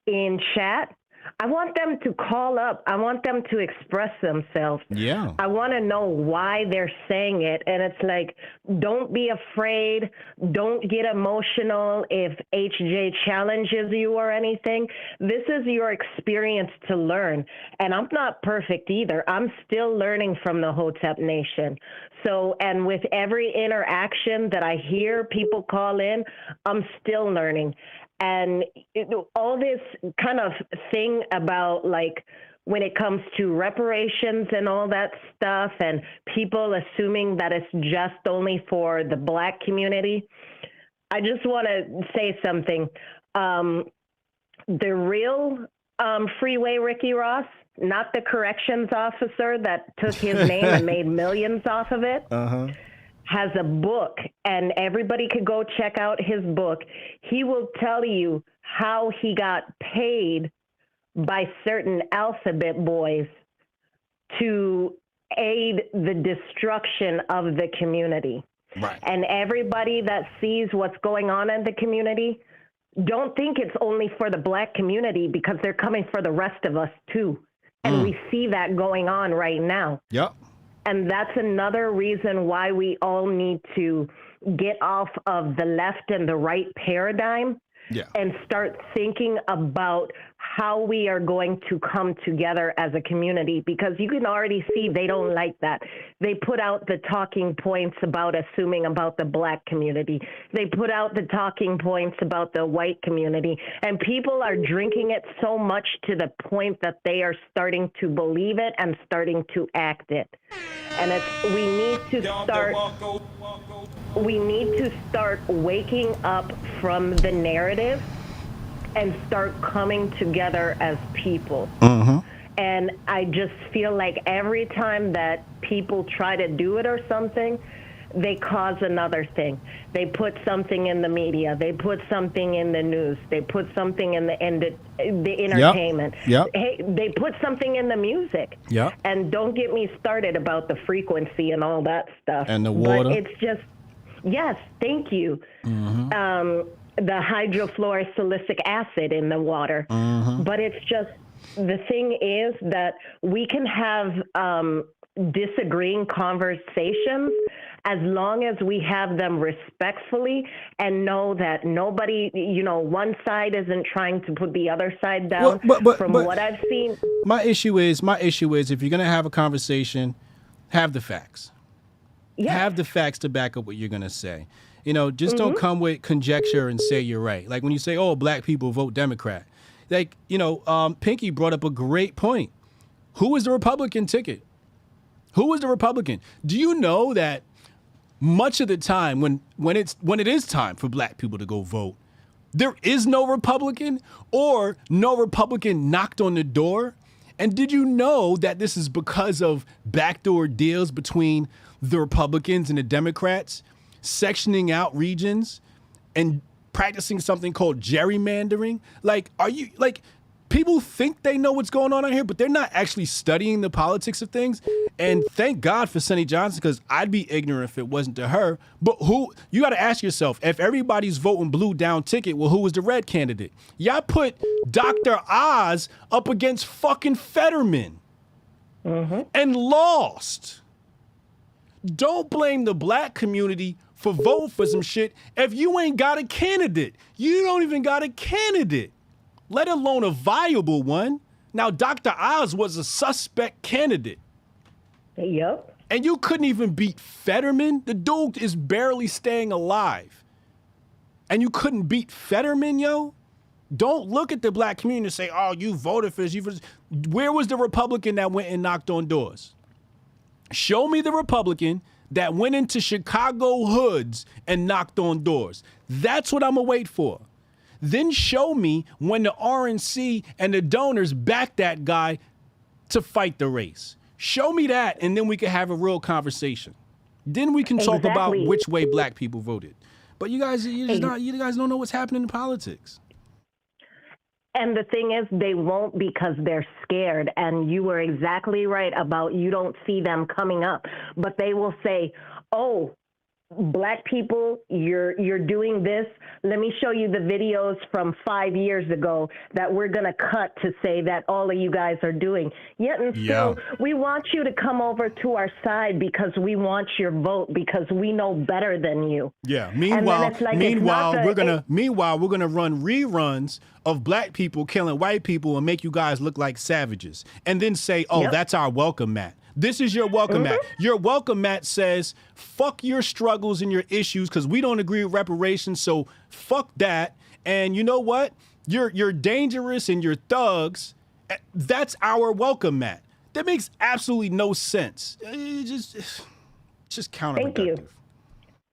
in chat, I want them to call up. I want them to express themselves. Yeah. I want to know why they're saying it. And it's like, don't be afraid. Don't get emotional if HJ challenges you or anything. This is your experience to learn. And I'm not perfect either. I'm still learning from the Hotep Nation. So, and with every interaction that I hear people call in, I'm still learning. And all this kind of thing about like when it comes to reparations and all that stuff and people assuming that it's just only for the black community, I just want to say something. The real Freeway Ricky Ross, not the corrections officer that took his name and made millions off of it, has a book, and everybody could go check out his book. He will tell you how he got paid by certain alphabet boys to aid the destruction of the community. Right. And everybody that sees what's going on in the community, don't think it's only for the black community because they're coming for the rest of us too. And we see that going on right now. Yep. And that's another reason why we all need to get off of the left and the right paradigm and start thinking about how we are going to come together as a community, because you can already see they don't like that. They put out the talking points about assuming about the black community. They put out the talking points about the white community, and people are drinking it so much to the point that they are starting to believe it and starting to act it. And we need to start waking up from the narrative and start coming together as people. And I just feel like every time that people try to do it or something, they cause another thing. They put something in the media. They put something in the news. They put something in the entertainment. Yep. Hey, they put something in the music. Yep. And don't get me started about the frequency and all that stuff. And the water. But it's just, yes, thank you. The hydrofluorosilicic acid in the water. But it's just, the thing is that we can have disagreeing conversations as long as we have them respectfully and know that nobody, one side isn't trying to put the other side down. From what I've seen. My issue is if you're going to have a conversation, have the facts. Yeah. Have the facts to back up what you're going to say. Just don't come with conjecture and say you're right. Like when you say, oh, black people vote Democrat. Like, Pinky brought up a great point. Who was the Republican ticket? Who was the Republican? Do you know that much of the time when it is time for black people to go vote, there is no Republican or no Republican knocked on the door? And did you know that this is because of backdoor deals between the Republicans and the Democrats, sectioning out regions and practicing something called gerrymandering? People think they know what's going on out here, but they're not actually studying the politics of things. And thank God for Sonny Johnson, because I'd be ignorant if it wasn't to her. But you got to ask yourself, if everybody's voting blue down ticket, well, who was the red candidate? Y'all put Dr. Oz up against fucking Fetterman and lost. Don't blame the black community for voting for some shit if you ain't got a candidate. You don't even got a candidate, let alone a viable one. Now, Dr. Oz was a suspect candidate. Yep. And you couldn't even beat Fetterman. The dude is barely staying alive. And you couldn't beat Fetterman, yo? Don't look at the black community and say, oh, you voted for this. Where was the Republican that went and knocked on doors? Show me the Republican that went into Chicago hoods and knocked on doors. That's what I'm going to wait for. Then show me when the RNC and the donors backed that guy to fight the race. Show me that, and then we can have a real conversation. Then we can talk about which way black people voted. But you guys don't know what's happening in politics. And the thing is, they won't because they're scared. And you were exactly right about you don't see them coming up. But they will say, oh, black people, you're doing this. Let me show you the videos from 5 years ago that we're going to cut to say that all of you guys are doing. Yet and still, we want you to come over to our side because we want your vote, because we know better than you. Yeah. Meanwhile, we're gonna run reruns of black people killing white people and make you guys look like savages, and then say, "Oh, that's our welcome mat." This is your welcome mat. Your welcome mat says, fuck your struggles and your issues because we don't agree with reparations, so fuck that. And you know what? You're dangerous and you're thugs. That's our welcome mat. That makes absolutely no sense. It's just counterproductive. Thank you.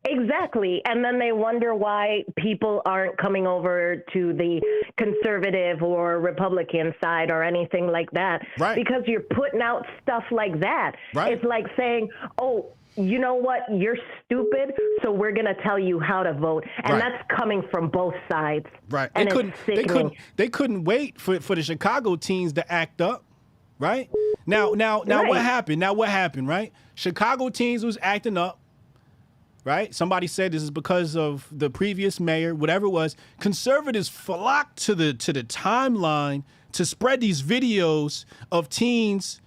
Exactly. And then they wonder why people aren't coming over to the conservative or Republican side or anything like that. Right. Because you're putting out stuff like that. Right. It's like saying, oh, you know what? You're stupid, so we're going to tell you how to vote. And that's coming from both sides. Right. And they couldn't wait for the Chicago teens to act up. Right? Now what happened? Right? Chicago teens was acting up. Right? Somebody said this is because of the previous mayor, whatever it was. Conservatives flocked to the timeline to spread these videos of teens,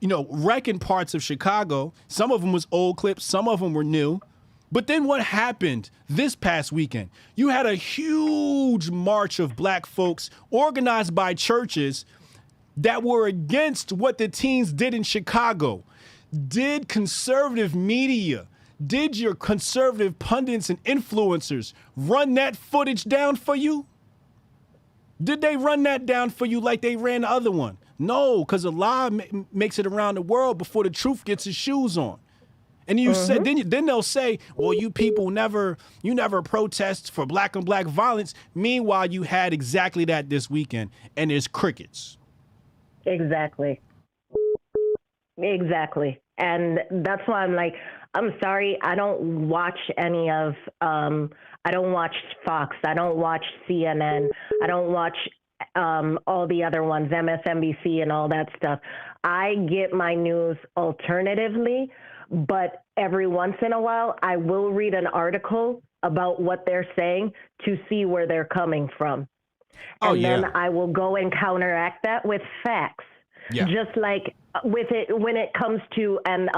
wrecking parts of Chicago. Some of them was old clips, some of them were new. But then what happened this past weekend? You had a huge march of black folks organized by churches that were against what the teens did in Chicago. Did conservative media, did your conservative pundits and influencers run that footage down for you? Did they run that down for you like they ran the other one? No, because a lie makes it around the world before the truth gets its shoes on. And you said, then they'll say, well, you people never protest for black on black violence. Meanwhile, you had exactly that this weekend, and there's crickets. Exactly. Exactly. And that's why I'm like, I'm sorry, I don't watch any of, I don't watch Fox, I don't watch CNN, I don't watch all the other ones, MSNBC and all that stuff. I get my news alternatively, but every once in a while, I will read an article about what they're saying to see where they're coming from. And then I will go and counteract that with facts. Yeah. Just like with it, when it comes to, and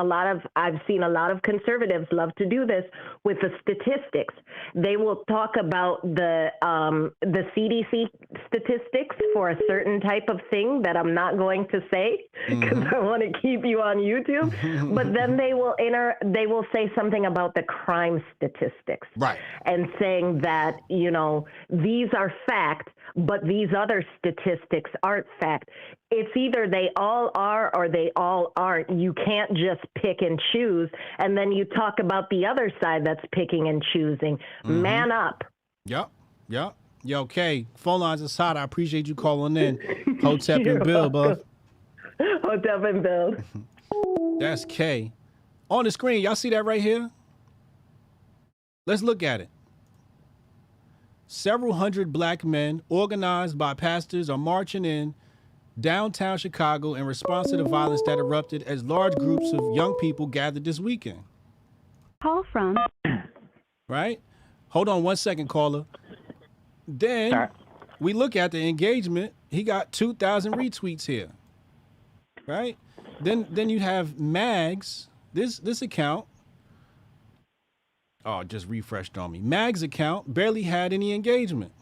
I've seen a lot of conservatives love to do this with the statistics. They will talk about the CDC statistics for a certain type of thing that I'm not going to say because I want to keep you on YouTube. But then they will say something about the crime statistics. Right. And saying that, you know, these are fact, but these other statistics aren't fact. It's either they all are or they all aren't. You can't just pick and choose. And then you talk about the other side that's picking and choosing. Man up. Yep. Yo, Kay, phone lines is hot. I appreciate you calling in. Hotep and Bill, bud. Hotep and Bill. That's Kay. On the screen, y'all see that right here? Let's look at it. Several hundred black men organized by pastors are marching in downtown Chicago in response to the violence that erupted as large groups of young people gathered this weekend. Call from. Right? Hold on 1 second, caller. Then we look at the engagement. He got 2,000 retweets here. Right? Then you have Mags, this account. Oh, it just refreshed on me. Mag's account barely had any engagement.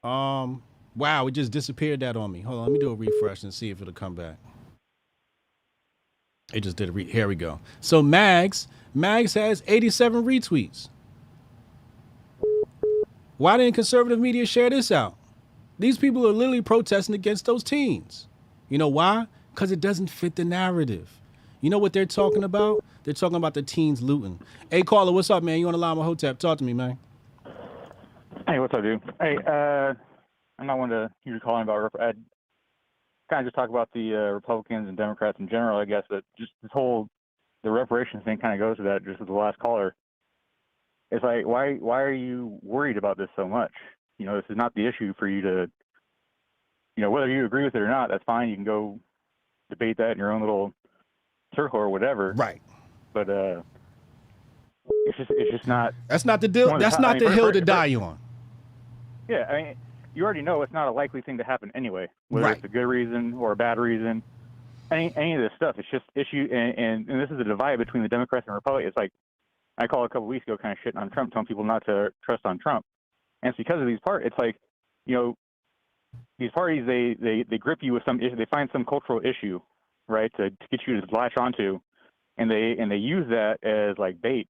Wow, it just disappeared that on me. Hold on, let me do a refresh and see if it'll come back. It just did here we go. So Mags has 87 retweets. Why didn't conservative media share this out? These people are literally protesting against those teens. You know why? Because it doesn't fit the narrative. You know what they're talking about? They're talking about the teens looting. Hey, caller, what's up, man? You on the line with Hotep? Talk to me, man. Hey, what's up, dude? Hey, I'm not one to hear you calling about. I'd kind of just talk about the Republicans and Democrats in general, I guess. But just the reparations thing kind of goes to that. Just with the last caller, it's like, why are you worried about this so much? You know, this is not the issue for you to, you know, whether you agree with it or not, that's fine. You can go debate that in your own little circle or whatever. Right. But it's just not. That's not the deal. That's not the hill to die on. Yeah, I mean, you already know it's not a likely thing to happen anyway, whether it's a good reason or a bad reason. Any of this stuff, it's just issue, and this is a divide between the Democrats and Republicans. It's like I called a couple weeks ago, kind of shitting on Trump, telling people not to trust on Trump, and it's because of these parties. It's like, you know, these parties they grip you with some issue, they find some cultural issue, right, to get you to latch onto, and they use that as like bait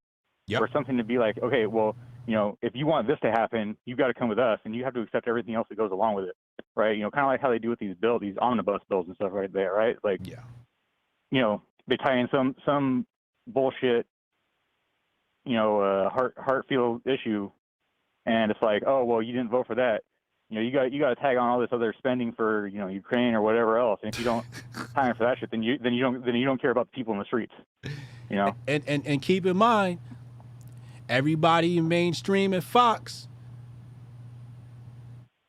or something to be like, okay, well, you know, if you want this to happen, you got to come with us, and you have to accept everything else that goes along with it, right? You know, kind of like how they do with these omnibus bills and stuff right there, right? Like, you know, they tie in some bullshit, you know, heart field issue, and it's like, oh, well, you didn't vote for that. You know, you got to tag on all this other spending for, you know, Ukraine or whatever else. And if you don't time for that shit, then you don't care about the people in the streets. You know. And keep in mind, everybody in mainstream at Fox,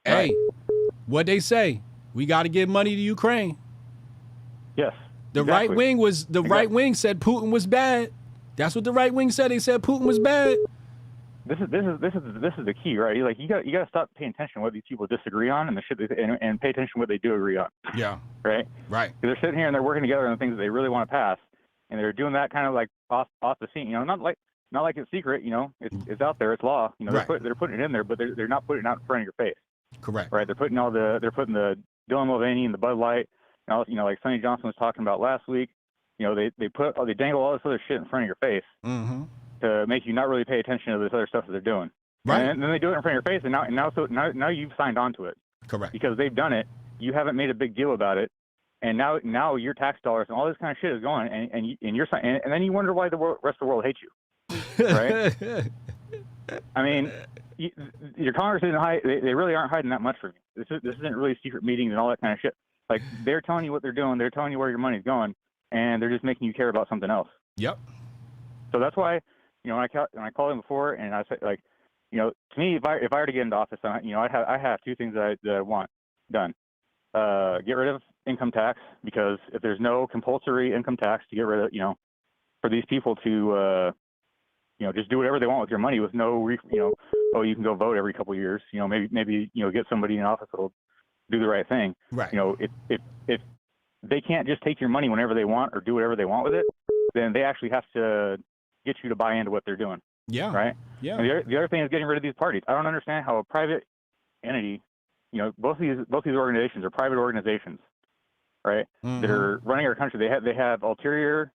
hey, what they say? We got to give money to Ukraine. Yes. The right right wing said Putin was bad. That's what the right wing said. They said Putin was bad. This is the key, right? Like you got to stop paying attention to what these people disagree on and the shit and pay attention to what they do agree on. Yeah. Right. Right. They're sitting here and they're working together on the things that they really want to pass, and they're doing that kind of like off the scene. You know, not like it's secret. You know, it's out there. It's law. You know, they're putting it in there, but they're not putting it out in front of your face. Correct. Right. They're putting the Dylan Mulvaney and the Bud Light. And all, you know, like Sonny Johnson was talking about last week. You know, they dangle all this other shit in front of your face to make you not really pay attention to this other stuff that they're doing. Right. And then they do it in front of your face, and now you've signed on to it. Correct. Because they've done it. You haven't made a big deal about it, and now your tax dollars and all this kind of shit is going, and you're and then you wonder why the rest of the world hates you. Right. I mean, your Congress isn't they really aren't hiding that much from you. This isn't really secret meetings and all that kind of shit. Like, they're telling you what they're doing. They're telling you where your money's going, and they're just making you care about something else. Yep. So that's why, when I called him before, and I said, like, to me, if I were to get into office, I have two things that I want done. Get rid of income tax, because if there's no compulsory income tax to get rid of, for these people to, just do whatever they want with your money with no, oh, you can go vote every couple of years. Maybe get somebody in office that'll do the right thing. Right. If they can't just take your money whenever they want or do whatever they want with it, then they actually have to get you to buy into what they're doing. Yeah. Right. Yeah. And the other thing is getting rid of these parties. I don't understand how a private entity, both these organizations are private organizations, right? Mm-hmm. That are running our country. They have ulterior,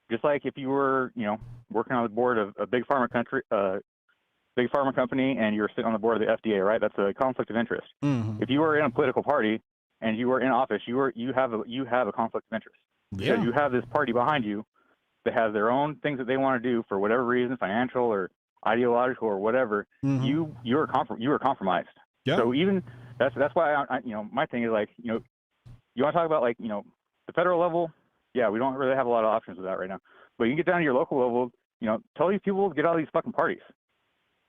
just like if you were, working on the board of a big pharma company and you're sitting on the board of the FDA, right? That's a conflict of interest. Mm-hmm. If you were in a political party and you were in office, you have a conflict of interest. Yeah. Because you have this party behind you that has their own things that they want to do for whatever reason, financial or ideological or whatever. Mm-hmm. You are compromised. Yeah. So even that's why I my thing is, like, you want to talk about, like, the federal level. Yeah, we don't really have a lot of options with that right now. But you can get down to your local level. Tell these people to get out of these fucking parties.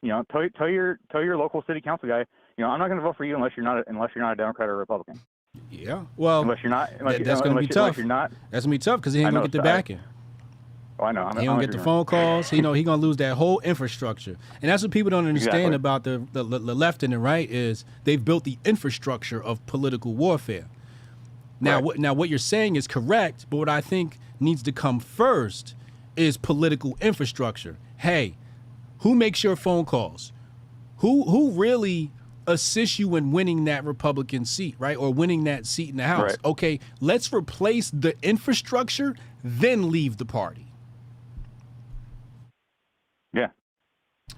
Tell your local city council guy, I'm not going to vote for you unless you're not a Democrat or a Republican. Yeah. Well, unless you're not, that's going to be tough. You're not, that's going to be tough because he ain't going to get the backing. Oh, I know. He don't get the phone calls. He going to lose that whole infrastructure. And that's what people don't understand about the left and the right is they've built the infrastructure of political warfare. Now, what you're saying is correct, but what I think needs to come first is political infrastructure. Hey, who makes your phone calls? Who really assists you in winning that Republican seat, right? Or winning that seat in the House? Right. Okay, let's replace the infrastructure, then leave the party. Yeah.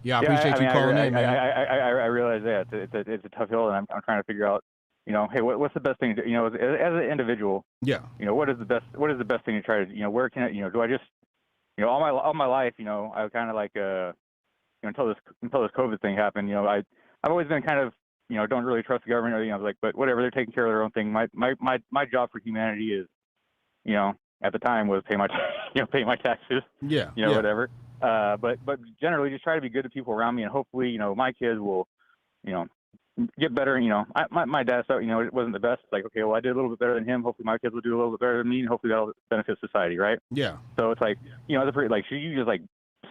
Yeah, I appreciate you calling in, man. I realize that it's a tough hill, and I'm trying to figure out, hey, what's the best thing to do? As an individual. Yeah. What is the best thing to try to, where can I, do I just, all my life, I kind of like, until this COVID thing happened, I've always been kind of, don't really trust the government or anything. I was like, but whatever, they're taking care of their own thing. My job for humanity is, at the time was pay my taxes. Yeah. Whatever. But generally just try to be good to people around me, and hopefully, my kids will, get better. My dad thought, it wasn't the best. It's like, okay, well, I did a little bit better than him. Hopefully my kids will do a little bit better than me, and hopefully that'll benefit society, right? Yeah. So it's like, should you just, like,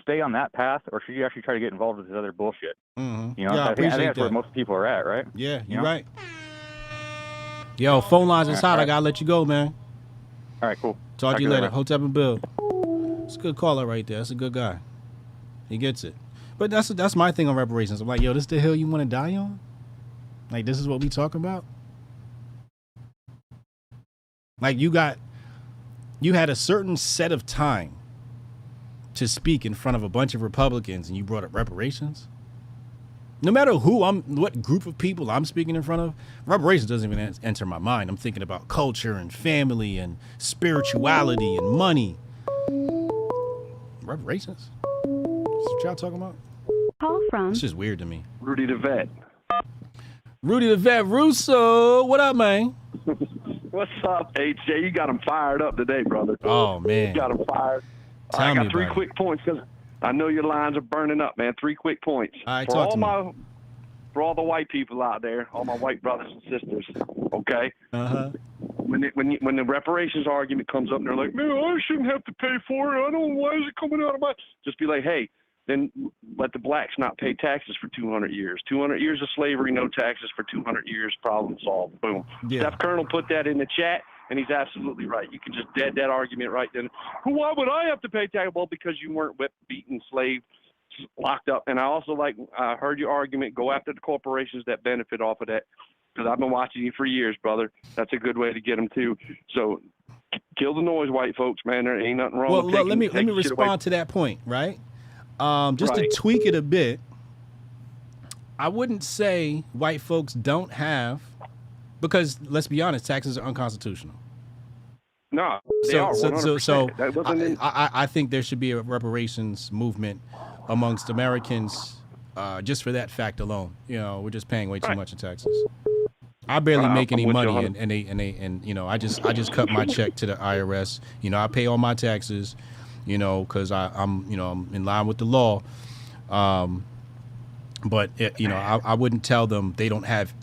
stay on that path, or should you actually try to get involved with this other bullshit? Mm-hmm. I think that's where most people are at, right? Yeah, you're right. Yo, phone lines is hot. I gotta let you go, man. All right, cool. Talk to you later. Hotep and Bill. It's a good caller right there. That's a good guy. He gets it. But that's my thing on reparations. I'm like, yo, this the hill you want to die on? Like, this is what we talking about? Like, you had a certain set of time to speak in front of a bunch of Republicans, and you brought up reparations? No matter what group of people I'm speaking in front of, reparations doesn't even enter my mind. I'm thinking about culture and family and spirituality and money. Reparations? That's what y'all talking about? Call from. It's just weird to me. Rudy the Vet. Rudy the Vet Russo. What up, man? What's up, HJ? You got him fired up today, brother. Oh, man. You got him fired. I got 3 quick points because I know your lines are burning up, man. 3 quick points. All right, talk to me. For all the white people out there, all my white brothers and sisters, okay? Uh-huh. When the reparations argument comes up and they're like, no, I shouldn't have to pay for it. I don't know, why is it coming out of my... Just be like, hey, then let the blacks not pay taxes for 200 years. 200 years of slavery, no taxes for 200 years, problem solved. Boom. Yeah. Steph Colonel put that in the chat, and he's absolutely right. You can just dead that argument right then. Why would I have to pay tax? Well, because you weren't whipped, beaten, slaved, locked up. And I also heard your argument, go after the corporations that benefit off of that, because I've been watching you for years, brother. That's a good way to get them too. So kill the noise, white folks, man. There ain't nothing wrong with let me respond to that point, right? Just to tweak it a bit, I wouldn't say white folks don't have, because let's be honest, taxes are unconstitutional. No, they are 100%. I think there should be a reparations movement amongst Americans just for that fact alone. You know, we're just paying way too much in taxes. I barely make any money, and you know, I just cut my check to the IRS. You know, I pay all my taxes, you know, because I'm in line with the law. But you know, I wouldn't tell them they don't have.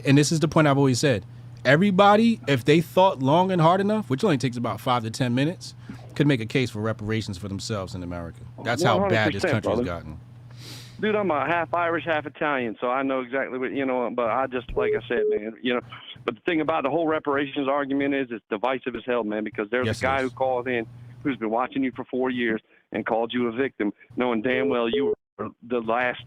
And this is the point I've always said. Everybody, if they thought long and hard enough, which only takes about 5 to 10 minutes, could make a case for reparations for themselves in America. That's how bad this country has gotten. Dude, I'm a half Irish, half Italian, so I know exactly what, you know, but I just, like I said, man, you know, but the thing about the whole reparations argument is it's divisive as hell, man, because there's a guy who called in who's been watching you for 4 years and called you a victim, knowing damn well you were the last,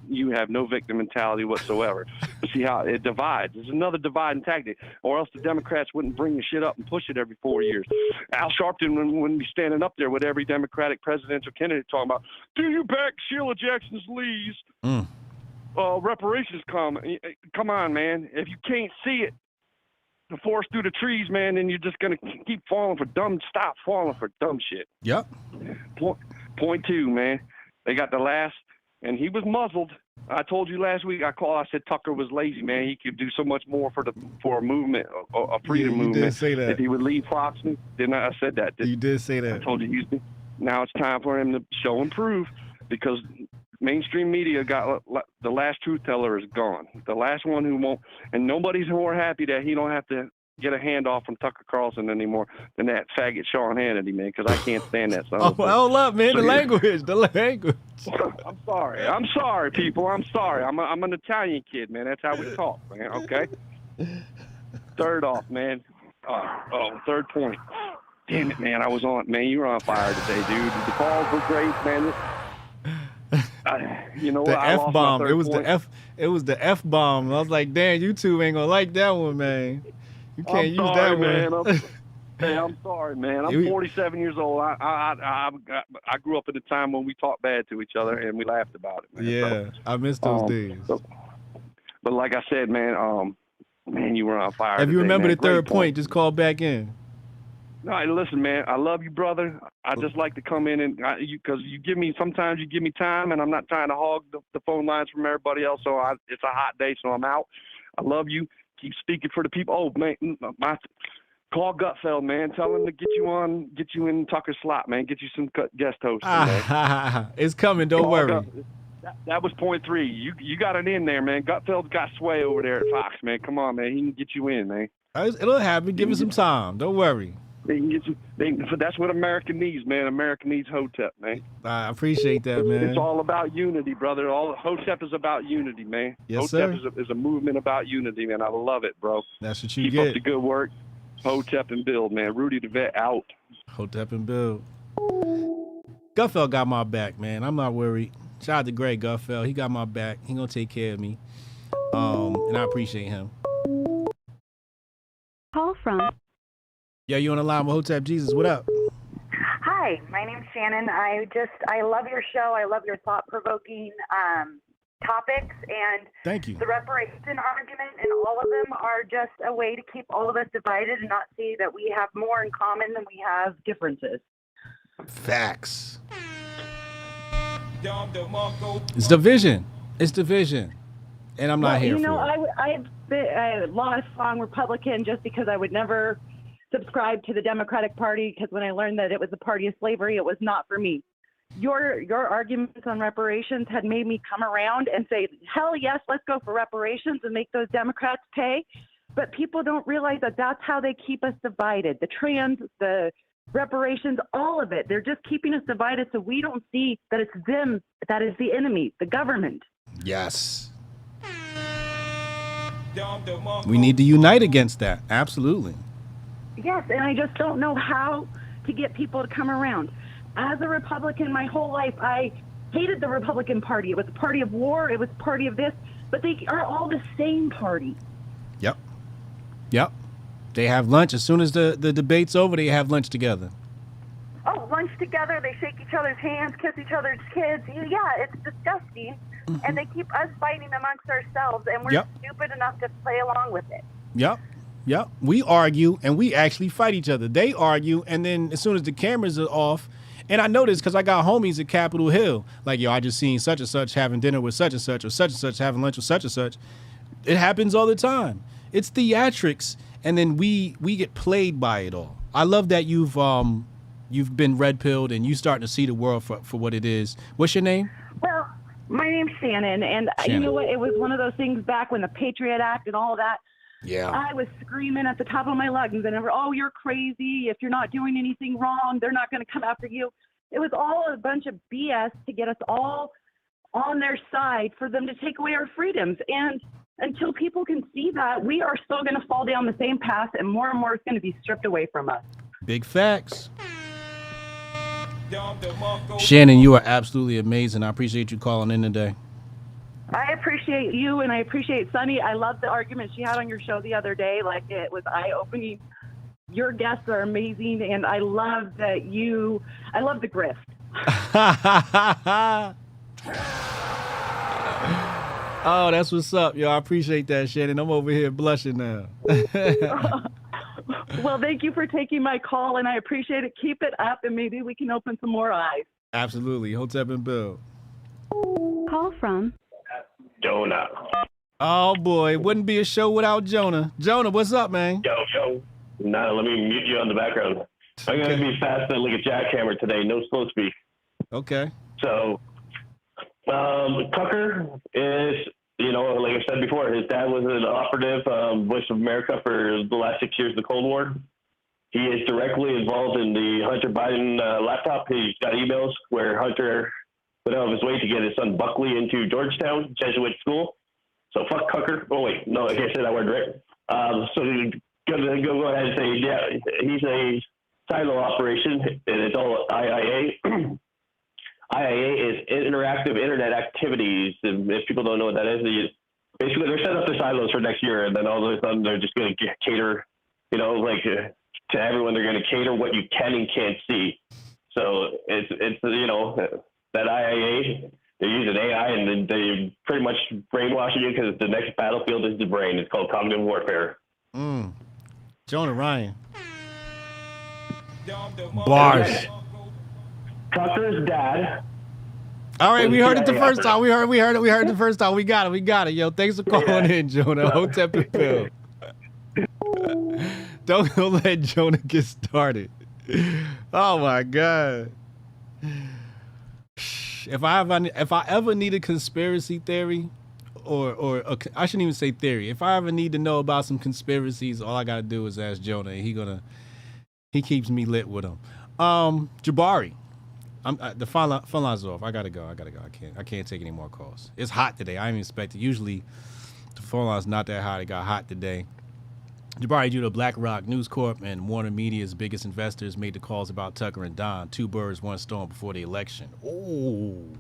you have no victim mentality whatsoever. See how it divides. It's another dividing tactic, or else the Democrats wouldn't bring the shit up and push it every 4 years. Al Sharpton wouldn't be standing up there with every Democratic presidential candidate talking about, do you back Sheila Jackson's Lee's reparations comment? Come on, man. If you can't see it, the forest through the trees, man, then you're just going to keep falling for stop falling for dumb shit. Yep. Point two, man. They got the last, and he was muzzled. I told you last week, I said Tucker was lazy, man. He could do so much more for a movement, a freedom movement. You did say that. If he would leave Fox News. Didn't I said that? You did say that. I told you. Now it's time for him to show and prove, because mainstream media got the last truth teller is gone. The last one who won't, and nobody's more happy that he don't have to get a handoff from Tucker Carlson anymore than that faggot Sean Hannity, man, because I can't stand that son. Hold up, man. The language. I'm sorry, people. I'm sorry. I'm an Italian kid, man. That's how we talk, man. Okay. Third off, man. Third point. Damn it, man. You were on fire today, dude. The calls were great, man. You know the what? F-bomb. It was the F-bomb. I was like, damn, you two ain't gonna like that one, man. You can't use that one. I'm sorry, man. I'm 47 years old. I grew up at a time when we talked bad to each other and we laughed about it, man. Yeah, I miss those days. But like I said, man, you were on fire. If you remember man. the third point, just call back in. No, listen, man. I love you, brother. I just like to come in and because sometimes you give me time, and I'm not trying to hog the phone lines from everybody else. So it's a hot day, so I'm out. I love you. Keep speaking for the people. Oh, man, call Gutfeld, man. Tell him to get you in Tucker's slot, man. Get you some guest hosts. It's coming. Don't worry. That was point 3. You got it in there, man. Gutfeld's got sway over there at Fox, man. Come on, man. He can get you in, man. It'll happen. Give it some time. Don't worry. They can get you. That's what America needs, man. America needs Hotep, man. I appreciate that, man. It's all about unity, brother. Hotep is about unity, man. Yes, Hotep sir. is a movement about unity, man. I love it, bro. That's what you Keep get. up the good work. Hotep and Bill, man. Rudy the Vet out. Hotep and Bill. Gutfeld got my back, man. I'm not worried. Shout out to Greg Gutfeld. He got my back. He gonna take care of me. And I appreciate him. Call from. Yeah, you on the line with Hotep Jesus. What up? Hi, my name's Shannon. I love your show. I love your thought-provoking topics, and thank you. The reparation argument and all of them are just a way to keep all of us divided and not see that we have more in common than we have differences. Facts. It's division. It's division. And I'm not here for it. I've been a lifelong Republican just because I would never subscribe to the Democratic Party, because when I learned that it was the party of slavery, it was not for me. Your arguments on reparations had made me come around and say, hell yes, let's go for reparations and make those Democrats pay. But people don't realize that that's how they keep us divided. The trans, the reparations, all of it. They're just keeping us divided so we don't see that it's them that is the enemy, the government. Yes. We need to unite against that. Absolutely. Yes, and I just don't know how to get people to come around. As a Republican my whole life, I hated the Republican Party. It was a party of war. It was a party of this. But they are all the same party. Yep. They have lunch. As soon as the debate's over, they have lunch together. Oh, lunch together. They shake each other's hands, kiss each other's kids. Yeah, it's disgusting. Mm-hmm. And they keep us fighting amongst ourselves, and we're stupid enough to play along with it. Yep. We argue, and we actually fight each other. They argue, and then as soon as the cameras are off And I know this because I got homies at Capitol Hill. Like, yo, I just seen such and such having dinner with such and such, or such and such having lunch with such and such. It happens all the time. It's theatrics, and then we get played by it all. I love that you've been red-pilled and you starting to see the world for what it is. What's your name? Well, my name's Shannon, and you know what? It was one of those things back when the Patriot Act and all of that. Yeah. I was screaming at the top of my lungs, and oh, you're crazy. If you're not doing anything wrong, they're not going to come after you. It was all a bunch of BS to get us all on their side for them to take away our freedoms. And until people can see that, we are still going to fall down the same path, and more is going to be stripped away from us. Big facts. Shannon, you are absolutely amazing. I appreciate you calling in today. I appreciate you, and I appreciate Sunny. I love the argument she had on your show the other day. Like, it was eye-opening. Your guests are amazing, and I love that I love the grift. Oh, that's what's up, yo. I appreciate that, Shannon. I'm over here blushing now. Well, thank you for taking my call, and I appreciate it. Keep it up, and maybe we can open some more eyes. Absolutely. Hotep and Bill. Call from Jonah. Oh, boy. Wouldn't be a show without Jonah. Jonah, what's up, man? Yo. Nah, let me mute you on the background. I'm going to be fast and like a jackhammer today. No slow speak. Okay. So, Tucker is, like I said before, his dad was an operative, Voice of America for the last 6 years of the Cold War. He is directly involved in the Hunter Biden laptop. He's got emails where Hunter went out of his way to get his son Buckley into Georgetown Jesuit school. So fuck Tucker. Oh wait, no, I can't say that word right. So go ahead and say, yeah, he's a silo operation, and it's all IIA. IIA is Interactive Internet Activities, and if people don't know what that is, basically they're setting up their silos for next year, and then all of a sudden they're just going to cater, to everyone. They're going to cater what you can and can't see. So it's that IIA, they're using AI, and then they pretty much brainwashing you because the next battlefield is the brain. It's called cognitive warfare. Jonah Ryan. Bars. Tucker's dad. All right, we heard it the first time. We heard it the first time. We got it. Yo, thanks for calling in, Jonah. Hotep and Bill. Don't let Jonah get started. Oh my God. If I ever need a conspiracy theory, I shouldn't even say theory. If I ever need to know about some conspiracies, all I gotta do is ask Jonah, and he keeps me lit with them. Jabari. The phone line's off. I gotta go. I can't take any more calls. It's hot today. I didn't expect it. Usually the phone line's not that hot. It got hot today. Jabari Judah, BlackRock, News Corp, and Warner Media's biggest investors made the calls about Tucker and Don. 2 birds, 1 stone before the election. Ooh.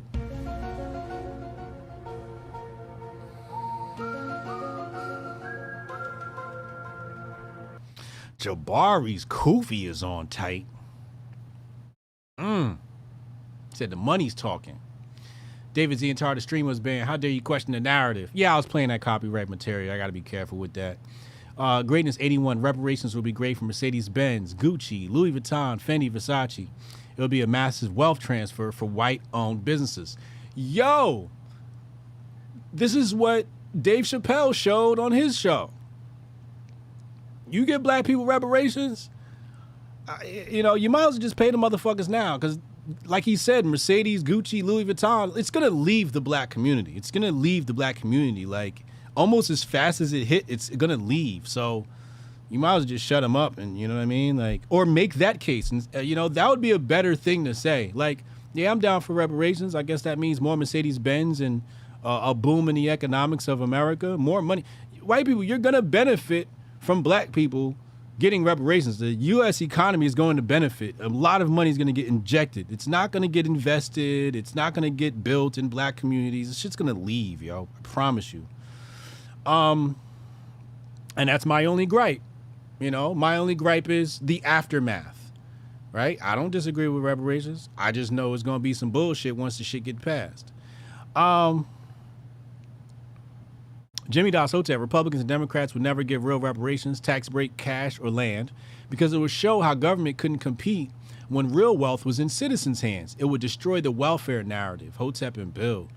Jabari's Kofi is on tight. Said the money's talking. David Z entire stream was banned. How dare you question the narrative? Yeah, I was playing that copyright material. I got to be careful with that. Greatness 81. Reparations will be great for Mercedes-Benz, Gucci, Louis Vuitton, Fendi, Versace. It'll be a massive wealth transfer for white-owned businesses. Yo, this is what Dave Chappelle showed on his show. You get black people reparations, you might as well just pay the motherfuckers now, because like he said, Mercedes, Gucci, Louis Vuitton, it's going to leave the black community. It's going to leave the black community. Like, almost as fast as it hit, it's going to leave. So you might as well just shut them up, and you know what I mean? Like, or make that case. And, that would be a better thing to say. Like, yeah, I'm down for reparations. I guess that means more Mercedes-Benz and a boom in the economics of America, more money. White people, you're going to benefit from black people getting reparations. The U.S. economy is going to benefit. A lot of money is going to get injected. It's not going to get invested. It's not going to get built in black communities. It's just going to leave, yo. I promise you. And that's my only gripe. My only gripe is the aftermath, right? I don't disagree with reparations. I just know it's going to be some bullshit once the shit get passed. Jimmy Das Hotep, Republicans and Democrats would never give real reparations, tax break, cash, or land, because it would show how government couldn't compete when real wealth was in citizens' hands. It would destroy the welfare narrative. Hotep and Bill.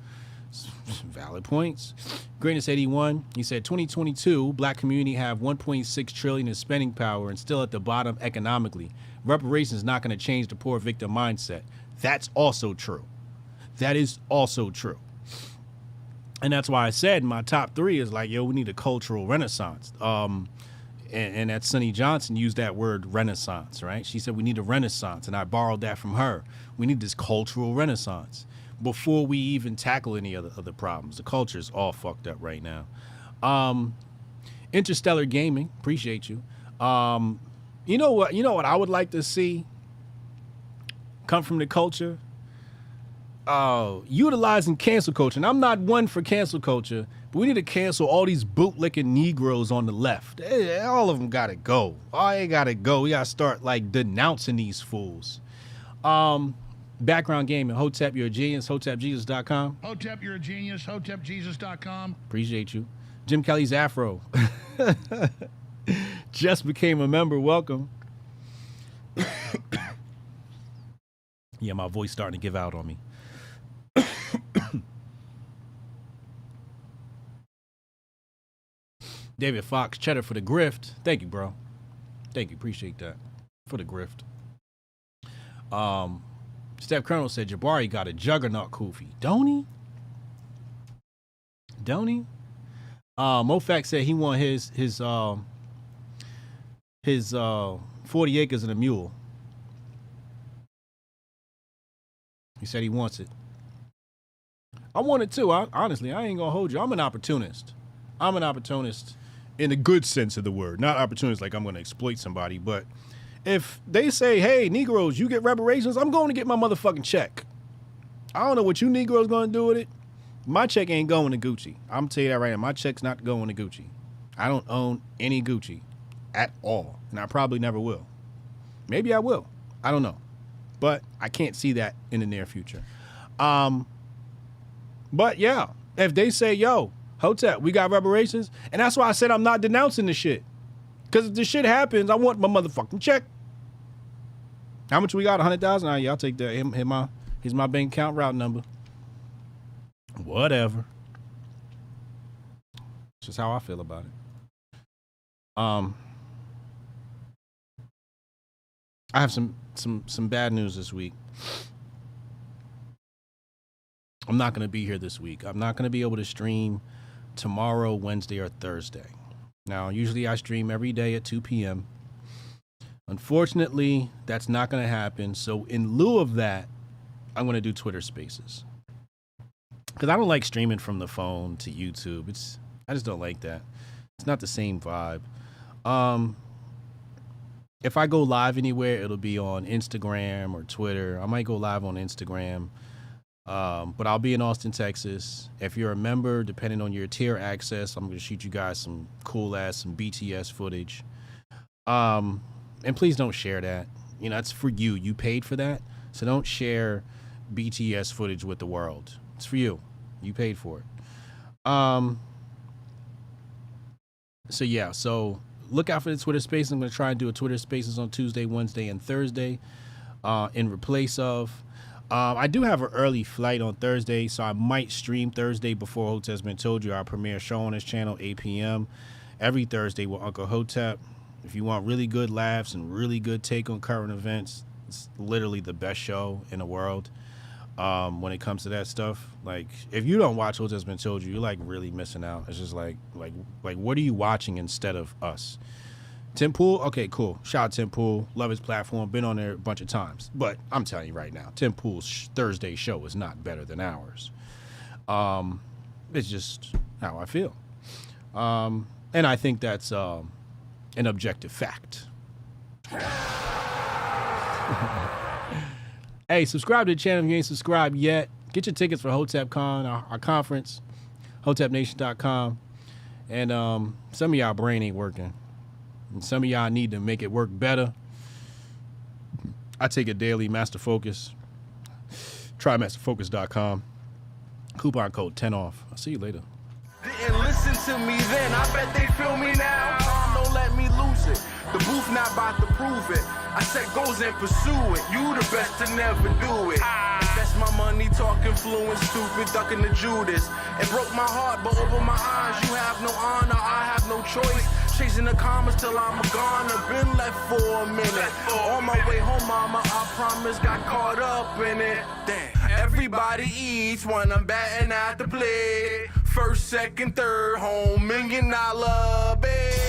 Valid points. Greatness 81, he said 2022 black community have 1.6 trillion in spending power and still at the bottom economically. Reparations is not going to change the poor victim mindset. That's also true. That is also true. And that's why I said my top 3 is like, yo, we need a cultural renaissance. And that Sonny Johnson used that word renaissance, right? She said we need a renaissance, and I borrowed that from her. We need this cultural renaissance before we even tackle any other problems. The culture is all fucked up right now. Interstellar Gaming, appreciate you. You know what I would like to see come from the culture? Utilizing cancel culture. And I'm not one for cancel culture, but we need to cancel all these bootlicking Negroes on the left. All of them gotta go. All they gotta go. We gotta start like denouncing these fools. Background gaming. Hotep, you're a genius. HotepJesus.com. Hotep, you're a genius. HotepJesus.com. Appreciate you. Jim Kelly's Afro. Just became a member. Welcome. Yeah, my voice starting to give out on me. David Fox, cheddar for the grift. Thank you, bro. Thank you. Appreciate that. For the grift. Steph Colonel said Jabari got a juggernaut kufi. Don't he? Don't he? Mofax said he want his 40 acres and a mule. He said he wants it. I want it too. Honestly, I ain't gonna hold you. I'm an opportunist. I'm an opportunist in the good sense of the word. Not opportunist like I'm gonna exploit somebody, but if they say, hey, Negroes, you get reparations, I'm going to get my motherfucking check. I don't know what you Negroes going to do with it. My check ain't going to Gucci. I'm going to tell you that right now. My check's not going to Gucci. I don't own any Gucci at all, and I probably never will. Maybe I will. I don't know. But I can't see that in the near future. But, yeah, if they say, yo, Hotep, we got reparations, and that's why I said I'm not denouncing the shit. Because if this shit happens, I want my motherfucking check. How much we got? 100,000? Yeah, I'll take that. Here's my bank account route number. Whatever. It's just how I feel about it. I have some bad news this week. I'm not going to be here this week. I'm not going to be able to stream tomorrow, Wednesday, or Thursday. Now, usually I stream every day at 2 p.m. Unfortunately, that's not going to happen. So in lieu of that, I'm going to do Twitter Spaces. Because I don't like streaming from the phone to YouTube. I just don't like that. It's not the same vibe. If I go live anywhere, it'll be on Instagram or Twitter. I might go live on Instagram. But I'll be in Austin, Texas. If you're a member, depending on your tier access, I'm going to shoot you guys some some BTS footage. And please don't share that. You know, it's for you. You paid for that. So don't share BTS footage with the world. It's for you. You paid for it. So yeah, so look out for the Twitter Spaces. I'm going to try and do a Twitter Spaces on Tuesday, Wednesday, and Thursday in replace of. I do have an early flight on Thursday, so I might stream Thursday before Hotep's Been Told You. Our premiere show on this channel, 8 p.m. every Thursday with Uncle Hotep. If you want really good laughs and really good take on current events, it's literally the best show in the world when it comes to that stuff. Like, if you don't watch Hotep's Been Told You, you're like really missing out. It's just like what are you watching instead of us? Tim Pool, okay, cool. Shout out Tim Pool. Love his platform. Been on there a bunch of times. But I'm telling you right now, Tim Pool's Thursday show is not better than ours. It's just how I feel. And I think that's an objective fact. Hey, subscribe to the channel if you ain't subscribed yet. Get your tickets for HotepCon, our conference, HotepNation.com. And some of y'all brain ain't working. And some of y'all need to make it work better. I take it daily, Master Focus. Try masterfocus.com. Coupon code 10 off. I'll see you later. Didn't listen to me then. I bet they feel me now. Don't let me lose it. The booth not about to prove it. I set goals and pursue it. You the best to never do it. Invest my money, talking fluent, stupid, ducking the Judas. It broke my heart, but over my eyes, you have no honor, I have no choice. Chasing the commas till I'm gone. I've been left for a minute. On my way home, mama, I promise, got caught up in it. Damn. Everybody eats when I'm batting at the plate. First, second, third, home, $1 million bet.